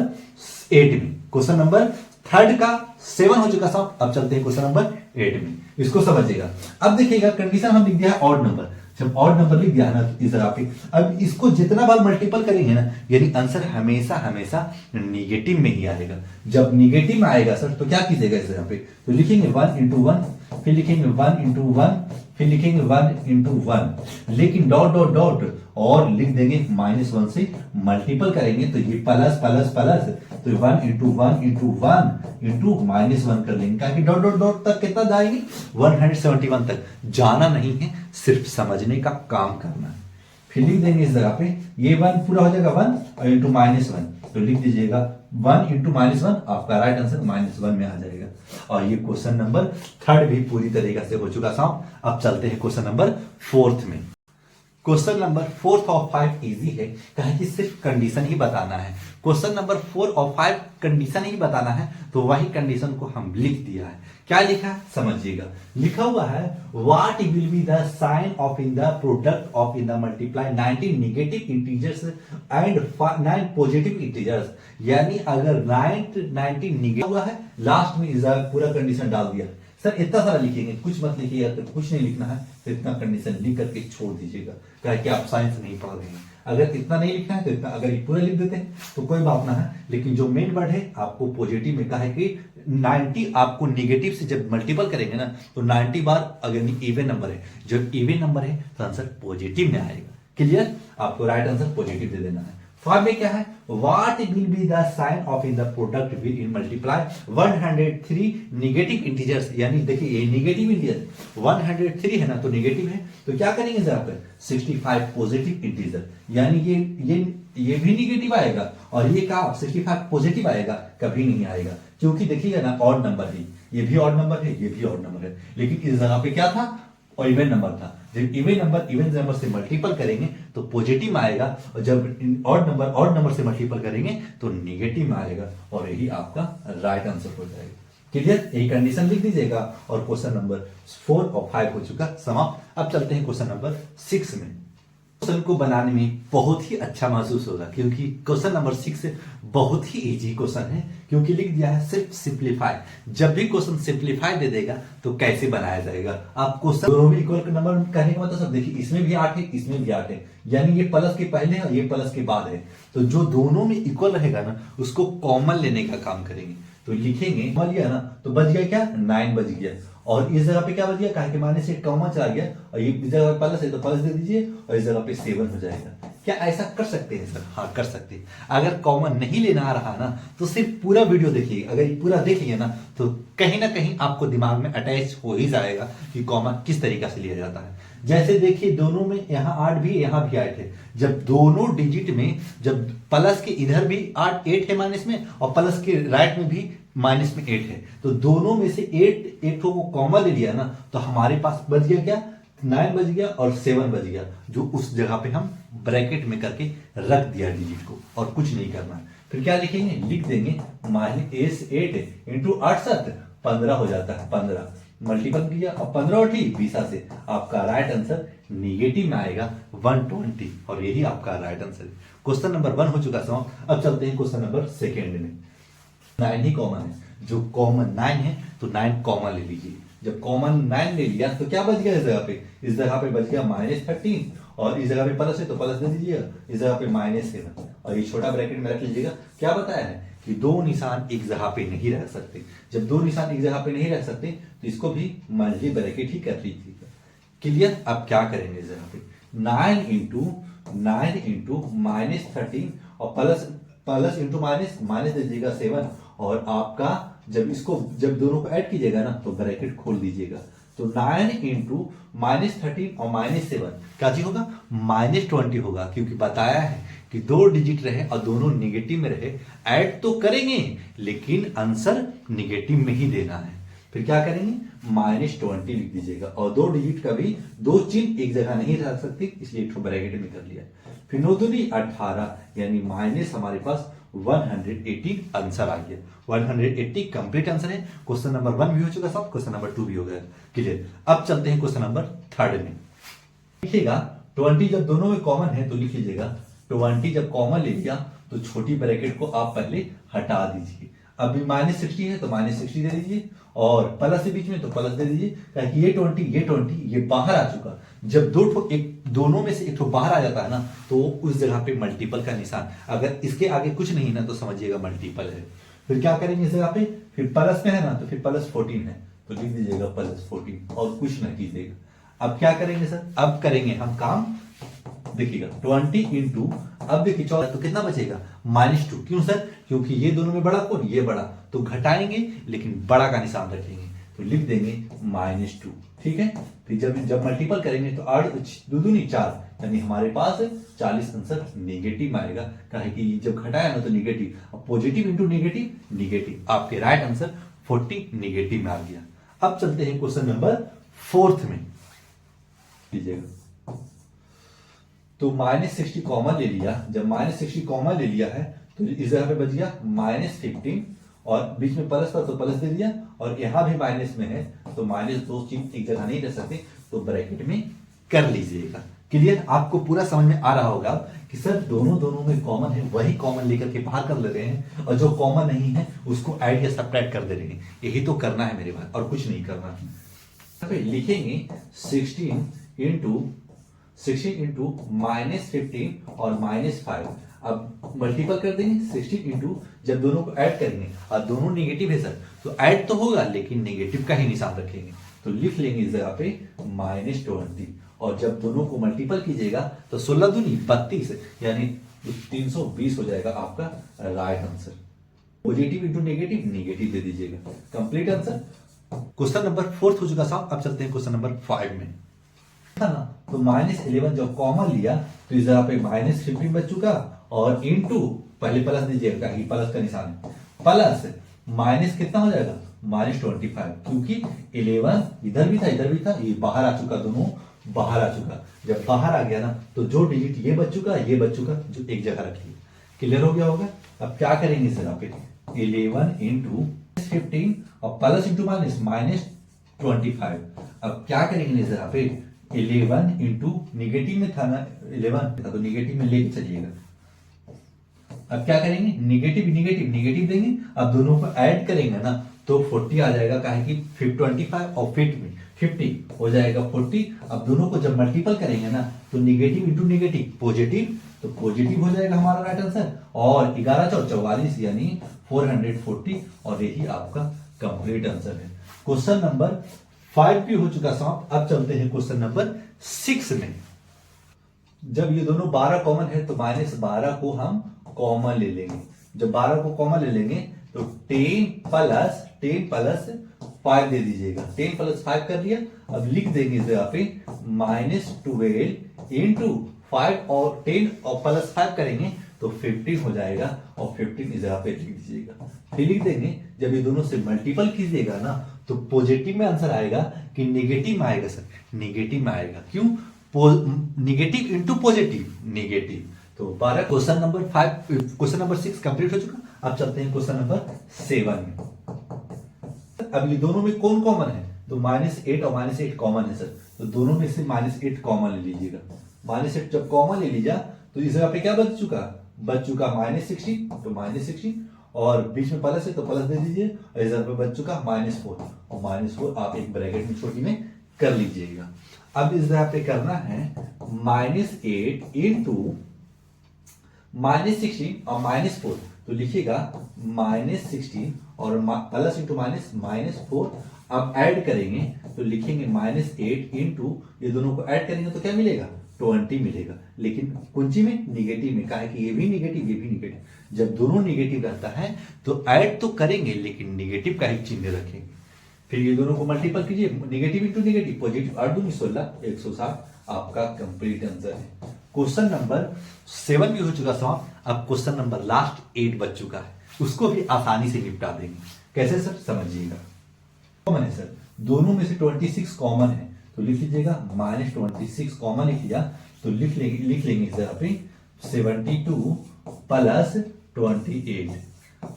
8 में। क्वेश्चन नंबर 3 का 7 हो चुका साहब, अब चलते हैं क्वेश्चन नंबर 8 में। इसको समझिएगा। अब देखिएगा कंडीशन हम लिख दिया है ऑड नंबर, जब ऑड नंबर लिख दिया है ना इस जगह पे, अब इसको जितना बार मल्टीपल करेंगे ना, यानी आंसर हमेशा हमेशा निगेटिव में ही आएगा। जब निगेटिव में आएगा सर तो क्या कीजिएगा इस जगह पे, तो लिखेंगे 1 इंटू 1, फिर लिखेंगे 1 इंटू 1, फिर लिखेंगे 1 इंटू 1, लेकिन डॉट डॉट डॉट और लिख देंगे -1 से मल्टीपल करेंगे तो ये प्लस प्लस प्लस, तो 1 इंटू 1 इंटू 1 इंटू -1 कर लेंगे, क्या डॉट डॉट डॉट तक कितना जाएगी 171 तक। जाना नहीं है, सिर्फ समझने का काम करना है। फिर लिख देंगे इस जगह पे ये 1 पूरा हो जाएगा 1 और इंटू -1, तो लिख दीजिएगा 1 इंटू -1, आपका राइट आंसर -1 में आ जाएगा। और ये क्वेश्चन नंबर 3 भी पूरी तरीके से हो चुका साहब। अब चलते हैं क्वेश्चन नंबर 4 में। क्वेश्चन नंबर 4 और 5 इजी है, कहे कि सिर्फ कंडीशन ही बताना है। क्वेश्चन नंबर 4 और 5 कंडीशन ही बताना है, तो वही कंडीशन को हम लिख दिया है। क्या लिखा है समझिएगा, लिखा हुआ है what will be the sign of in the product of in the multiply 19 negative integers and 9 positive integers. यानी अगर 19 निगेटिव हुआ है, लास्ट में इस पूरा कंडीशन डाल दिया। सर इतना सारा लिखेंगे, कुछ मत लिखिएगा, तो कुछ नहीं लिखना है, तो इतना कंडीशन लिख करके छोड़ दीजिएगा, क्या कि आप साइंस नहीं पढ़ रहे हैं। अगर इतना नहीं लिखना है तो इतना, अगर ये पूरा लिख देते हैं तो कोई बात ना है, लेकिन जो मेन वर्ड है आपको पॉजिटिव में, कहा है कि 90 आपको निगेटिव से जब मल्टीपल करेंगे ना तो 90 बार अगर इवन नंबर है, जब इवन नंबर है तो आंसर पॉजिटिव में आएगा। क्लियर? आपको राइट आंसर पॉजिटिव दे देना है। 5 में क्या है, what will be the sign of in the product will in multiply 103 negative integers. यानी देखिए ये नेगेटिव इंटीजर 103 है ना, तो नेगेटिव है, तो क्या करेंगे जरा पर 65 पॉजिटिव इंटीजर, यानी ये भी नेगेटिव आएगा, और ये क्या 65 पॉजिटिव आएगा, कभी नहीं आएगा, क्योंकि देखिएगा ना ऑड नंबर है, ये भी ऑड नंबर है, ये भी ऑड नंबर है, लेकिन इस जगह पे क्या था, और इवन नंबर था। जब इवन नंबर से मल्टीपल करेंगे तो पॉजिटिव में आएगा, और जब ऑड नंबर से मल्टीपल करेंगे तो निगेटिव में आएगा, और यही आपका राइट आंसर हो जाएगा। क्लियर, यही कंडीशन लिख दीजिएगा और क्वेश्चन नंबर 4 और 5 हो चुका समाप्त। अब चलते हैं क्वेश्चन नंबर 6 में। क्वेश्चन को बनाने में बहुत ही अच्छा महसूस होगा क्योंकि क्वेश्चन नंबर 6 बहुत ही इजी क्वेश्चन है, क्योंकि लिख दिया है सिर्फ सिंप्लीफाई। जब भी क्वेश्चन सिंप्लीफाई दे देगा तो कैसे बनाया जाएगा। आप क्वेश्चन दोनों में इक्वल नंबर कहने का मतलब सब देखिए, इसमें भी 8 है, इसमें भी 8 है, यानी ये प्लस के पहले है और ये प्लस के बाद है। तो जो दोनों में इक्वल रहेगा ना उसको कॉमन लेने का काम करेंगे। तो लिखेंगे कॉमन लिया ना तो बच गया क्या, 9 बच गया, और इस जगह पे क्या बच गया, कहा कि माइनस 8 कॉमन चला गया, और ये इस जगह पे प्लस है तो प्लस दे दीजिए, और इस जगह पे 7 हो जाएगा। क्या ऐसा कर सकते हैं सर? हाँ कर सकते हैं। अगर कॉमन नहीं लेना आ रहा ना तो सिर्फ पूरा वीडियो देखिए, अगर ये पूरा देख लिया ना तो कहीं ना कहीं आपको दिमाग में अटैच हो ही जाएगा कि कॉमन किस तरीका से लिया जाता है। जैसे देखिए दोनों में यहाँ 8 भी यहाँ भी 8 है, जब दोनों डिजिट में जब प्लस के इधर भी 8 है माइनस में और प्लस के राइट में भी माइनस में 8 है, तो दोनों में से 8 को कॉमन ले लिया ना तो हमारे पास बच गया क्या, 9 बच गया और 7 बच गया, जो उस जगह पे हम ब्रैकेट में करके रख दिया डिजिट को, और कुछ नहीं करना है। फिर क्या लिखेंगे, लिख देंगे माइनस 8 इंटू 8 7 15 हो जाता है, 15 मल्टीपल किया और 15 और 20 से आपका राइट आंसर निगेटिव में आएगा 120, और यही आपका राइट आंसर है। क्वेश्चन नंबर 1 हो चुका समाप्त। अब चलते हैं क्वेश्चन नंबर 2 में। 9 ही कॉमन है, जो कॉमन 9 है तो 9 कॉमन ले लीजिए। जब कॉमन 9 ले लिया तो क्या बच गया इस जगह पे, इस जगह पे बच गया -13, और इस जगह पे प्लस है तो प्लस दे दीजिएगा, इस जगह पे -7, और ये छोटा ब्रैकेट में रख लीजिएगा। क्या बताया है कि दो निशान एक जगह पे नहीं रह सकते। जब दो निशान एक जगह पे नहीं रह सकते तो इसको भी मंझली ब्रैकेट ही कर लीजिएगा। क्लियर। अब क्या करेंगे इस जगह पे 9 इंटू -13 और प्लस इंटू माइनस दे दीजिएगा 7, और आपका जब दोनों को ऐड कीजिएगा ना तो ब्रैकेट खोल दीजिएगा। तो 9 इंटू -13 और -7 क्या चीज होगा, -20 होगा, क्योंकि बताया है कि दो डिजिट रहे और दोनों निगेटिव में रहे, ऐड तो करेंगे लेकिन आंसर निगेटिव में ही देना है। फिर क्या करेंगे, -20 लिख दीजिएगा, और दो डिजिट का भी दो चिन्ह एक जगह नहीं रह सकते, इसलिए एक ब्रैकेट में कर लिया। फिर 9 दूनी 18, यानी माइनस हमारे पास 180 आंसर आ गया। 180 कंप्लीट आंसर है। क्वेश्चन नंबर 1 भी हो चुका सब, क्वेश्चन नंबर 2 भी हो गया। क्लियर। अब चलते हैं क्वेश्चन नंबर 3 में। लिखिएगा 20 जब दोनों में कॉमन है तो लिख लीजिएगा 20 जब कॉमन ले लिया तो छोटी ब्रैकेट को आप पहले हटा दीजिए। अभी -60 है तो -60 दे दीजिए, और प्लस के बीच में तो प्लस दे दीजिए, ताकि ये 20 ये बाहर आ चुका। जब दोनों में से एक बाहर आ जाता है ना तो उस जगह पे मल्टीपल का निशान, अगर इसके आगे कुछ नहीं ना तो समझिएगा मल्टीपल है। फिर क्या करेंगे इस जगह पे, फिर प्लस में है ना तो फिर +14 है तो लिख दीजिएगा +14 और कुछ ना कीजिएगा। अब क्या करेंगे सर, अब करेंगे हम काम, देखिएगा 20 इंटू, अब देखिए 14 तो कितना बचेगा -2। क्यों सर, क्योंकि ये दोनों में बड़ा कौन, ये बड़ा, तो घटाएंगे लेकिन बड़ा का निशान रखेंगे, तो लिख देंगे -2। ठीक है। फिर जब मल्टीपल करेंगे तो 8 2 दूनी 4, यानी हमारे पास 40 आंसर नेगेटिव आएगा। कहे कि जब घटाया ना तो नेगेटिव, अब पॉजिटिव इंटू नेगेटिव, आपके राइट आंसर 40 नेगेटिव में आ गया। अब चलते हैं क्वेश्चन नंबर 4 में। लीजिएगा तो -60 कॉमन ले लिया, जब -60 कॉमन ले लिया है तो इस जगह पे बच गया -15, और बीच में प्लस था तो प्लस दे दिया, और यहां भी माइनस में है तो -2 चिन्ह एक जगह नहीं रह सकते, तो ब्रैकेट में कर लीजिएगा। क्लियर। आपको पूरा समझ में आ रहा होगा कि सर दोनों में कॉमन है, वही कॉमन लेकर के बाहर कर ले रहे हैं, और जो कॉमन नहीं है उसको ऐड या सब्ट्रैक्ट कर दे रहे हैं। यही तो करना है मेरे भाई, और कुछ नहीं करना है। लिखेंगे 16 इंटू -15 और -5। अब मल्टीपल कर देंगे 16 इंटू, जब दोनों को ऐड करेंगे और दोनों नेगेटिव है सर तो ऐड तो होगा लेकिन नेगेटिव का ही निशान रखेंगे, तो लिख लेंगे इस जगह पे -20, और जब दोनों को मल्टीपल कीजिएगा तो 16 दूनी 32, यानी 320 हो जाएगा आपका right answer. Positive into negative दे दीजिएगा, कंप्लीट आंसर। क्वेश्चन नंबर 4 हो चुका साहब। अब चलते हैं क्वेश्चन नंबर 5 में। था ना तो -11 जब कॉमन लिया तो इस जगह पे -15 बच चुका, और इंटू पहले प्लस दीजिएगा, प्लस का निशान है, प्लस माइनस कितना हो जाएगा -25, क्योंकि 11 इधर भी था, ये बाहर आ चुका, दोनों बाहर आ चुका। जब बाहर आ गया ना तो जो डिजिट ये बच चुका जो एक जगह रखिए। क्लियर हो गया होगा। अब क्या करेंगे सर, आप 11 इंटू -15 और प्लस इंटू माइनस -25। अब क्या करेंगे यहाँ पे 11 इंटू नेगेटिव में था ना 11 था तो नेगेटिव में लेके चलिएगा। अब क्या करेंगे नेगेटिव नेगेटिव नेगेटिव देंगे, अब दोनों को ऐड करेंगे ना तो 40 आ जाएगा, काहे कि 25 और 50 हो जाएगा 40। अब दोनों को जब मल्टीपल करेंगे ना तो नेगेटिव इंटू नेगेटिव पॉजिटिव, तो पॉजिटिव हो जाएगा हमारा राइट आंसर। और 11 चौक 44 यानी 440 और यही आपका कंप्लीट आंसर है। क्वेश्चन नंबर 5 भी हो चुका समाप्त। अब चलते हैं क्वेश्चन नंबर 6 में। जब ये दोनों 12 कॉमन है तो -12 को हम कॉमन ले लेंगे। जब 12 को कॉमन ले लेंगे तो 10 प्लस 5 दे दीजिएगा। 10 प्लस 5 कर लिया। अब लिख देंगे यहाँ पे -12 इंटू 5 और 10 और प्लस 5 करेंगे तो 15 हो जाएगा और 15 इस यहाँ पे लिख दीजिएगा। फिर लिख देंगे जब ये दोनों से मल्टीपल कीजिएगा ना तो पॉजिटिव में आंसर आएगा कि नेगेटिव में आएगा सर? नेगेटिव में आएगा। क्यों? Negative into positive negative. तो 12 question number 5 question number 6 complete हो चुका। अब चलते हैं क्वेश्चन नंबर 7 में। अब ये दोनों में कौन कॉमन है? तो -8 और -8 कॉमन है सर, तो दोनों में से -8 कॉमन ले लीजिएगा। -8 जब कॉमन ले लीजिए तो इस जगह पे क्या बच चुका -60, तो -60 और बीच में प्लस है तो प्लस दे दीजिए। और इस जगह पे बच चुका -4 और -4 आप एक ब्रैकेट में छोटी में कर लीजिएगा। अब इस जगह पे करना है -8 इंटू -16 और -4, तो लिखिएगा -16 और प्लस इंटू -4। अब ऐड करेंगे तो लिखेंगे -8 इंटू ये दोनों को ऐड करेंगे तो क्या मिलेगा 20 मिलेगा। लेकिन कुंजी में निगेटिव में, कहा कि ये भी निगेटिव ये भी निगेटिव। जब दोनों निगेटिव रहता है तो ऐड तो करेंगे लेकिन निगेटिव का ही चिन्ह रखेंगे। फिर ये दोनों को मल्टीपल कीजिए, निगेटिव इंटू निगेटिव पॉजिटिव 8 दूनी 16 160 आपका कंप्लीट आंसर है। क्वेश्चन नंबर 7 भी हो चुका समाप्त। अब क्वेश्चन नंबर लास्ट 8 बच चुका है, उसको भी आसानी से निपटा देंगे। कैसे सर? समझिएगा। कॉमन है सर, दोनों में से 26 कॉमन है तो लिख लीजिएगा -26 कॉमन लिख लिया तो लिख लेंगे इस जगह पे 72 प्लस 28।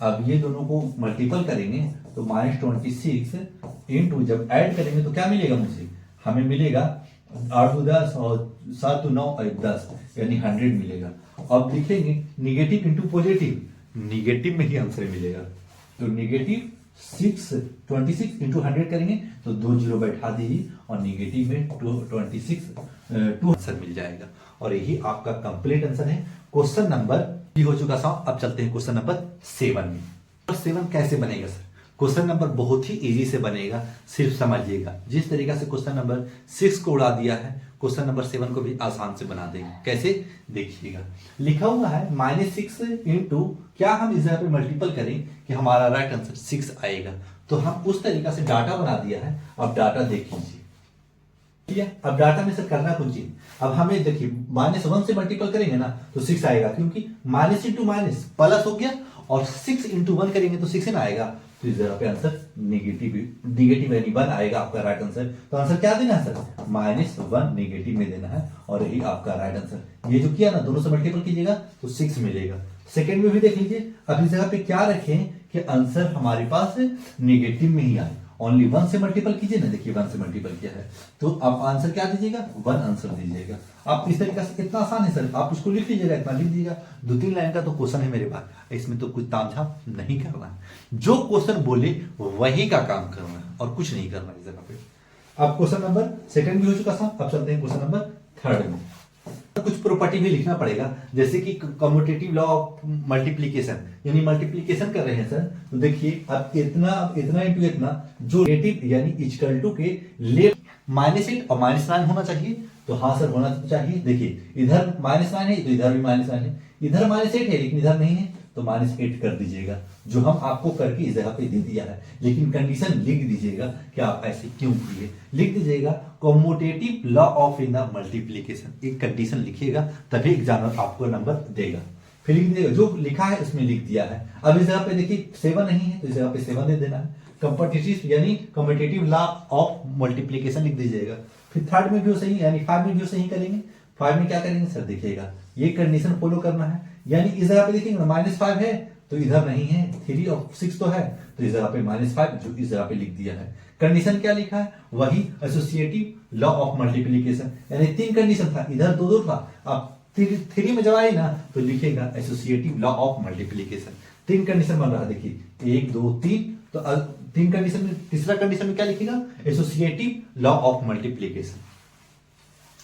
अब ये दोनों को मल्टीपल करेंगे तो -26 इंटू जब ऐड करेंगे तो क्या मिलेगा मुझे? हमें मिलेगा 8 2 10 और 7 2 9 और 10 यानी 100 मिलेगा। अब लिखेंगे निगेटिव इंटू पॉजिटिव, निगेटिव में ही आंसर मिलेगा तो -26 इंटू 100 करेंगे तो 2 जीरो बैठा दीजिए और निगेटिव में 2 आंसर मिल जाएगा। और यही आपका कंप्लीट आंसर है। क्वेश्चन नंबर भी हो चुका था। अब चलते हैं क्वेश्चन नंबर 7 में। 7 कैसे बनेगा सर? क्वेश्चन नंबर बहुत ही इजी से बनेगा, सिर्फ समझिएगा। जिस तरीका से क्वेश्चन नंबर 6 को उड़ा दिया है क्वेश्चन नंबर 7 को भी आसान से बना देंगे। कैसे? देखिएगा, लिखा हुआ है -6 इंटू क्या हम इस जगह पे मल्टीपल करें कि हमारा राइट आंसर 6 आएगा। तो हम उस तरीका से डाटा बना दिया है। अब डाटा देख लीजिए, ठीक है? अब डाटा में से करना कुछ चीज, अब हमें देखिए -1 से मल्टीपल करेंगे ना तो 6 आएगा, क्योंकि माइनस इंटू माइनस प्लस हो गया और 6 इंटू 1 करेंगे तो 6 ना आएगा। तो इस जगह पे आंसर निगेटिव यानी 1 आएगा आपका राइट आंसर। तो आंसर क्या देना है सर? -1 नेगेटिव में देना है और यही आपका राइट आंसर। ये जो किया ना दोनों से मल्टीपल कीजिएगा तो 6 मिलेगा। सेकंड में भी देख लीजिए, अब इस जगह पे क्या रखें कि आंसर हमारे पास नेगेटिव में ही आए। ओनली 1 से मल्टीपल कीजिए ना, देखिए 1 से मल्टीपल किया है तो अब आंसर क्या दीजिएगा? 1 आंसर दीजिएगा। आप इस तरीके से, कितना आसान है सर, आप इसको लिख लीजिएगा, इतना लिख दीजिएगा। 2-3 लाइन का तो क्वेश्चन है मेरे पास, इसमें तो कुछ तामझाम नहीं करना है। जो क्वेश्चन बोले वही का काम करना है और कुछ नहीं करना इस जगह पे। अब क्वेश्चन नंबर 2 भी हो चुका था। अब चलते हैं क्वेश्चन नंबर 3 में। कुछ प्रॉपर्टी भी लिखना पड़ेगा, जैसे कि कम्यूटेटिव लॉ ऑफ मल्टीप्लीकेशन, यानी मल्टीप्लीकेशन कर रहे हैं सर। तो देखिए अब इतना इंटू इतना जो नेगेटिव यानी इक्वल टू के लेफ्ट -8 और -9 होना चाहिए। तो हाँ सर होना चाहिए। देखिए इधर -9 है तो इधर भी -9 है, इधर -8 है लेकिन इधर नहीं है तो -8 कर दीजिएगा, जो हम आपको करके इस जगह पे दे दिया है। लेकिन कंडीशन लिख दीजिएगा कि आप ऐसे क्यों किए। लिख दीजिएगा commutative law of in the multiplication, एक कंडीशन लिखिएगा तभी एग्जामिनर आपको नंबर देगा। फिर लिख दीजिएगा जो लिखा है उसमें लिख दिया है। अब इस जगह पे देखिए 7 नहीं है तो इस जगह पे 7 दे देना है। कम्पिटिटिव यानी कम्यूटेटिव लॉ ऑफ मल्टीप्लीकेशन लिख दीजिएगा। फिर 3 में भी सही यानी 5 में भी सही करेंगे। 5 में क्या करेंगे सर? देखिएगा ये कंडीशन फॉलो करना है, यानी इस जगह पे देखिएगा -5 है तो इधर नहीं है, 3 और 6 तो है, तो इस जगह पे -5 जो इस जगह पे लिख दिया है। कंडीशन क्या लिखा है, वही एसोसिएटिव लॉ ऑफ मल्टीप्लीकेशन, यानी 3 कंडीशन था, इधर 2 था, अब 3 में जब आए ना तो लिखेगा associative law of multiplication. 3 condition बन रहा, देखिए 1 2 3, तो 3 कंडीशन में तीसरा कंडीशन में क्या लिखेगा, एसोसिएटिव लॉ ऑफ मल्टीप्लीकेशन।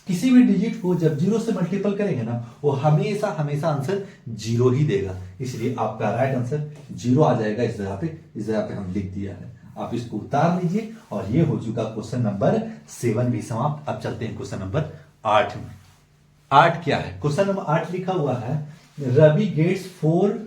किसी भी डिजिट को जब 0 से मल्टीपल करेंगे ना, वो हमेशा हमेशा आंसर 0 ही देगा, इसलिए आपका राइट आंसर 0 आ जाएगा। इस जगह पे हम लिख दिया है, आप इसको उतार लीजिए और ये हो चुका क्वेश्चन नंबर 7 भी समाप्त। अब चलते हैं क्वेश्चन नंबर 8 में। 8 क्या है, क्वेश्चन नंबर 8 लिखा हुआ है, Ravi gets 4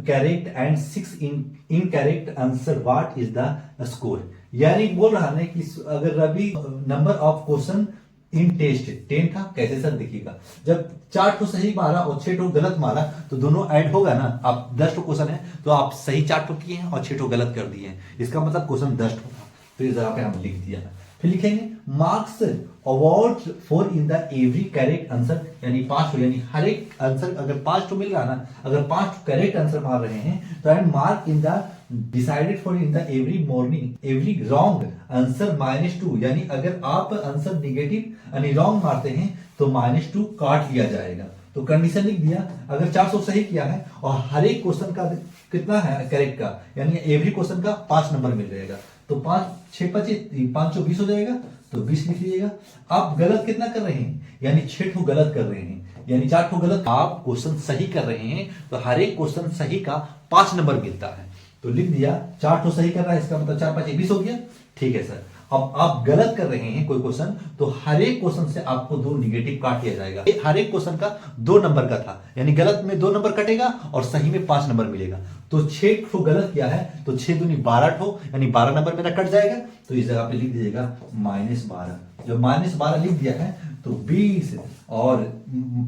correct and 6 incorrect answer, what is the score. यानी बोल रहा है कि अगर Ravi number of question in test 10 था, कैसे सर देखिएगा, जब 4 ठो सही मारा और 6 ठो गलत मारा तो दोनों ऐड होगा ना। आप 10 ठो क्वेश्चन है तो आप सही 4 ठो किए हैं और 6 ठो गलत कर दिए हैं, इसका मतलब क्वेश्चन 10 ठो था, तो इस जगह पे हम लिख दिया है। फिर लिखेंगे marks award for in the every correct answer, यानी 5 ठो, यानी हर एक आंसर अगर 5 ठो मिल रहा ना, अगर 5 करेक्ट आंसर मार रहे हैं तो and mark in the decided for in the every wrong answer -2, यानी अगर आप आंसर निगेटिव यानी रॉन्ग मारते हैं तो -2 काट लिया जाएगा। तो कंडीशन लिख दिया, अगर 400 सही किया है और हर एक क्वेश्चन का कितना है करेक्ट का, यानी एवरी क्वेश्चन का 5 नंबर मिल जाएगा, तो 5 6 25 520 हो जाएगा, तो 20 लिख लीजिएगा। आप गलत कितना कर रहे हैं, यानी 6 ठो गलत कर रहे हैं, यानी 4 ठो गलत, आप क्वेश्चन सही कर रहे हैं तो हर एक क्वेश्चन सही का 5 नंबर मिलता है, तो लिख दिया 4 ठो सही कर रहा है, इसका मतलब 4 5 20 हो गया, ठीक है सर। अब आप गलत कर रहे हैं कोई क्वेश्चन तो हर एक क्वेश्चन से आपको 2 निगेटिव काट लिया जाएगा। हर एक क्वेश्चन का 2 नंबर का था, यानी गलत में 2 नंबर कटेगा और सही में 5 नंबर मिलेगा। तो 6 ठो गलत किया है तो 6 दूनी 12 ठो, यानी 12 नंबर मेरा कट जाएगा, तो इस जगह पे लिख दीजिएगा -12। जब -12 लिख दिया है तो 20 और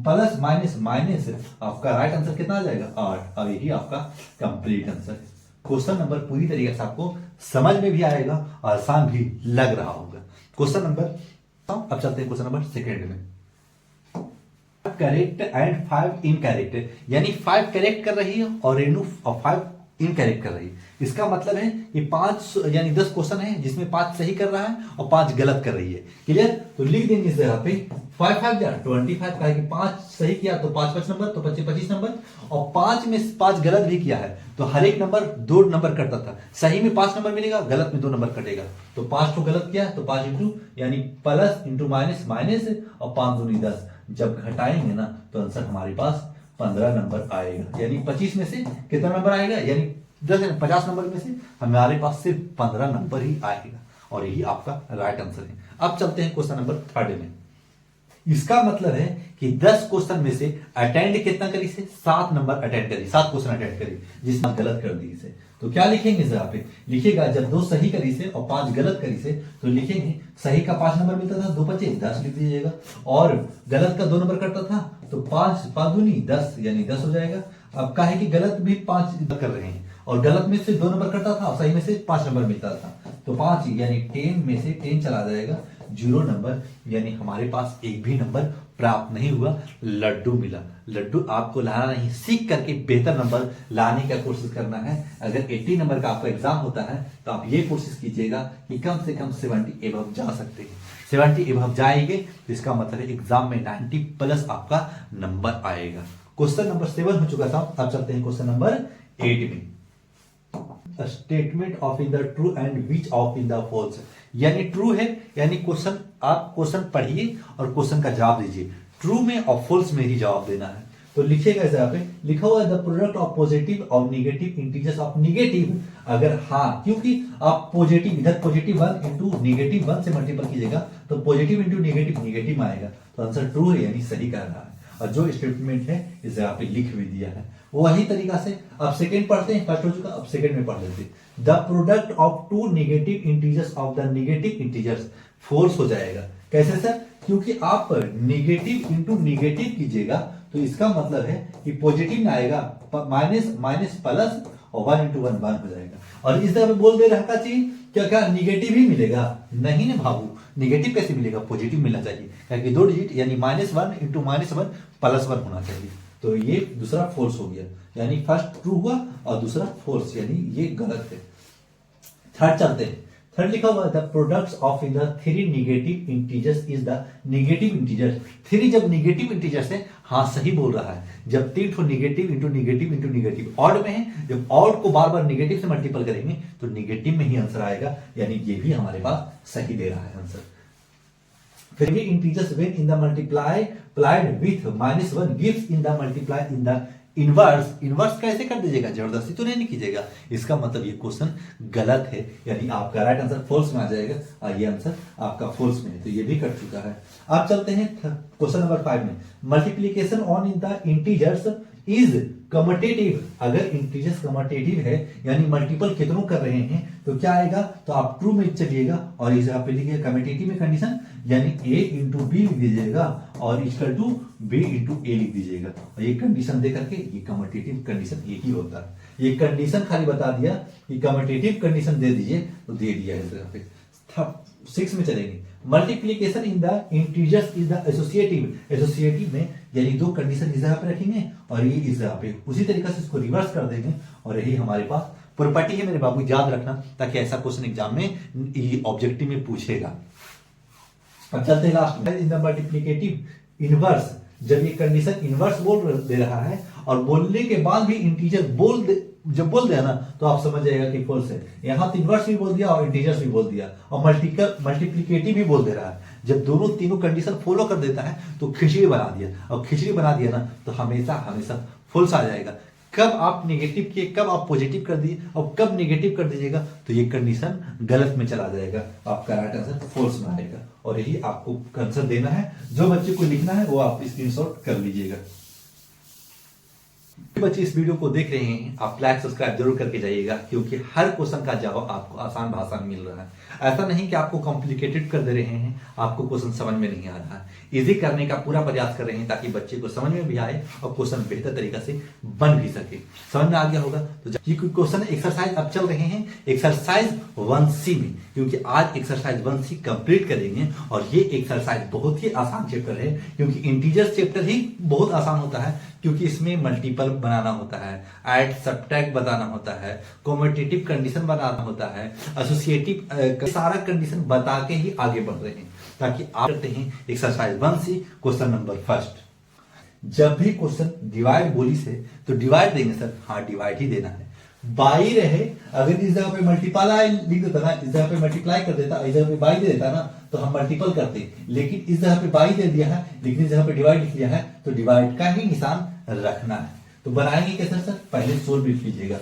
प्लस माइनस माइनस आपका राइट आंसर कितना आ जाएगा 8, और यही आपका कंप्लीट आंसर है। क्वेश्चन नंबर पूरी तरीके से आपको समझ में भी आएगा और आसान भी लग रहा होगा। क्वेश्चन नंबर, अब चलते हैं क्वेश्चन नंबर सेकेंड में। करेक्ट एंड 5 इनकरेक्ट, यानी 5 करेक्ट कर रही है और रेनू 5 इनकरेक्ट कर रही है। इसका मतलब है कि 5 यानी 10 क्वेश्चन है जिसमें 5 सही कर रहा है और 5 गलत कर रही है। क्लियर, तो लिख देंगे इस जगह पे 5 5 जा 25 का, कि 5 सही किया तो 5 5 नंबर, तो 25 नंबर, और 5 में 5 गलत भी किया है तो हर एक नंबर 2 नंबर कटता था, सही में 5 नंबर मिलेगा, गलत में 2 नंबर कटेगा। तो 5 तो गलत किया तो 5 इंटू यानी प्लस इंटू माइनस माइनस, और 5 दूनी 10, जब घटाएंगे ना तो आंसर हमारे पास 15 नंबर आएगा। यानी 25 में से कितना नंबर आएगा, यानी 50 नंबर में से हमारे पास सिर्फ 15 नंबर ही आएगा, और यही आपका राइट आंसर है। अब चलते हैं क्वेश्चन नंबर 3 में। इसका मतलब है कि 10 क्वेश्चन में से अटेंड कितना करी से 7 नंबर अटेंड करी, 7 क्वेश्चन अटेंड करी, जिसमें गलत कर दी से। तो क्या लिखेंगे सर पे, लिखेगा जब 2 सही करी से और 5 गलत करी से तो लिखेंगे सही का 5 नंबर मिलता था, 2 5 10 लिख दीजिएगा, और गलत का 2 नंबर कटता था तो 5 5 दूनी 10 यानी 10 हो जाएगा। अब कहे कि गलत भी 5 कर रहे हैं और गलत में से 2 नंबर कटता था, सही में से 5 नंबर मिलता था, तो 5 यानी 10 में से 10 चला जाएगा, 0 नंबर, यानी हमारे पास एक भी नंबर प्राप्त नहीं हुआ, लड्डू मिला। लड्डू आपको लाना नहीं, सीख करके बेहतर नंबर लाने का कोशिश करना है। अगर 80 नंबर का आपका एग्जाम होता है तो आप ये कोशिश कीजिएगा कि कम से कम 70 एबव जा सकते हैं। 70 एबव जाएंगे तो इसका मतलब है एग्जाम में 90 प्लस आपका नंबर आएगा। क्वेश्चन नंबर 7 हो चुका था, अब चलते हैं क्वेश्चन नंबर 8 में। Statement of in the true and which of in the false, यानी ट्रू है, यानी क्वेश्चन आप क्वेश्चन पढ़िए और क्वेश्चन का जवाब दीजिए, ट्रू में और फॉल्स में ही जवाब देना है। तो लिखिएगा इस पे, लिखा हुआ है द प्रोडक्ट ऑफ पॉजिटिव और नेगेटिव इंटीजर्स ऑफ नेगेटिव, अगर हाँ, क्योंकि आप पॉजिटिव इधर +1 इंटू -1 से मल्टीपल कीजिएगा तो पॉजिटिव इंटू नेगेटिव नेगेटिव में आएगा, तो आंसर ट्रू है, यानी सही कर रहा है। और जो स्टेटमेंट है इस जगह पे लिख भी दिया है, वही तरीका से अब सेकंड पढ़ते हैं, फर्स्ट हो चुका, अब सेकंड में पढ़ लेते हैं। The product of 2 negative integers of the negative integers false हो जाएगा। कैसे सर, क्योंकि आप नेगेटिव इंटू नेगेटिव कीजिएगा तो इसका मतलब है कि पॉजिटिव में आएगा माइनस माइनस प्लस और 1 इंटू 1 1 हो जाएगा। और इस तरह बोल दे रहा चाहिए क्या क्या निगेटिव ही मिलेगा, नहीं ना बाबू, निगेटिव कैसे मिलेगा, पॉजिटिव मिलना चाहिए, क्योंकि 2 डिजिट यानी -1 इंटू -1 +1 होना चाहिए। तो ये दूसरा फोल्स हो गया, यानी फर्स्ट ट्रू हुआ और दूसरा फोल्स, यानी ये गलत है। थर्ड चलते हैं। थर्ड लिखा हुआ the products of in the three negative integers is the negative integers. Three जब निगेटिव इंटीजर्स है, हाँ सही बोल रहा है, जब तीन ठो निगेटिव इंटू निगेटिव ऑड में है, जब ऑड को बार बार निगेटिव से मल्टीपल करेंगे तो निगेटिव में ही आंसर आएगा, यानी ये भी हमारे पास सही दे रहा है आंसर। फिर ये integers when in the multiplied with -1 gives in the multiply in the inverse कैसे कर दीजिएगा, जबरदस्ती तो नहीं कीजिएगा। इसका मतलब ये क्वेश्चन गलत है, यानी आपका राइट आंसर फॉल्स में आ जाएगा और ये आंसर आपका फॉल्स में है, तो ये भी कट चुका है। अब चलते हैं क्वेश्चन नंबर 5 में। Multiplication on in the integers is commutative. अगर इंटीजर्स कमटेटिव है यानी मल्टीपल कितनों कर रहे हैं तो क्या आएगा, तो आप ट्रू में चलिएगा और इस पे लिखिएगा कमटेटिव में कंडीशन, यानी a इंटू बी लिख दीजिएगा और इक्वल टू b इंटू ए लिख दीजिएगा और ये कंडीशन दे करके ये कमटेटिव कंडीशन एक ही होता है। ये कंडीशन खाली बता दिया कि कमटेटिव कंडीशन दे दीजिए तो दे दिया है इस जगह पे। 6 में चलेंगे। Multiplication in the integers is the associative में, यानी दो कंडीशन इस जगह पे रखेंगे और ये इस जगह पे, उसी तरीके से इसको रिवर्स कर देंगे और यही हमारे पास प्रॉपर्टी है मेरे बाबू, याद रखना ताकि ऐसा क्वेश्चन एग्जाम में ऑब्जेक्टिव में पूछेगा। अब चलते हैं लास्ट में। इन द मल्टीप्लिकेटिव इनवर्स, जब ये कंडीशन इनवर्स बोल दे रहा है और बोलने के बाद भी इंटीजर जब बोल दिया ना तो आप समझ जाएगा कि फॉल्स है। यहां तो इनवर्स भी बोल दिया और इंटीजर्स भी बोल दिया और मल्टीप्लिकेटिव भी बोल दे रहा है। जब दोनों तीनों कंडीशन फॉलो कर देता है तो खिचड़ी बना दिया, और खिचड़ी बना दिया ना तो हमेशा फॉल्स आ जाएगा। कब आप नेगेटिव किए, कब आप पॉजिटिव कर दिए और कब नेगेटिव कर दीजिएगा तो ये कंडीशन गलत में चला जाएगा, आपका राइट आंसर फॉल्स में आएगा। और यही आपको आंसर देना है। जो बच्चे को लिखना है वो आप स्क्रीनशॉट कर लीजिएगा। बच्चे इस वीडियो को देख रहे हैं, आप लाइक सब्सक्राइब जरूर करके जाइएगा, क्योंकि हर क्वेश्चन का जवाब आपको आसान भाषा में मिल रहा है। ऐसा नहीं कि आपको कॉम्प्लिकेटेड कर दे रहे हैं, आपको क्वेश्चन समझ में नहीं आ रहा है। इजी करने का पूरा प्रयास कर रहे हैं ताकि बच्चे को समझ में भी आए और क्वेश्चन बेहतर तरीका से बन भी सके। समझ में आ गया होगा तो ये क्वेश्चन एक्सरसाइज अब चल रहे हैं एक्सरसाइज 1C में, क्योंकि आज एक्सरसाइज 1C कंप्लीट करेंगे और ये एक्सरसाइज बहुत ही आसान चैप्टर है, क्योंकि इंटीजर्स चैप्टर ही बहुत आसान होता है, क्योंकि इसमें मल्टीपल बनाना होता है, ऐड सब्ट्रैक्ट बताना होता है, कॉम्पिटिटिव कंडीशन बनाना होता है, एसोसिएटिव, सारा कंडीशन बता के ही आगे बढ़ रहे हैं ताकि आप करते हैं एक्सरसाइज 1C क्वेश्चन नंबर 1। जब भी क्वेश्चन डिवाइड बोली से तो डिवाइड देंगे सर, हाँ डिवाइड ही देना है। बाई रहे, अगर इस जगह पे मल्टीप्लाई लिख देता ना, इस जगह पे मल्टीप्लाई कर देता, इस जगह पे बाई दे देता ना तो हम मल्टीपल करते, लेकिन इस जगह पे बाई दे दिया है लेकिन इस जगह पे डिवाइड लिख दिया है तो डिवाइड का ही निशान रखना है। तो बनाएंगे कैसे सर, पहले 16 लिख लीजिएगा,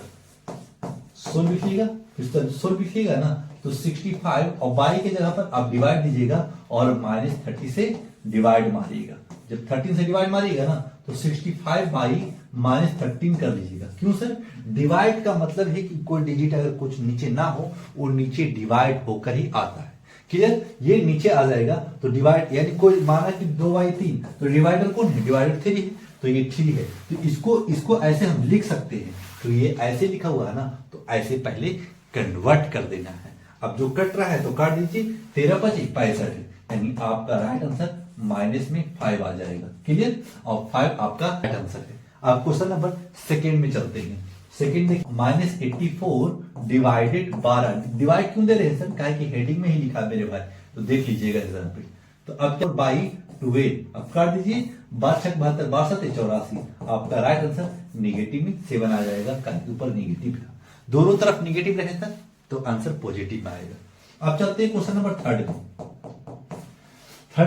16 लिखिएगा, फिर 16 लिखिएगा ना तो 65 और बाई के जगह पर आप डिवाइड दीजिएगा और -30 से डिवाइड मारिएगा। जब 13 से डिवाइड मारिएगा ना तो 65 बाई -13 कर लीजिएगा। क्यों सर, डिवाइड का मतलब है कि कोई डिजिट अगर कुछ नीचे ना हो वो नीचे डिवाइड होकर ही आता है। क्लियर, ये नीचे आ जाएगा तो डिवाइड, यानी कोई माना कि 2/3 तो डिवाइडर कौन है, डिवाइडर 3 है तो ये 3 है, तो इसको ऐसे हम लिख सकते हैं। तो ये ऐसे लिखा हुआ है ना तो ऐसे पहले कन्वर्ट कर देना है। अब जो कट रहा है तो काट दीजिए, 13 बचे 65 है, यानी आपका राइट आंसर माइनस में 5 आ जाएगा। क्लियर, और 5 आपका राइट आंसर है। अब क्वेश्चन नंबर 2 में चलते हैं। सेकंड में -84 डिवाइडेड 12, डिवाइड क्यों दे रहे हैं सर, काहे कि हेडिंग में ही लिखा मेरे भाई, तो देख लीजिएगा इधर पे। तो अब क्या बाई 12, अब काट दीजिए, 12 72 62 84, आपका राइट आंसर नेगेटिव में 7 आ जाएगा, काहे ऊपर नेगेटिव है, दोनों तरफ नेगेटिव रहे सर तो आंसर पॉजिटिव में आएगा। अब चलते हैं क्वेश्चन नंबर 3 में।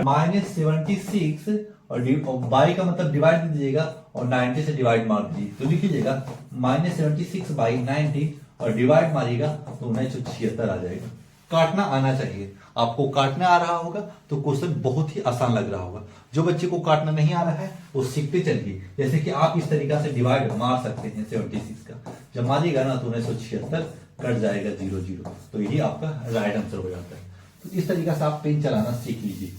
-76 और बाई का मतलब डिवाइड दे दीजिएगा और 90 से डिवाइड मार दीजिए, तो लिख लीजिएगा -76 बाई 90 और डिवाइड मारिएगा तो 1976 आ जाएगा। काटना आना चाहिए, आपको काटना आ रहा होगा तो क्वेश्चन बहुत ही आसान लग रहा होगा। जो बच्चे को काटना नहीं आ रहा है वो सीखते चलिए, जैसे कि आप इस तरीका से डिवाइड मार सकते हैं 76 का, जब मारिएगा ना तो 1976 कट जाएगा 0 0, तो यही आपका राइट आंसर हो जाता है। तो इस तरीका से आप पेन चलाना सीख लीजिए।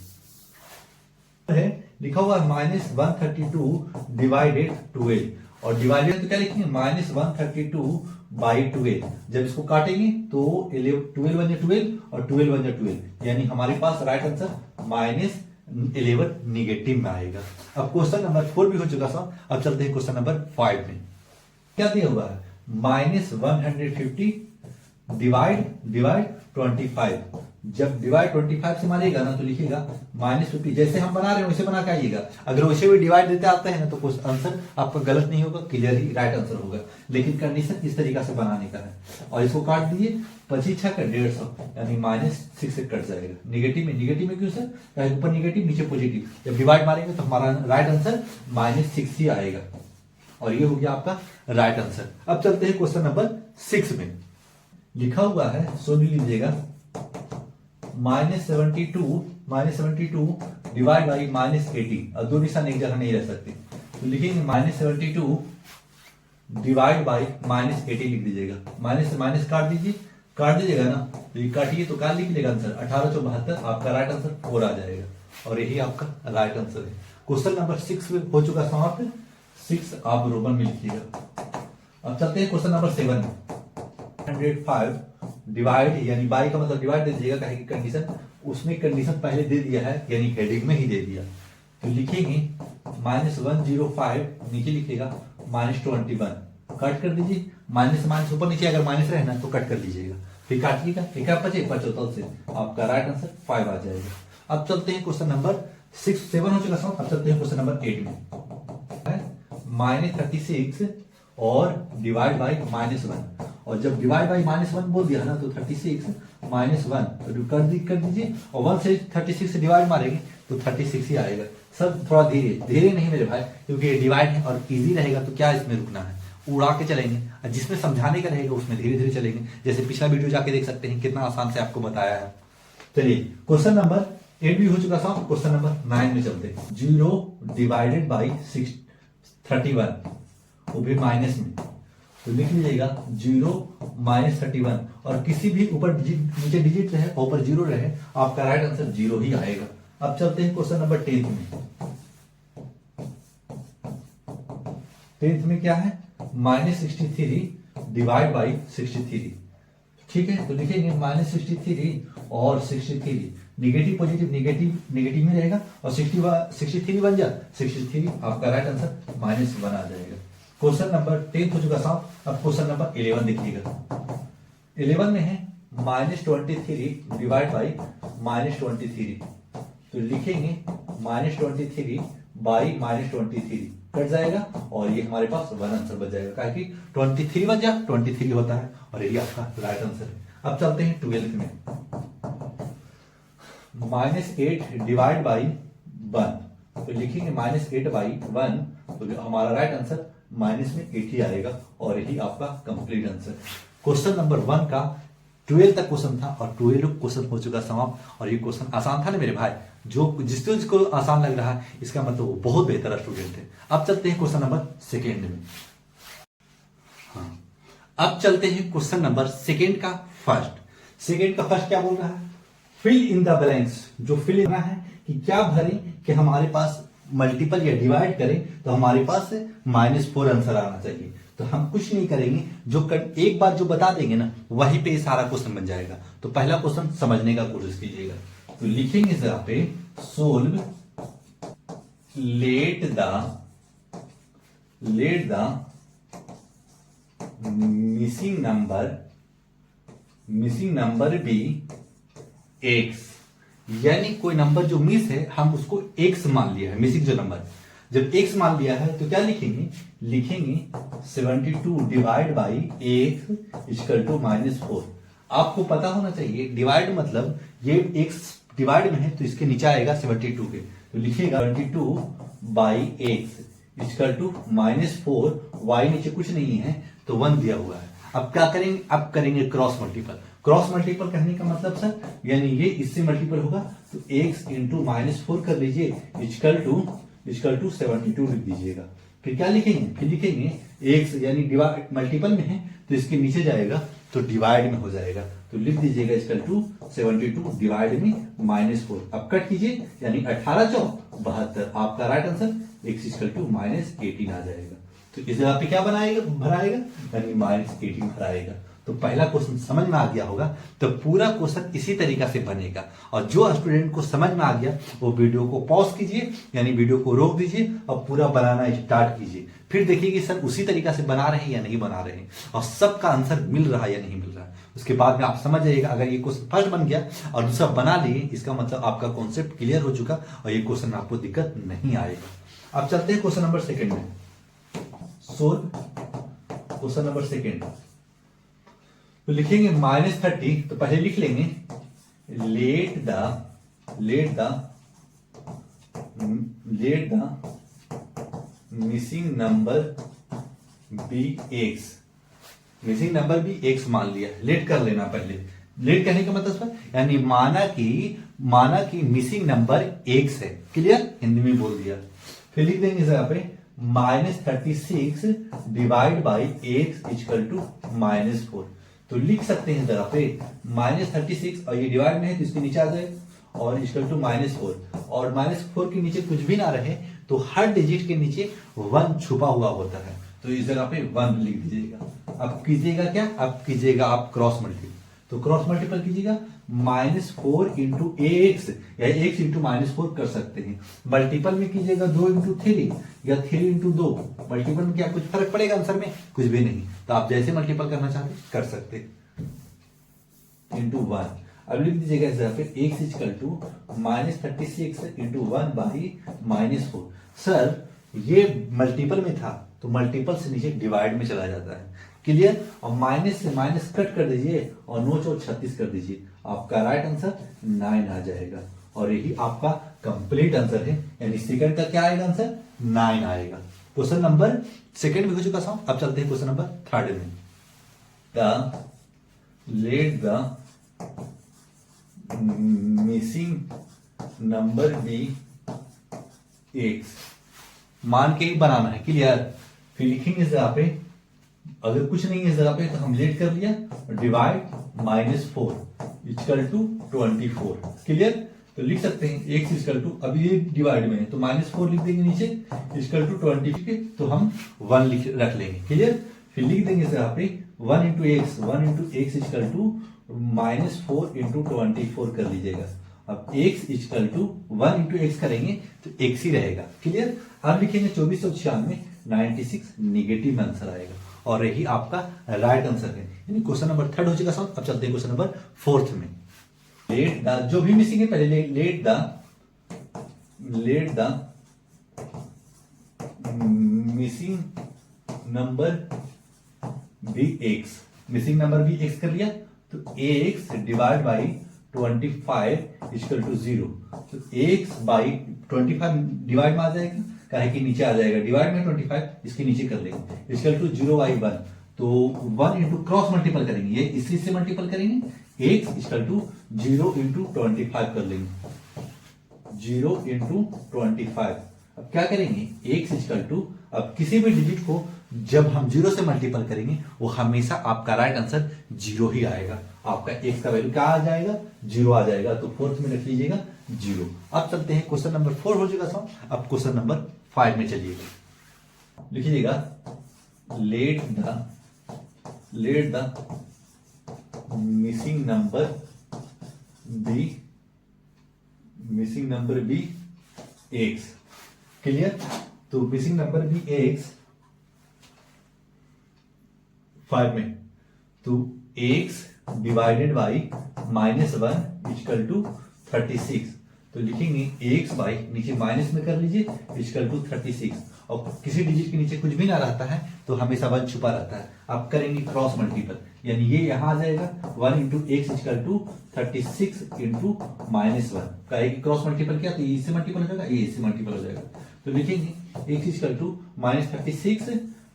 है लिखा हुआ -132 डिवाइडेड 12 और डिवाइडेड तो क्या लिखेंगे -132 बाई 12, जब इसको काटेंगे तो 12 बन जाए 12 और 12 बन जाए 12, यानी हमारे पास राइट आंसर 11 निगेटिव में आएगा। अब क्वेश्चन नंबर 4 भी हो चुका सर। अब चलते हैं क्वेश्चन नंबर 5 में। क्या दिया हुआ है? -150 डिवाइड 25। जब डिवाइड 25 से मारिएगा ना तो लिखिएगा -50। जैसे हम बना रहे हैं वैसे बना के आइएगा। अगर वैसे भी डिवाइड देते आते हैं ना तो कुछ आंसर आपका गलत नहीं होगा, क्लियरली राइट आंसर होगा। लेकिन कंडीशन इस तरीका से बनाने का है। और इसको काट दीजिए, 25 का 150 यानी -6 से कट जाएगा। निगेटिव में क्यों सर? ऊपर निगेटिव नीचे पॉजिटिव। जब डिवाइड मारेंगे तो हमारा राइट आंसर -6 ही आएगा। और ये हो गया आपका राइट आंसर। अब चलते हैं क्वेश्चन नंबर 6 में। लिखा हुआ है, सो भी लीजिएगा, -72 डिवाइड बाई -80। और दो निशान एक जगह नहीं रह सकते तो लिखेंगे -72 डिवाइड बाई -80 लिख दीजिएगा। माइनस से माइनस काट दीजिएगा ना तो ये काटिए तो क्या लिख लेगा आंसर? 1872 आपका राइट आंसर 4 आ जाएगा। और यही आपका राइट आंसर है। क्वेश्चन नंबर 6 हो चुका समाप्त। 6 आप रोमन में लिखिएगा। अब चलते हैं क्वेश्चन नंबर 7 में। 105 डिवाइड यानी बाई का मतलब डिवाइड दे दीजिएगा, कहे कि कंडीशन उसमें कंडीशन पहले दे दिया है यानी हेडिंग में ही दे दिया। तो लिखेंगे -105 नीचे लिखिएगा -21 कट कर दीजिए। माइनस से माइनस ऊपर नीचे अगर माइनस रहे ना तो कट कर लीजिएगा। फिर काटिएगा, ठीक है 75 से आपका राइट आंसर 5 आ जाएगा। अब चलते हैं क्वेश्चन नंबर 7 हो चुका। अब चलते हैं क्वेश्चन नंबर 8 में। -36 और डिवाइड बाई -1। और जब डिवाइड बाई -1 बोल दिया ना तो 36 -1 कर दीजिए। और 1 से 36 से डिवाइड मारेंगे तो 36 ही आएगा। सब थोड़ा धीरे नहीं मेरे भाई, क्योंकि ये डिवाइड है और इजी रहेगा तो क्या इसमें रुकना है, उड़ा के चलेंगे। जिसमें समझाने का रहेगा उसमें धीरे धीरे चलेंगे। जैसे पिछला वीडियो जाके देख सकते हैं कितना आसान से आपको बताया है। चलिए क्वेश्चन नंबर 8 भी हो चुका था। क्वेश्चन नंबर 9 में चलते हैं। 0 डिवाइडेड बाई 31 वो भी माइनस में तो लिख लीजिएगा 0 -31। और किसी भी ऊपर नीचे डिजिट रहे ऊपर 0 रहे आपका राइट आंसर 0 ही आएगा। अब चलते हैं क्वेश्चन नंबर 10 में। 10 में क्या है? -63 डिवाइड बाई 63। ठीक है तो लिखेंगे -63 और 63 निगेटिव पॉजिटिव निगेटिव में रहेगा और 63 बन जा 63 आपका राइट आंसर -1 आ जाएगा। क्वेश्चन नंबर 10 हो चुका साहब। अब क्वेश्चन नंबर 11 देखिएगा। 11 में है -23 डिवाइड बाई -23। तो लिखेंगे -23 बाई -23 कट जाएगा और ये हमारे पास 1 आंसर बच जाएगा। कहा कि 23 बच जा 23 होता है और यही आपका राइट आंसर है। अब चलते हैं 12 में। -8 डिवाइड बाई 1। तो लिखेंगे -8 बाई 1 तो हमारा राइट आंसर माइनस में 80 आएगा और यही आपका कंप्लीट आंसर। क्वेश्चन नंबर 1 का 12 तक क्वेश्चन था और 12 क्वेश्चन हो चुका समाप्त। और ये क्वेश्चन आसान था ना मेरे भाई, जो जिसको आसान लग रहा है इसका मतलब वो बहुत बेहतर स्टूडेंट है। अब चलते हैं क्वेश्चन नंबर 2 में। हाँ अब चलते हैं क्वेश्चन नंबर 2 का फर्स्ट क्या बोल रहा है? Fill in the blanks. जो फिल करना है कि क्या भरें कि हमारे पास मल्टीपल या डिवाइड करें तो हमारे पास -4 आंसर आना चाहिए। तो हम कुछ नहीं करेंगे, जो एक बार जो बता देंगे ना वहीं पे सारा क्वेश्चन बन जाएगा। तो पहला क्वेश्चन समझने का कोशिश कीजिएगा। तो लिखेंगे जरा पे solve let the missing number be x. यानी कोई नंबर जो मिस है हम उसको एक्स मान लिया है, मिसिंग जो नंबर। जब एक्स मान लिया है तो क्या लिखेंगे 72 divide by x equal to -4। आपको पता होना चाहिए डिवाइड मतलब ये एक्स डिवाइड में है तो इसके नीचे आएगा 72 के। तो लिखिएगा 72 बाई एक्स इक्वल टू -4। वाई नीचे कुछ नहीं है तो 1 दिया हुआ है। अब क्या करेंगे? अब करेंगे क्रॉस मल्टीपल कहने का मतलब सर यानी ये इससे मल्टीपल होगा तो x इंटू -4 कर लीजिए इक्वल टू 72 लिख दीजिएगा। फिर क्या लिखेंगे? फिर लिखेंगे x यानी डिवाइड मल्टीपल में है तो इसके नीचे जाएगा तो डिवाइड में हो जाएगा। तो लिख दीजिएगा इक्वल टू 72 डिवाइड में -4। अब कट कीजिए यानी 18 चौक 72 आपका right answer x equal to -18 आ जाएगा। तो इस जगह पे क्या भराएगा यानी -18 भराएगा। तो पहला क्वेश्चन समझ में आ गया होगा, तो पूरा क्वेश्चन इसी तरीका से बनेगा। और जो स्टूडेंट को समझ में आ गया वो वीडियो को पॉज कीजिए, यानी वीडियो को रोक दीजिए और पूरा बनाना स्टार्ट कीजिए। फिर देखिए कि सर उसी तरीका से बना रहे हैं या नहीं बना रहे हैं, और सबका आंसर मिल रहा है या नहीं मिल रहा है। उसके बाद में आप समझ जाइएगा, अगर ये क्वेश्चन फर्स्ट बन गया और दूसरा बना लिए, इसका मतलब आपका कॉन्सेप्ट क्लियर हो चुका और ये क्वेश्चन आपको दिक्कत नहीं आएगा। अब चलते हैं क्वेश्चन नंबर सेकंड में। Solve question number second. तो लिखेंगे -30, तो पहले लिख लेंगे let the missing number be x. Missing number भी एक्स मान लिया, लेट कर लेना पहले। लेट करने का मतलब यानी माना कि मिसिंग नंबर एक्स है। क्लियर, हिंदी में बोल दिया। फिर लिख देंगे इस जगह पे -36 divide by x equal to -4। तो लिख सकते हैं जगह पे -36 और ये डिवाइड में है तो इसके नीचे आ जाए और इक्वल टू -4, और -4 के नीचे कुछ भी ना रहे तो हर डिजिट के नीचे 1 छुपा हुआ होता है, तो इस जगह पे 1 लिख दीजिएगा। अब कीजिएगा क्या, अब कीजिएगा आप क्रॉस मल्टीपल। तो क्रॉस मल्टीपल कीजिएगा -4 इंटू एक्स या x इंटू -4 कर सकते हैं। मल्टीपल में कीजिएगा 2 इंटू 3 या 3 इंटू 2। मल्टीपल में क्या कुछ फर्क पड़ेगा आंसर में? कुछ भी नहीं। तो आप जैसे मल्टीपल करना चाहते कर सकते इंटू 1। अब लिख दीजिएगा इस जगह पे x equal to -36 into 1 by -4। Sir ये मल्टीपल में था तो मल्टीपल से नीचे डिवाइड में चला जाता है। क्लियर, और माइनस से माइनस कट कर दीजिए और 9 और 36 कर दीजिए, आपका राइट आंसर 9 आ जाएगा। और यही आपका कंप्लीट आंसर है, यानी सेकंड का क्या आएगा आंसर? 9 आएगा। क्वेश्चन नंबर सेकंड में हो चुका था। अब चलते हैं क्वेश्चन नंबर थर्ड में। Let the missing number be x. मान के ही बनाना है। क्लियर, फिर लिखेंगे इस जगह पे, अगर कुछ नहीं है इस जगह पे तो हम लेट कर लिया, डिवाइड -4 इक्वल टू 24। क्लियर, तो लिख सकते हैं x इक्वल टू, अभी ये डिवाइड में है तो -4 लिख देंगे नीचे, इक्वल टू 20 के तो हम 1 रख लेंगे। क्लियर, फिर लिख देंगे इस जगह पे 1 into x equal to -4 into 24 कर लीजिएगा। अब x equal to 1 into x करेंगे तो x ही रहेगा। क्लियर, अब लिखेंगे 2496 96 निगेटिव आंसर आएगा, और यही आपका राइट आंसर है। यानी क्वेश्चन नंबर थर्ड हो चुका सर। अब चलते हैं क्वेश्चन नंबर फोर्थ में। लेट द, जो भी मिसिंग है पहले let the missing number be x. Missing number be x कर लिया तो x divide by 25 equal to 0। तो एक्स बाई 25 डिवाइड में आ जाएगा, काहे कि नीचे आ जाएगा, डिवाइड में 25 इसके नीचे कर लेंगे, इक्वल टू 0/1। तो 1 इंटू क्रॉस मल्टीपल करेंगे, ये इसी से मल्टीपल करेंगे, x इक्वल टू 0 इंटू 25 कर लेंगे, 0 इंटू 25। अब क्या करेंगे, x इक्वल टू, अब किसी भी डिजिट को जब हम 0 से मल्टीपल करेंगे वो हमेशा आपका राइट आंसर 0 ही आएगा। आपका x का वैल्यू क्या आ जाएगा, 0 आ जाएगा। तो फोर्थ में रख लीजिएगा 0। अब चलते हैं क्वेश्चन नंबर 4 हो चुका था। अब क्वेश्चन नंबर 5 में चलिएगा, लिखिएगा let the missing number be x. Clear, तो मिसिंग नंबर बी एक्स 5 में, तो x divided by -1 equal to 36। तो लिखेंगे x बाई, नीचे माइनस में कर लीजिए, इक्वल टू 36। और किसी डिजिट के नीचे कुछ भी ना रहता है तो हमेशा 1 छुपा रहता है। आप करेंगे क्रॉस मल्टीपल, यानी ये यहां आ जाएगा 1 into x equal to 36 into -1। कहेगी क्रॉस मल्टीपल किया तो ये इससे मल्टीपल हो जाएगा, ये इससे मल्टीपल हो जाएगा। तो लिखेंगे एक्स इक्वल टू -36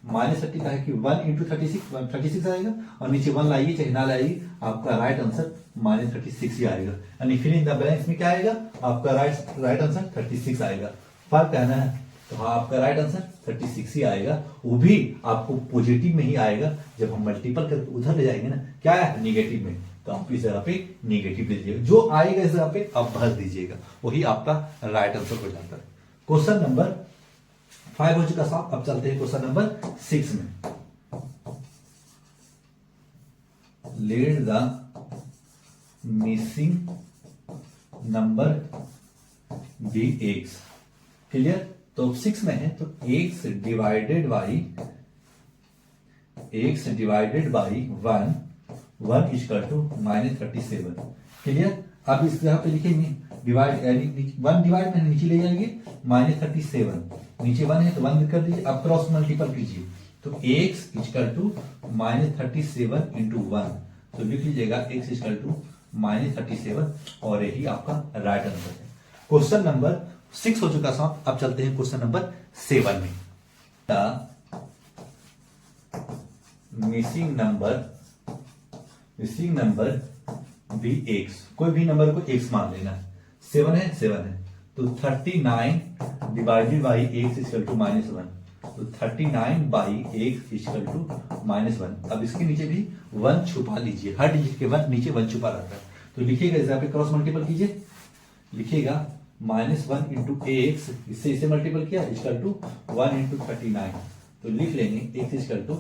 -30 का है कि 1 इंटू 36 आएगा, और नीचे 1 लाइए चाहे ना लाइए, आपका राइट आंसर -36 ही आएगा। यानी फिल इन द ब्लैंक्स में क्या आएगा, आपका राइट आंसर 36 आएगा। फर्क कहना है तो हाँ, आपका राइट आंसर 36 ही आएगा। वो भी आपको पॉजिटिव में ही आएगा, जब हम मल्टीपल करके उधर ले जाएंगे ना, क्या है निगेटिव में, तो आप इस जगह पे निगेटिव ले लीजिएगा, जो आएगा इस जगह पे आप भर दीजिएगा, वही आपका राइट आंसर हो जाता है। क्वेश्चन नंबर 5 हो चुका साहब। अब चलते हैं क्वेश्चन नंबर 6 में। Let the missing number be x. Clear? तो 6 में है तो x divided by 1 equal to -37। Clear? अब इस यहाँ पे लिखेंगे डिवाइड, यानी 1 डिवाइड में नीचे ले जाएंगे -37, नीचे 1 है तो 1 कर दीजिए। अब क्रॉस मल्टीपल कीजिए तो x इक्वल टू -37 इंटू 1, तो लिख लीजिएगा x इक्वल टू -37 और यही आपका राइट आंसर है। क्वेश्चन नंबर 6 हो चुका समाप्त। अब चलते हैं क्वेश्चन नंबर 7 में। मिसिंग नंबर भी एक्स, कोई भी नंबर को एक्स मान लेना। 7 है तो 39 divided by x equal to -1, तो 39 बाई एक्स इक्वल टू -1। अब इसके नीचे भी 1 छुपा लीजिए, हर डिजिट के 1 नीचे 1 छुपा रहता है। तो लिखिएगा, इस पे क्रॉस मल्टीपल कीजिए, लिखिएगा -1 इंटू एक्स, इसे मल्टीपल किया इक्वल टू 1 इंटू 39, तो लिख लेंगे एक्स इक्वल टू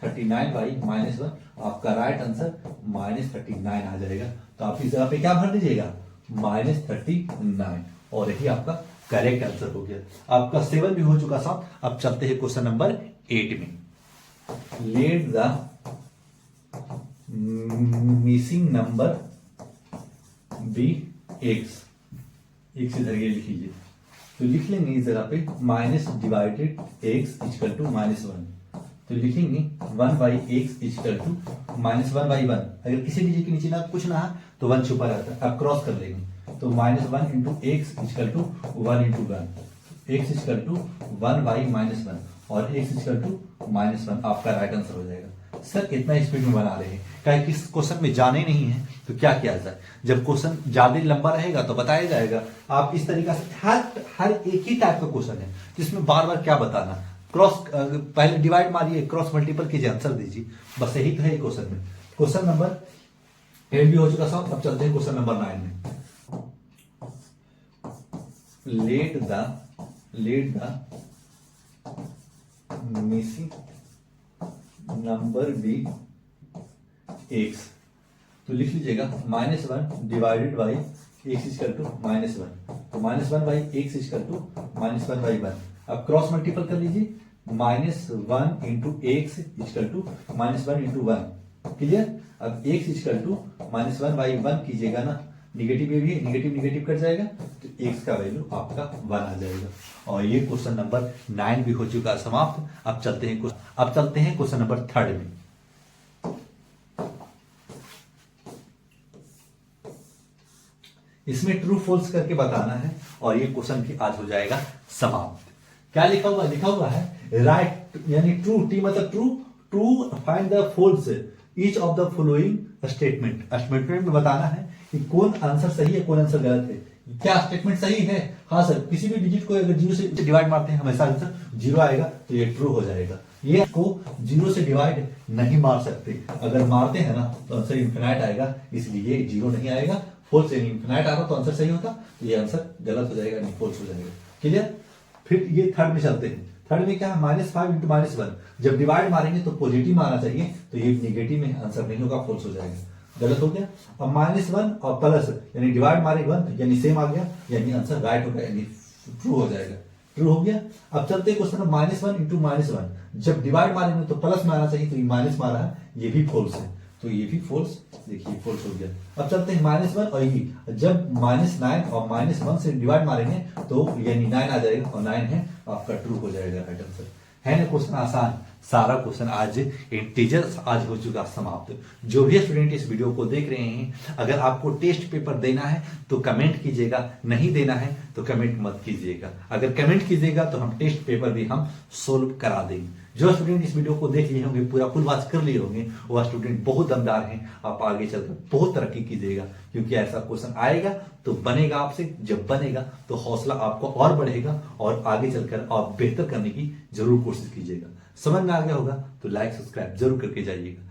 39 बाई -1। आपका राइट आंसर -39 आ जाएगा। तो आप इस जगह पे क्या भर दीजिएगा, -39, और यही आपका करेक्ट आंसर हो गया। आपका 7 भी हो चुका साहब। अब चलते हैं क्वेश्चन नंबर 8 में। Let the missing number be x, x इधर ये लिख लीजिए, तो लिख लेंगे इस जगह पे minus divided x equal to -1, तो लिखेंगे 1 by x equal to -1 by 1। अगर किसी डिजिट के नीचे ना कुछ ना है तो 1 छुपा रहता है। अब क्रॉस कर लेंगे तो -1 into x equal to 1 into 1, x equal to 1 by -1 और एक्स इक्वल टू -1। आपका राइट आंसर हो जाएगा। सर इतना स्पीड में बना रहे हैं, कहीं किस क्वेश्चन में जाने नहीं है तो क्या किया जाए। जब क्वेश्चन ज्यादा लंबा रहेगा तो बताया जाएगा। आप इस तरीका से हर एक ही टाइप का क्वेश्चन है जिसमें बार बार क्या बताना, क्रॉस पहले डिवाइड मारिए, क्रॉस मल्टीपल कीजिए, आंसर दीजिए, बस यही तो है क्वेश्चन में। क्वेश्चन नंबर 8 भी हो चुका साहब। अब चलते हैं क्वेश्चन नंबर 9 में। Let the missing number be x, तो लिख लीजिएगा -1 divided by x equal to -1, तो -1 by x equal to -1 by 1। अब क्रॉस मल्टीपल कर लीजिए, -1 into x equal to -1 into 1। Clear? अब एक्स इक्वल टू -1 बाई 1 कीजिएगा ना, निगेटिव ये भी है, निगेटिव कट जाएगा तो एक्स का वैल्यू आपका 1 आ जाएगा। और ये क्वेश्चन नंबर 9 भी हो चुका है समाप्त। अब चलते हैं क्वेश्चन नंबर 3 में। इसमें ट्रू फॉल्स करके बताना है और ये क्वेश्चन भी आज हो जाएगा समाप्त। क्या लिखा हुआ है राइट, यानी ट्रू, टी मतलब true find the false each of the following statement में बताना है कि कौन आंसर सही है, कौन आंसर गलत है। क्या स्टेटमेंट सही है? हाँ सर, किसी भी डिजिट को अगर 0 से डिवाइड मारते हैं हमेशा आंसर 0 आएगा, तो ये ट्रू हो जाएगा। ये को 0 से डिवाइड नहीं मार सकते, अगर मारते हैं ना तो आंसर इन्फिनाइट आएगा, इसलिए ये 0 नहीं आएगा। फॉल्स यानी इन्फिनाइट आ रहा तो आंसर सही होता, तो ये आंसर गलत हो जाएगा, यानी फॉल्स हो जाएगा। क्लियर? फिर ये थर्ड में चलते हैं। थर्ड में क्या है, -5 इंटू -1, जब डिवाइड मारेंगे तो पॉजिटिव मारना चाहिए, तो ये निगेटिव में आंसर नहीं होगा, फॉल्स हो जाएगा, गलत हो गया। अब -1 और प्लस यानी डिवाइड मारे 1 यानी सेम आ गया, यानी आंसर राइट होगा, यानी ट्रू हो जाएगा, ट्रू हो गया। अब चलते क्वेश्चन -1 इंटू -1, जब डिवाइड मारेंगे तो प्लस में आना चाहिए, तो ये माइनस मारा है, ये भी फॉल्स है, तो ये भी फॉल्स, देखिए फॉल्स हो गया। अब चलते हैं -1 और ये, जब -9 और -1 से डिवाइड मारेंगे तो यानी 9 आ जाएगा, और 9 है आपका ट्रू हो जाएगा राइट आंसर। है ना क्वेश्चन आसान? सारा क्वेश्चन आज इंटीजर्स आज हो चुका समाप्त। जो भी स्टूडेंट इस वीडियो को देख रहे हैं, अगर आपको टेस्ट पेपर देना है तो कमेंट कीजिएगा, नहीं देना है तो कमेंट मत कीजिएगा। अगर कमेंट कीजिएगा तो हम टेस्ट पेपर भी हम सोल्व करा देंगे। जो स्टूडेंट इस वीडियो को देख लिए होंगे, पूरा फुल वॉच कर लिए होंगे, वह स्टूडेंट बहुत दमदार हैं, आप आगे चलकर बहुत तरक्की कीजिएगा, क्योंकि ऐसा क्वेश्चन आएगा तो बनेगा आपसे, जब बनेगा तो हौसला आपको और बढ़ेगा और आगे चलकर आप बेहतर करने की जरूर कोशिश कीजिएगा। समझ में आ गया होगा तो लाइक सब्सक्राइब जरूर करके जाइएगा।